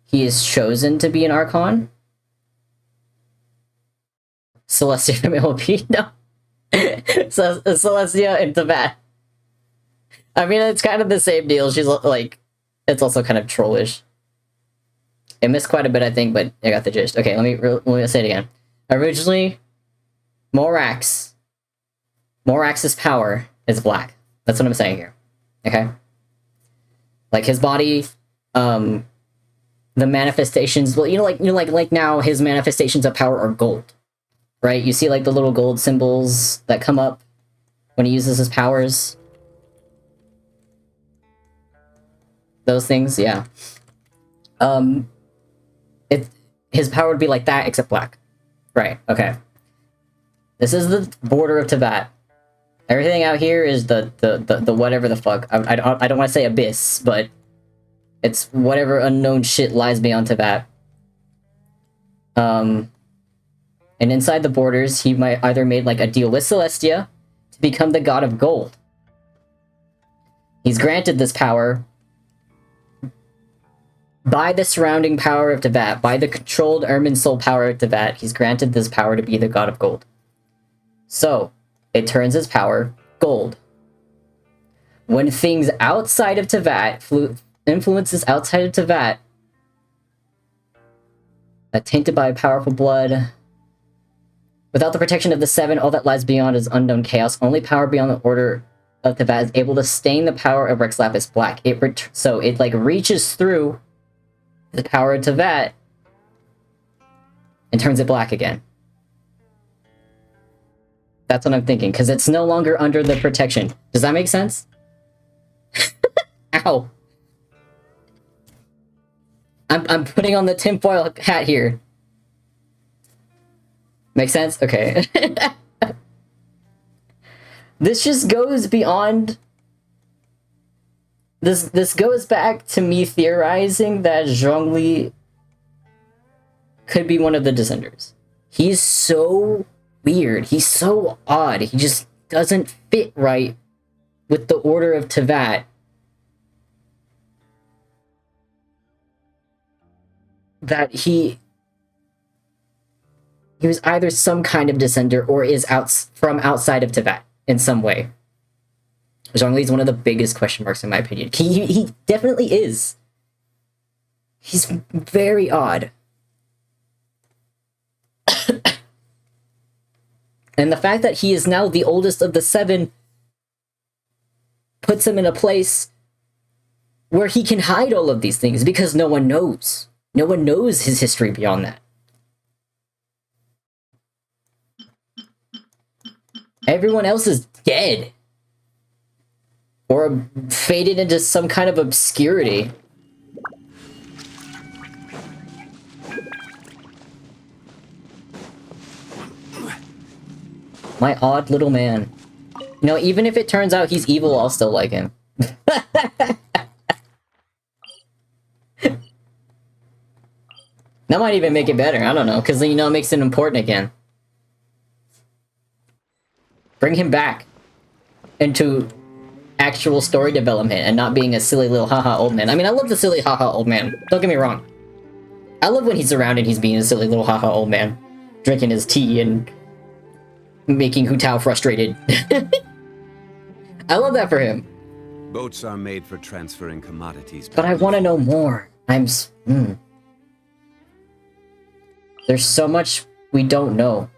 he is chosen to be an Archon. Celestia from LP? No. So, Celestia and Teyvat. I mean, it's kind of the same deal. She's like, it's also kind of trollish. It missed quite a bit, I think, but I got the gist. Okay, let me say it again. Originally, Morax's power is black. That's what I'm saying here. Okay? Like his body, the manifestations, well, like now his manifestations of power are gold. Right? You see like the little gold symbols that come up when he uses his powers. Those things, yeah. His power would be like that, except black. Right, okay. This is the border of Teyvat. Everything out here is the whatever the fuck. I don't want to say abyss, but it's whatever unknown shit lies beyond Teyvat. And inside the borders, he might either made like a deal with Celestia to become the God of Gold. He's granted this power by the surrounding power of Teyvat, by the controlled Ermin soul power of Teyvat. He's granted this power to be the God of Gold. So, it turns his power gold. When things outside of Teyvat, influences outside of Teyvat, tainted by powerful blood, without the protection of the Seven, all that lies beyond is unknown chaos. Only power beyond the Order of Teyvat is able to stain the power of Rex Lapis black. So it like reaches through the power to that and turns it black again. That's what I'm thinking, because it's no longer under the protection. Does that make sense? Ow. I'm putting on the tinfoil hat here. Make sense? Okay. This just goes beyond... This goes back to me theorizing that Zhongli could be one of the Descenders. He's so weird. He's so odd. He just doesn't fit right with the Order of Tevat. That he was either some kind of Descender or is from outside of Tevat in some way. Zhongli is one of the biggest question marks in my opinion. He definitely is. He's very odd. And the fact that he is now the oldest of the 7 puts him in a place where he can hide all of these things because no one knows. No one knows his history beyond that. Everyone else is dead. Or faded into some kind of obscurity. My odd little man. You know, even if it turns out he's evil, I'll still like him. That might even make it better, I don't know, because then, you know, it makes it important again. Bring him back into actual story development and not being a silly little haha old man. I mean, I love the silly haha old man, don't get me wrong. I love when he's around and he's being a silly little haha old man. Drinking his tea and making Hu Tao frustrated. I love that for him. Boats are made for transferring commodities. But I want to know more. There's so much we don't know.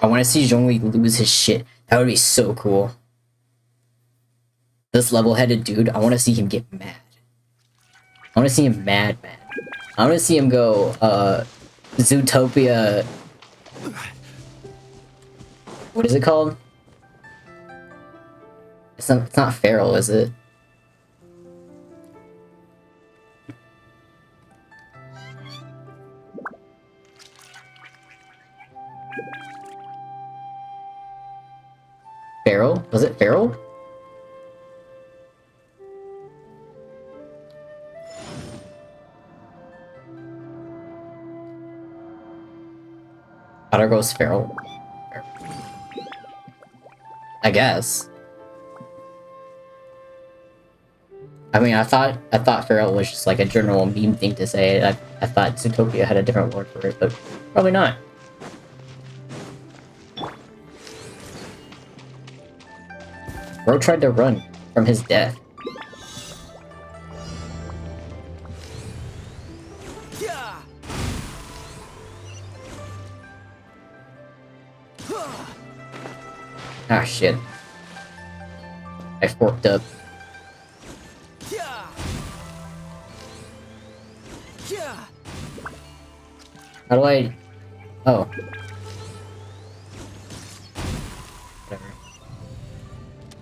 I want to see Zhongli lose his shit. That would be so cool. This level-headed dude, I want to see him get mad. I want to see him mad. I want to see him go, Zootopia... What is it called? It's not feral, is it? Feral? Was it feral? Otter goes feral. I guess. I mean, I thought feral was just like a general meme thing to say. I thought Zootopia had a different word for it, but probably not. Bro tried to run from his death. Ah, shit. I forked up. How do I... Oh.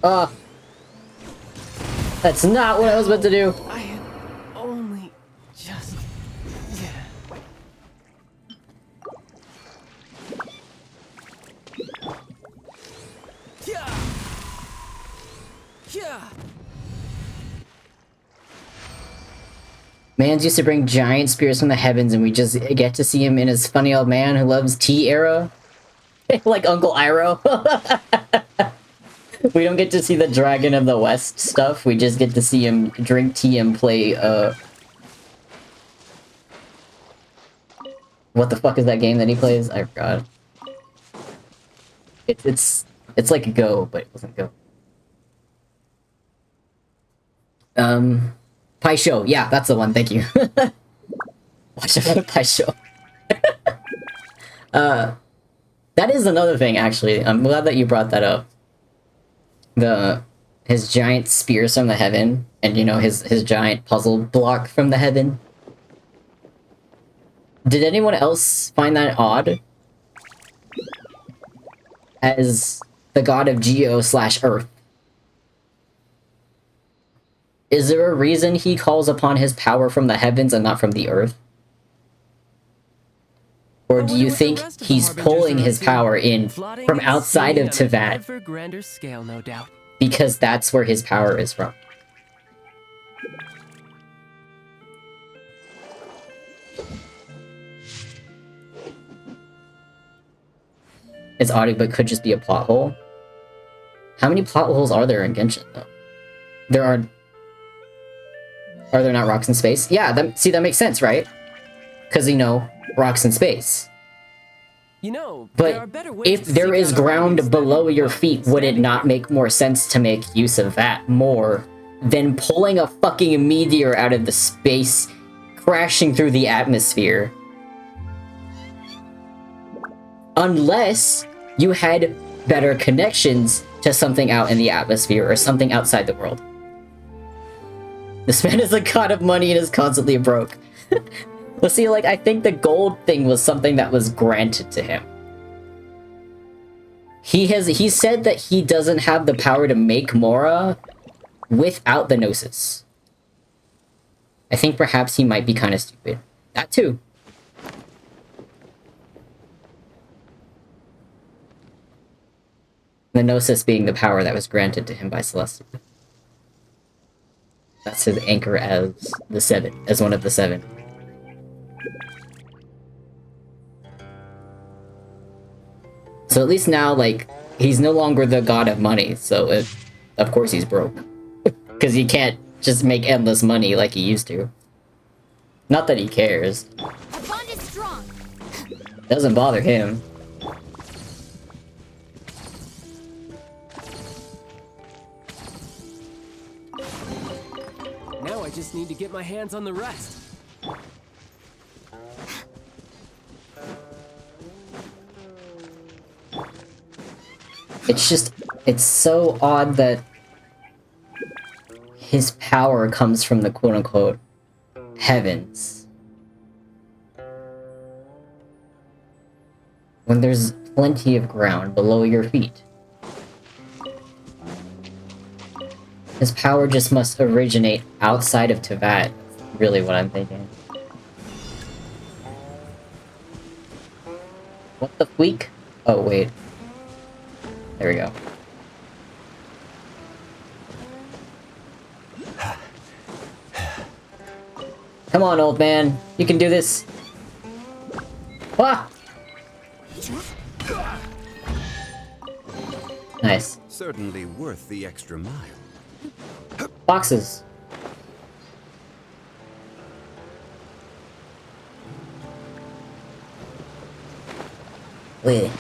Whatever. That's not what I was meant to do! I had only just... Mans used to bring giant spears from the heavens and we just get to see him in his funny old man who loves tea era. Like Uncle Iroh. We don't get to see the Dragon of the West stuff, we just get to see him drink tea and play, what the fuck is that game that he plays? I forgot. It's like Go, but it wasn't Go. Pai Show, yeah, that's the one, thank you. Watch out for the Pai Show. That is another thing, actually. I'm glad that you brought that up. his giant spears from the heaven, and you know, his giant puzzle block from the heaven. Did anyone else find that odd? As the god of Geo/Earth. Is there a reason he calls upon his power from the heavens and not from the earth? Or do you think he's pulling his power in from outside of Teyvat? Ever grander scale, no doubt. Because that's where his power is from. It's odd, but could just be a plot hole. How many plot holes are there in Genshin, though? There are... Are there not rocks in space? Yeah, see, that makes sense, right? Because, you know, rocks in space. You know, but if there is ground below your feet, would it not make more sense to make use of that more than pulling a fucking meteor out of the space, crashing through the atmosphere? Unless you had better connections to something out in the atmosphere or something outside the world. This man is a god of money and is constantly broke. Let's see, like, I think the gold thing was something that was granted to him. He said that he doesn't have the power to make Mora without the Gnosis. I think perhaps he might be kind of stupid. That too. The Gnosis being the power that was granted to him by Celestia. That's his anchor as the seven, as one of the seven. So at least now, like, he's no longer the god of money, so of course he's broke. Because he can't just make endless money like he used to. Not that he cares. Our bond is strong. Doesn't bother him. Now I just need to get my hands on the rest. It's so odd that his power comes from the quote-unquote heavens. When there's plenty of ground below your feet. His power just must originate outside of Teyvat. Really what I'm thinking. What the freak? Oh, wait. There we go. Come on, old man. You can do this. Ah! Nice. Certainly worth the extra mile. Boxes. Wait.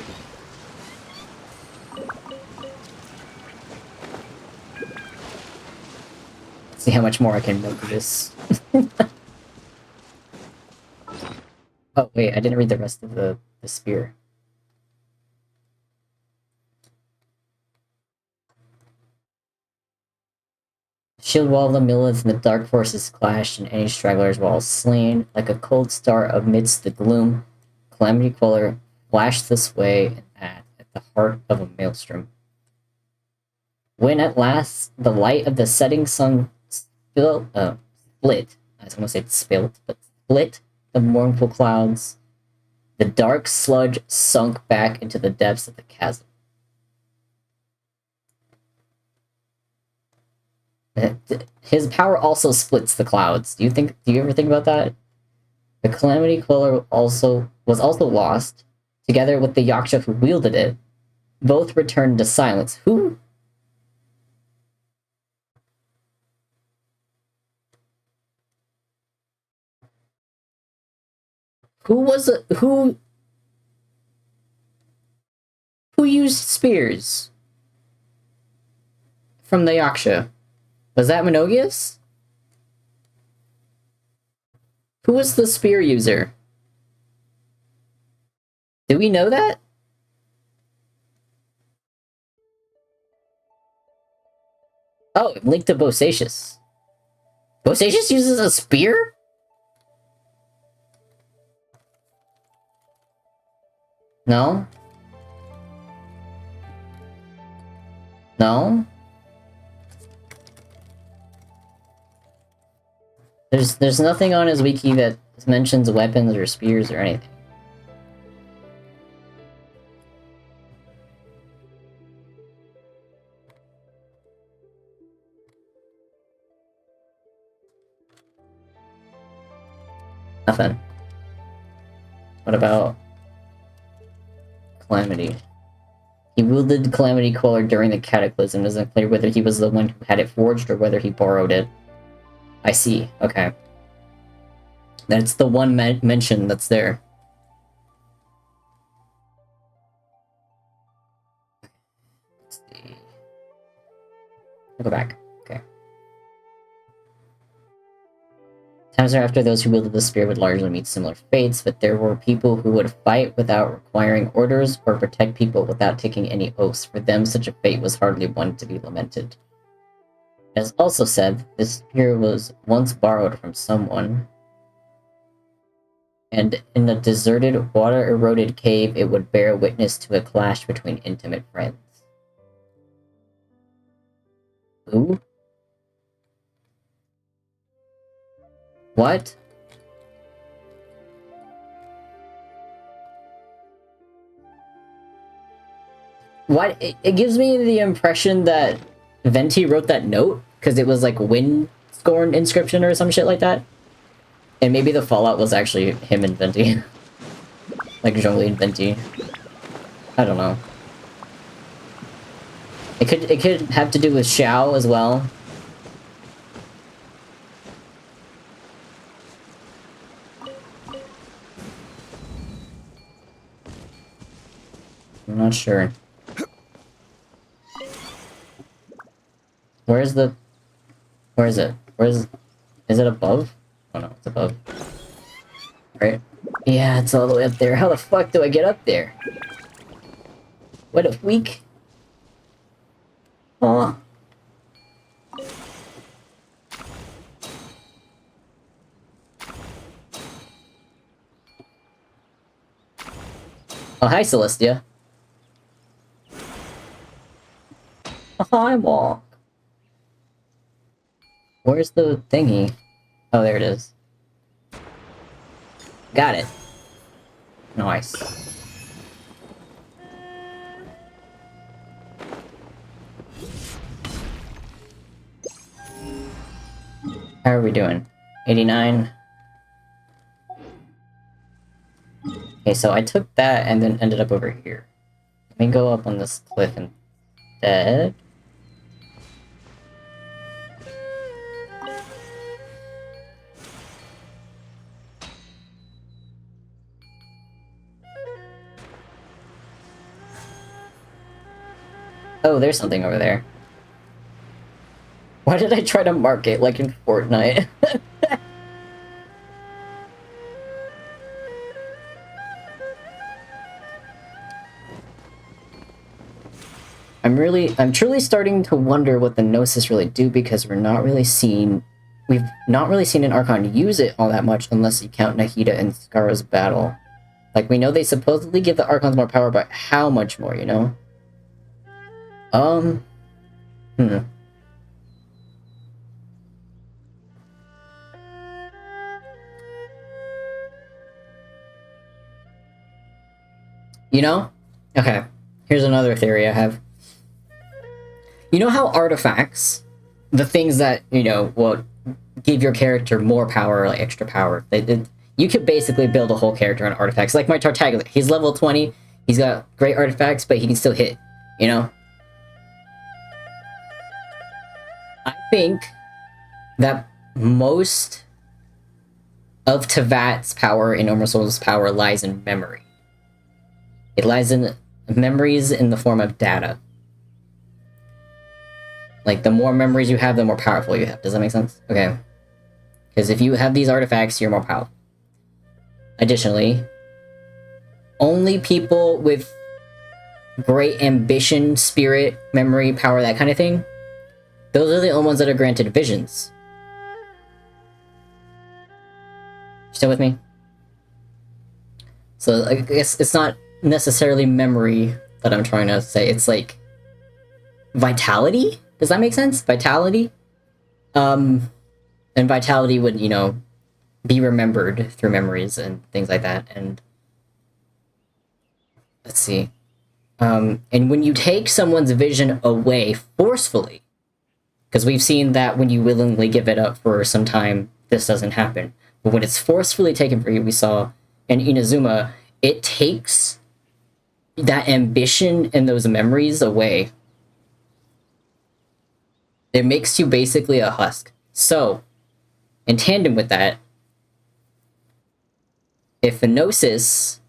See how much more I can milk this. Oh, wait, I didn't read the rest of the spear. Shield wall of the Millets and the dark forces clashed, and any stragglers were all slain. Like a cold star amidst the gloom, Calamity Queller flashed this way and at the heart of a maelstrom. When at last the light of the setting sun split, I was gonna say spilt, but split the mournful clouds, the dark sludge sunk back into the depths of the chasm. His power also splits the clouds. Do you ever think about that? The Calamity Queller was also lost, together with the Yaksha who wielded it. Both returned to silence. Who who used spears from the Yaksha? Was that Monogius? Who was the spear user? Do we know that? Oh, linked to Bosacius. Bosacius uses a spear? No? No? There's nothing on his wiki that mentions weapons or spears or anything. Nothing. What about Calamity? He wielded Calamity Queller during the Cataclysm. It isn't clear whether he was the one who had it forged or whether he borrowed it. I see. Okay. That's the one mention that's there. Let's see. I'll go back. Okay. Times thereafter, those who wielded the spear would largely meet similar fates, but there were people who would fight without requiring orders or protect people without taking any oaths. For them, such a fate was hardly one to be lamented. It is also said this spear was once borrowed from someone, and in a deserted, water-eroded cave, it would bear witness to a clash between intimate friends. Who? What? What? It gives me the impression that Venti wrote that note because it was like wind-scorn inscription or some shit like that. And maybe the fallout was actually him and Venti. Like Zhongli and Venti. I don't know. It could have to do with Xiao as well. I'm not sure. Where is it? Is it above? Oh no, it's above. Right? Yeah, it's all the way up there. How the fuck do I get up there? What a week. Aw. Oh, hi, Celestia. Hi, Walk. Where's the thingy? Oh, there it is. Got it. Nice. How are we doing? 89? Okay, so I took that and then ended up over here. Let me go up on this cliff instead. Oh, there's something over there. Why did I try to mark it like in Fortnite? I'm truly starting to wonder what the Gnosis really do because we've not really seen an Archon use it all that much unless you count Nahida and Scarra's battle. Like, we know they supposedly give the Archons more power, but how much more, you know? You know? Okay, here's another theory I have. You know how artifacts, the things that, you know, will give your character more power, like extra power, you could basically build a whole character on artifacts. Like my Tartaglia, he's level 20, he's got great artifacts, but he can still hit, you know? I think that most of Tevat's power and Umbersol's power lies in memory. It lies in memories in the form of data. Like, the more memories you have, the more powerful you have. Does that make sense? Okay. Because if you have these artifacts, you're more powerful. Additionally, only people with great ambition, spirit, memory, power, that kind of thing, Those are the only ones that are granted visions. Still with me? So I guess it's not necessarily memory that I'm trying to say. It's like vitality? Does that make sense? Vitality? And vitality would, you know, be remembered through memories and things like that. And let's see. And when you take someone's vision away forcefully, because we've seen that when you willingly give it up for some time, this doesn't happen. But when it's forcefully taken from you, we saw in Inazuma, it takes that ambition and those memories away. It makes you basically a husk. So, in tandem with that, if a Gnosis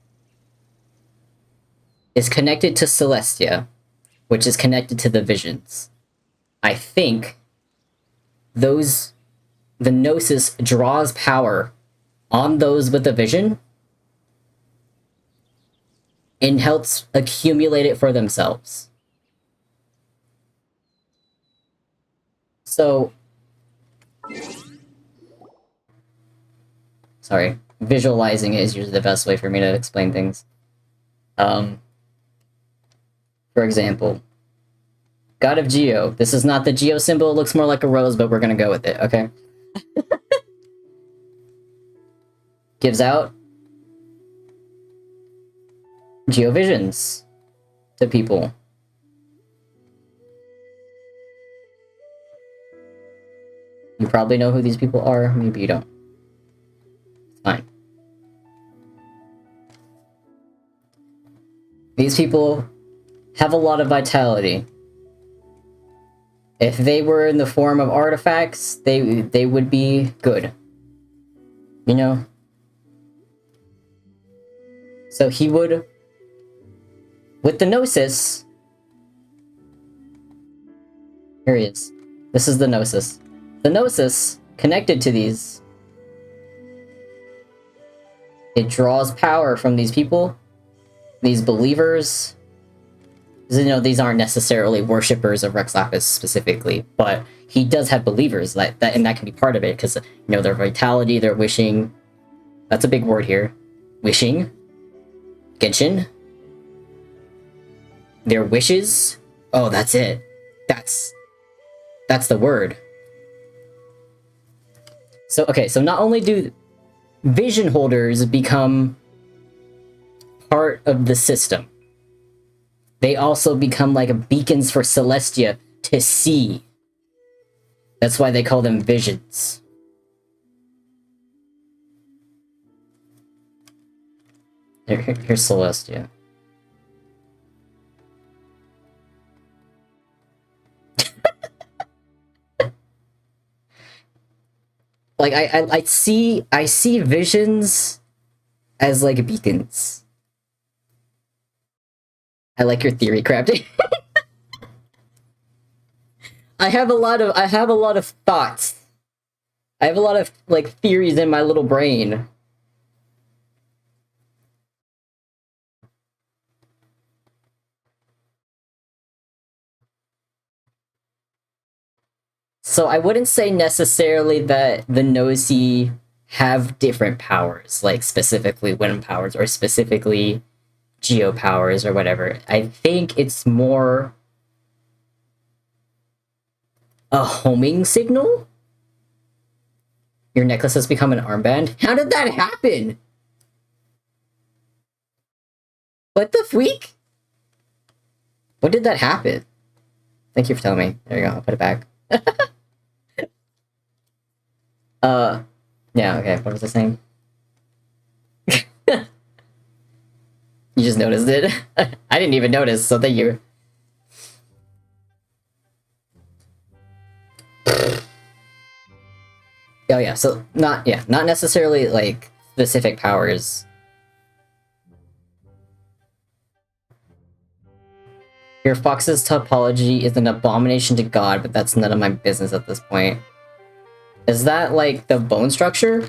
is connected to Celestia, which is connected to the visions, I think the Gnosis draws power on those with the vision and helps accumulate it for themselves. So, sorry, visualizing it is usually the best way for me to explain things. For example, God of Geo. This is not the Geo symbol, it looks more like a rose, but we're gonna go with it, okay? Gives out Geovisions to people. You probably know who these people are, maybe you don't. It's fine. These people have a lot of vitality. If they were in the form of artifacts, they would be good. You know? So he would, with the Gnosis, here he is. This is the Gnosis. The Gnosis, connected to these, it draws power from these people, these believers. You know, these aren't necessarily worshippers of Rex Lapis specifically, but he does have believers and that can be part of it, because, you know, their vitality, their wishing, that's a big word here. Wishing. Genshin. Their wishes. Oh, that's it. That's the word. So, okay, so not only do vision holders become part of the system, they also become like beacons for Celestia to see. That's why they call them visions. Here's Celestia. Like I see visions as like beacons. I like your theory, Crafty. I have a lot of thoughts. I have a lot of like theories in my little brain. So I wouldn't say necessarily that the Nosy have different powers, like specifically wind powers or specifically geo powers or whatever. I think it's more a homing signal. Your necklace has become an armband. How did that happen? What the freak? When did that happen? Thank you for telling me. There you go, I'll put it back. Yeah, okay, what was I saying? You just noticed it? I didn't even notice, so thank you. Oh yeah, so not necessarily like specific powers. Your fox's topology is an abomination to God, but that's none of my business at this point. Is that like the bone structure?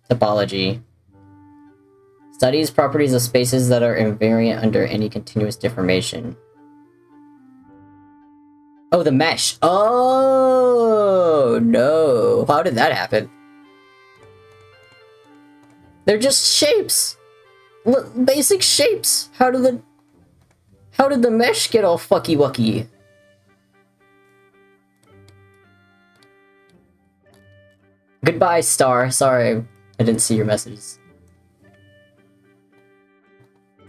Topology. Studies properties of spaces that are invariant under any continuous deformation. Oh, the mesh. Oh, no. How did that happen? They're just shapes. Basic shapes. How did the mesh get all fucky wucky? Goodbye, Star. Sorry, I didn't see your messages.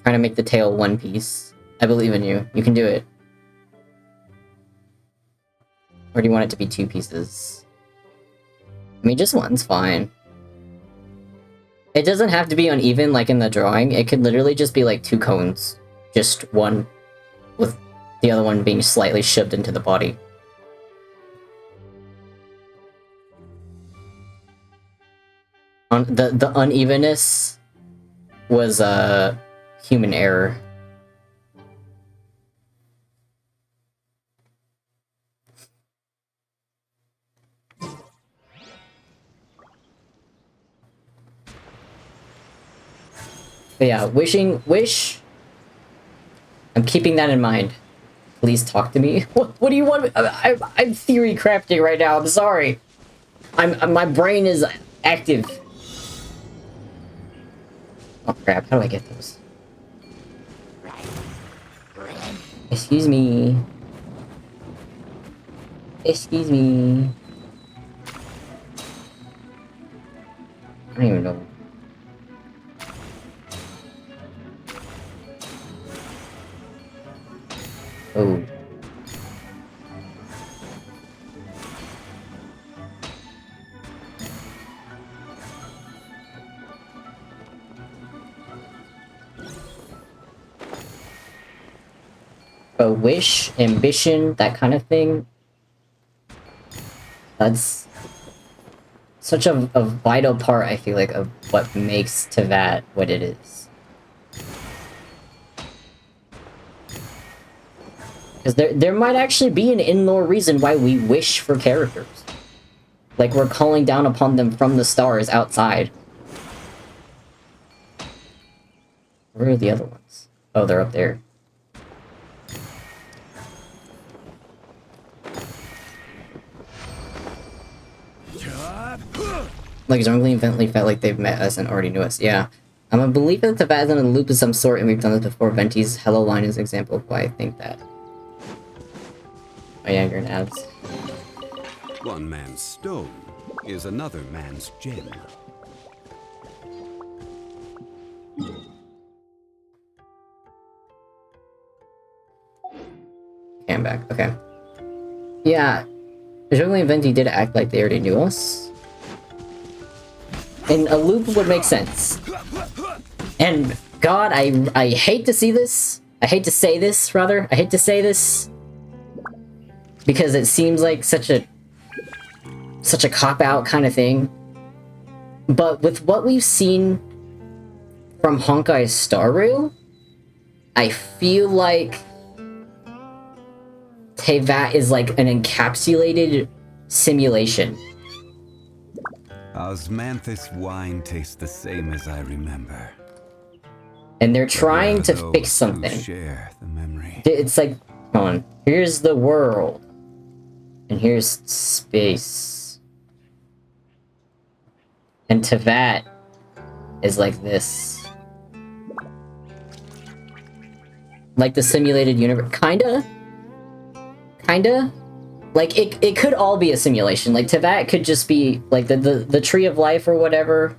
Trying to make the tail one piece. I believe in you. You can do it. Or do you want it to be two pieces? I mean, just one's fine. It doesn't have to be uneven like in the drawing. It could literally just be like two cones. Just one with the other one being slightly shoved into the body. The unevenness was human error. But yeah, wish. I'm keeping that in mind. Please talk to me. What do you want? I'm theory crafting right now. I'm sorry. My brain is active. Oh crap! How do I get those? Excuse me. Excuse me. I don't even know. Oh. A wish, ambition, that kind of thing. That's such a vital part, I feel like, of what makes Teyvat what it is. Because there might actually be an in-lore reason why we wish for characters. Like we're calling down upon them from the stars outside. Where are the other ones? Oh, they're up there. Like, Zhongli and Bentley felt like they've met us and already knew us. Yeah. I'm a believer that Teyvat is in a loop of some sort, and we've done this before. Venti's hello line is an example of why I think that. Oh yeah, you're an ads. One man's stone is another man's gem. Okay, I'm back. Okay. Yeah. Zhongli and Venti did act like they already knew us. And a loop would make sense. And God, I hate to see this. I hate to say this, rather. I hate to say this. Because it seems like such a cop-out kind of thing. But with what we've seen from Honkai's Star Rail, I feel like Teyvat is like an encapsulated simulation. Osmanthus wine tastes the same as I remember. And they're trying to fix something. Share the memory. It's like, hold on. Here's the world. And here's space. And Teyvat is like this. Like the simulated universe. Kinda? Kinda? Like, it could all be a simulation. Like, Teyvat could just be, like, the Tree of Life or whatever.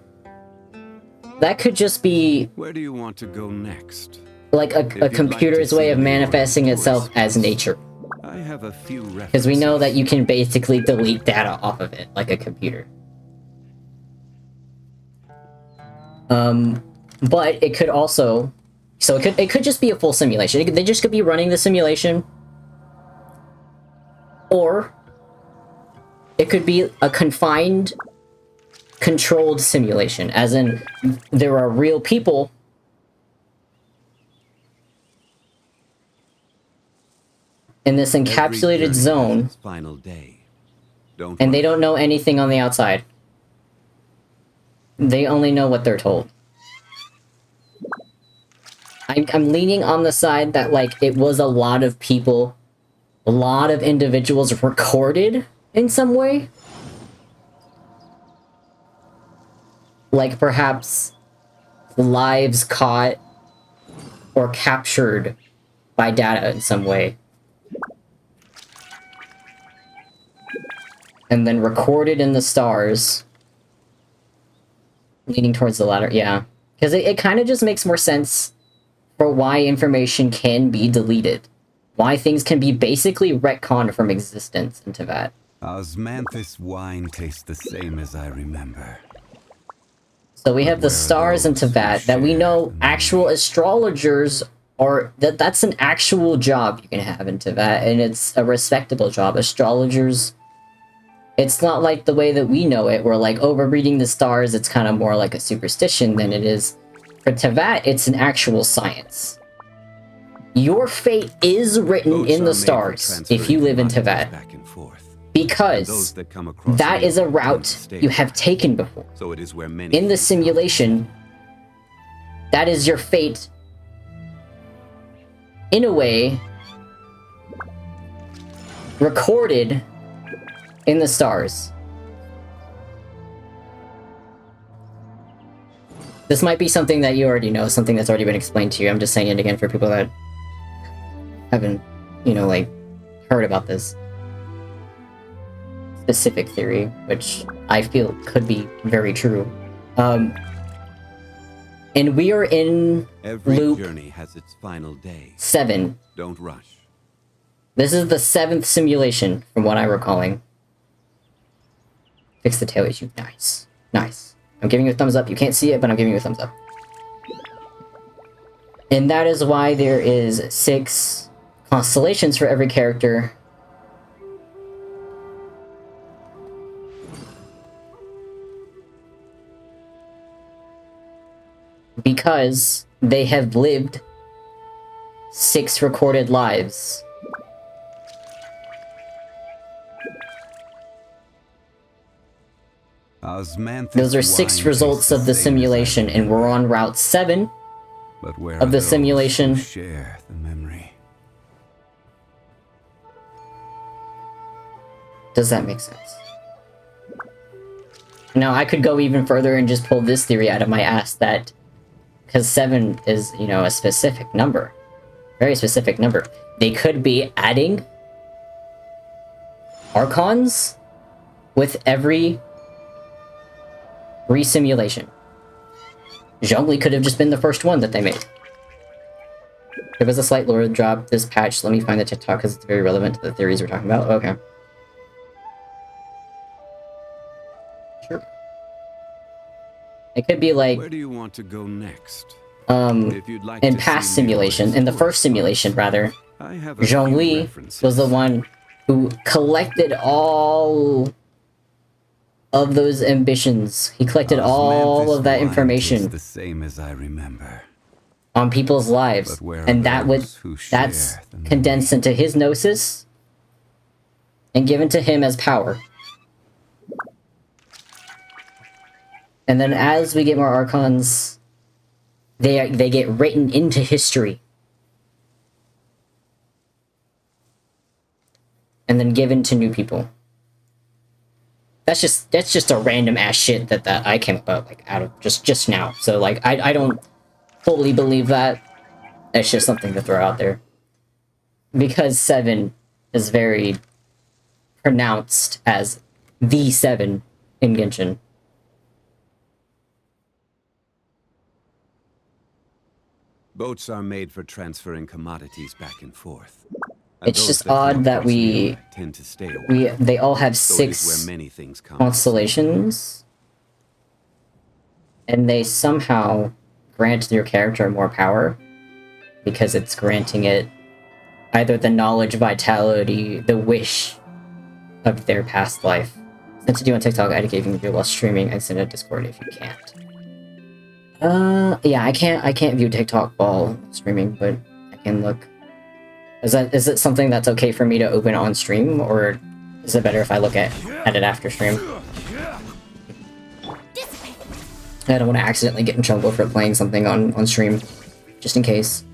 That could just be... Where do you want to go next? Like, a computer's way of manifesting itself as nature. I have a few references. Because we know that you can basically delete data off of it, like a computer. But it could also... So it could just be a full simulation. They just could be running the simulation. Or it could be a confined, controlled simulation, as in there are real people in this encapsulated zone, final day. And they don't know anything on the outside. They only know what they're told. I'm leaning on the side that, like, it was a lot of people a lot of individuals recorded in some way. Like perhaps lives caught or captured by data in some way. And then recorded in the stars. Leaning towards the latter, yeah. Because it kind of just makes more sense for why information can be deleted. Why things can be basically retconned from existence into that. Osmanthus wine tastes the same as I remember. So we have the stars into that we know actual astrologers are... That's an actual job you can have into that, and it's a respectable job. Astrologers... It's not like the way that we know it, where like, oh, we're reading the stars, it's kind of more like a superstition than it is. For Tevat, it's an actual science. Your fate is written in the stars if you live in Tevat. Because that is a route you have taken before. In the simulation, that is your fate, in a way, recorded in the stars. This might be something that you already know, something that's already been explained to you. I'm just saying it again for people that haven't, you know, like, heard about this specific theory, which I feel could be very true. And we are in loop journey has its final day. 7. Don't rush. This is the 7th simulation, from what I'm recalling. Fix the tail issue. Nice. Nice. I'm giving you a thumbs up. You can't see it, but I'm giving you a thumbs up. And that is why there is 6 constellations for every character. Because they have lived 6 recorded lives. Those are 6 results of the simulation, and we're on Route 7 of the simulation. Share the memory. Does that make sense? Now, I could go even further and just pull this theory out of my ass that... Because 7 is, you know, a specific number. Very specific number. They could be adding Archons with every resimulation. Zhongli could have just been the first one that they made. There was a slight lore drop this patch. Let me find the TikTok because it's very relevant to the theories we're talking about. Okay. Sure. It could be like... Where do you want to go next? If you'd like in past simulation, in the first simulation rather, Zhongli was the one who collected all of those ambitions. He collected all of that information the same as I remember. On people's lives, and that's condensed into his gnosis and given to him as power. And then as we get more Archons, they get written into history. And then given to new people. That's just a random ass shit that I came up like out of just now. So like I don't fully believe that. It's just something to throw out there. Because 7 is very pronounced as the 7 in Genshin. Boats are made for transferring commodities back and forth. It's just odd that they all have 6 constellations, and they somehow grant your character more power because it's granting it either the knowledge, vitality, the wish of their past life. Since you do on TikTok, I gave you while streaming. I send a Discord if you can't. Yeah, I can't view TikTok while streaming, but I can look. Is it something that's okay for me to open on stream, or is it better if I look at it after stream? I don't want to accidentally get in trouble for playing something on stream, just in case.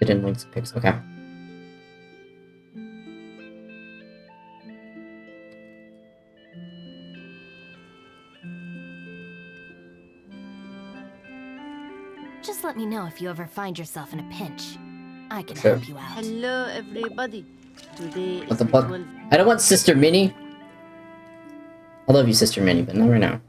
Fit in links pics. Okay. Just let me know if you ever find yourself in a pinch. I can Sure. help you out. Hello, everybody. Today What is the fuck? 12. I don't want Sister Minnie. I love you, Sister Minnie, but not right now.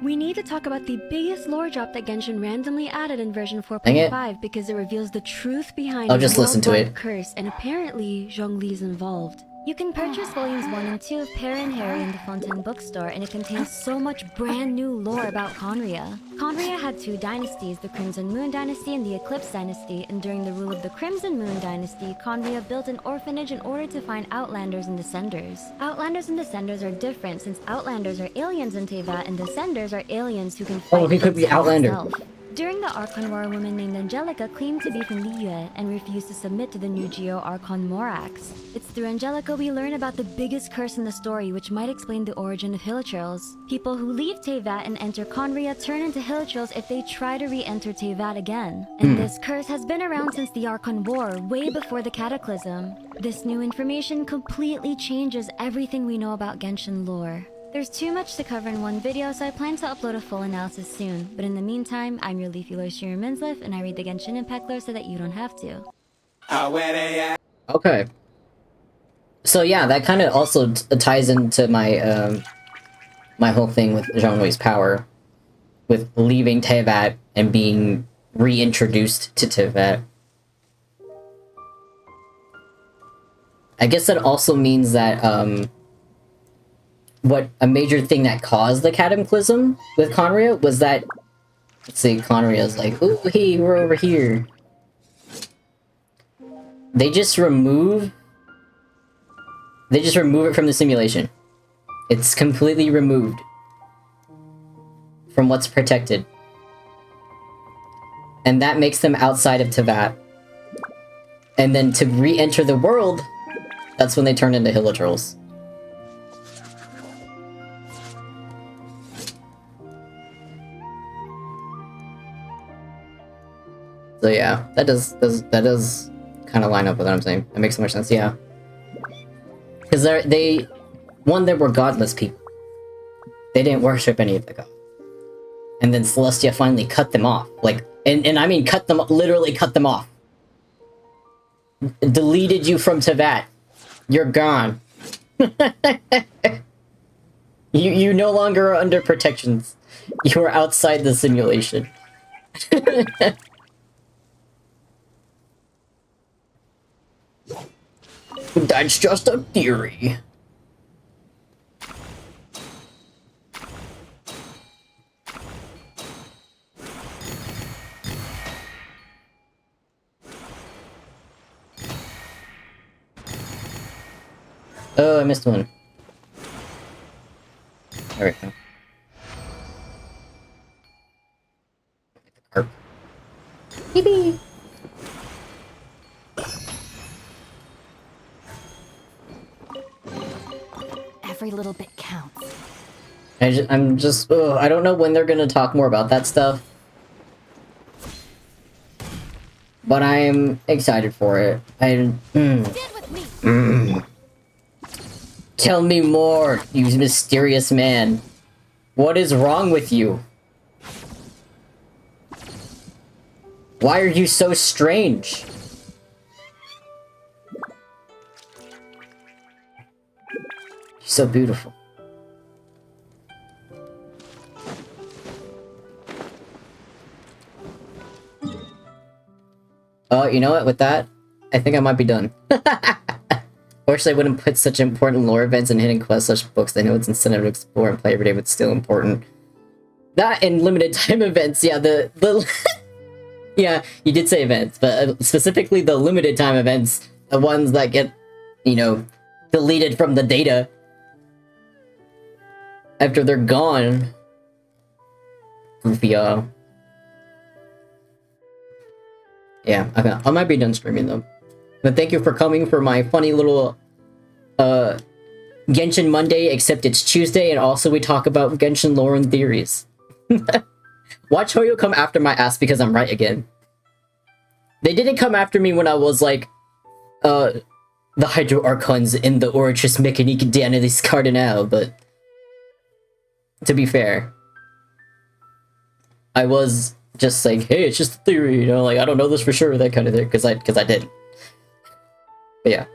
We need to talk about the biggest lore drop that Genshin randomly added in version Dang it. 4.5 because it reveals the truth behind I'll a just listen to worldwide it. curse, and apparently Zhongli's involved. You can purchase volumes 1 and 2 of Pear and Harry in the Fontaine bookstore, and it contains so much brand new lore about Conria. Conria had 2 dynasties, the Crimson Moon Dynasty and the Eclipse Dynasty, and during the rule of the Crimson Moon Dynasty, Conria built an orphanage in order to find Outlanders and Descenders. Outlanders and Descenders are different, since Outlanders are aliens in Teyvat, and Descenders are aliens who can fight Oh, he could be against Outlander. himself. During the Archon War, a woman named Angelica claimed to be from Liyue and refused to submit to the new Geo Archon Morax. It's through Angelica we learn about the biggest curse in the story, which might explain the origin of Hilichurls. People who leave Teyvat and enter Conria turn into Hilichurls if they try to re-enter Teyvat again. And this curse has been around since the Archon War, way before the Cataclysm. This new information completely changes everything we know about Genshin lore. There's too much to cover in one video, so I plan to upload a full analysis soon. But in the meantime, I'm your Leafy Lore Shiro Minsliff, and I read the Genshin Impact lore so that you don't have to. Okay. So yeah, that kind of also ties into my my whole thing with Zhongli's power, with leaving Teyvat and being reintroduced to Teyvat. I guess that also means that what a major thing that caused the cataclysm with Conria was that, let's see, Conria's like, ooh, hey, we're over here. They just remove it from the simulation. It's completely removed from what's protected. And that makes them outside of Teyvat. And then to re-enter the world, that's when they turn into Hilichurls. So yeah, that does kind of line up with what I'm saying. That makes so much sense, yeah. Because they were godless people. They didn't worship any of the gods. And then Celestia finally cut them off. Like, and I mean cut them, literally cut them off. Deleted you from Teyvat. You're gone. You no longer are under protections. You are outside the simulation. That's just a theory. Oh, I missed one. There we go. Carp. Yippee! Every little bit counts. I'm just, I don't know when they're gonna talk more about that stuff. But I'm excited for it. Tell me more, you mysterious man. What is wrong with you? Why are you so strange? You're so beautiful. Oh, you know what? With that, I think I might be done. Fortunately, I wouldn't put such important lore events and hidden quests such books. I know it's incentive to explore and play every day, but still important. That and limited time events, yeah, the yeah, you did say events, but specifically the limited time events, the ones that get, you know, deleted from the data after they're gone. Goofy, yeah, okay, I might be done streaming though. But thank you for coming for my funny little Genshin Monday, except it's Tuesday, and also we talk about Genshin lore and theories. Watch Hoyo come after my ass because I'm right again. They didn't come after me when I was like, the Hydro Archons in the Orchis Mechanique d'Analyse Cardinal, but to be fair, I was just like, hey, it's just a theory, you know, like, I don't know this for sure, that kind of thing, because I didn't. But yeah.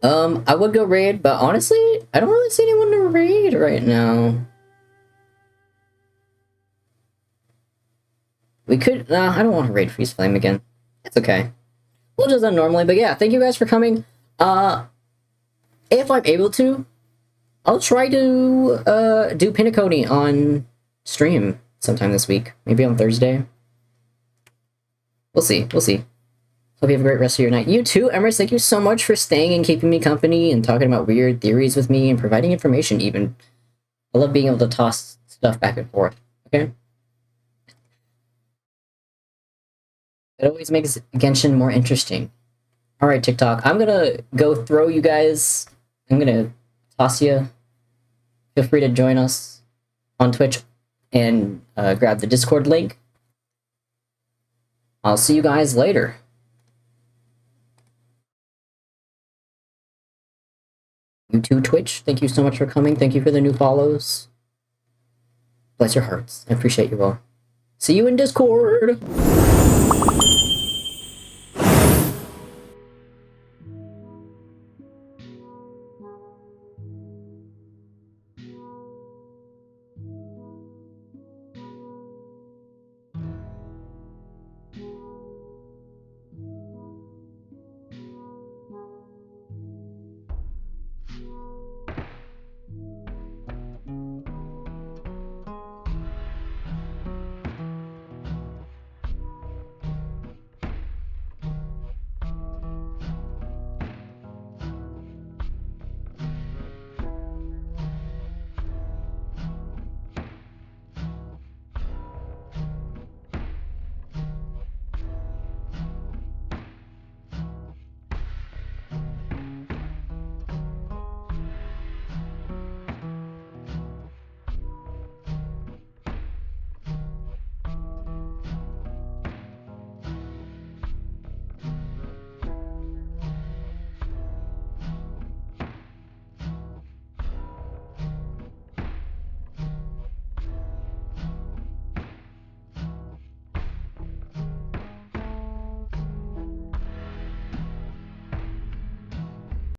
I would go raid, but honestly, I don't really see anyone to raid right now. We could, I don't want to raid Freeze Flame again. It's okay. We'll just done normally, but yeah, thank you guys for coming. If I'm able to, I'll try to, do Pinnacone on stream sometime this week. Maybe on Thursday. We'll see, we'll see. Hope you have a great rest of your night. You too, Emrys, thank you so much for staying and keeping me company and talking about weird theories with me and providing information even. I love being able to toss stuff back and forth, okay? It always makes Genshin more interesting. Alright, TikTok, I'm gonna go throw you guys. I'm gonna toss you. Feel free to join us on Twitch and grab the Discord link. I'll see you guys later. YouTube, Twitch, thank you so much for coming. Thank you for the new follows. Bless your hearts. I appreciate you all. See you in Discord!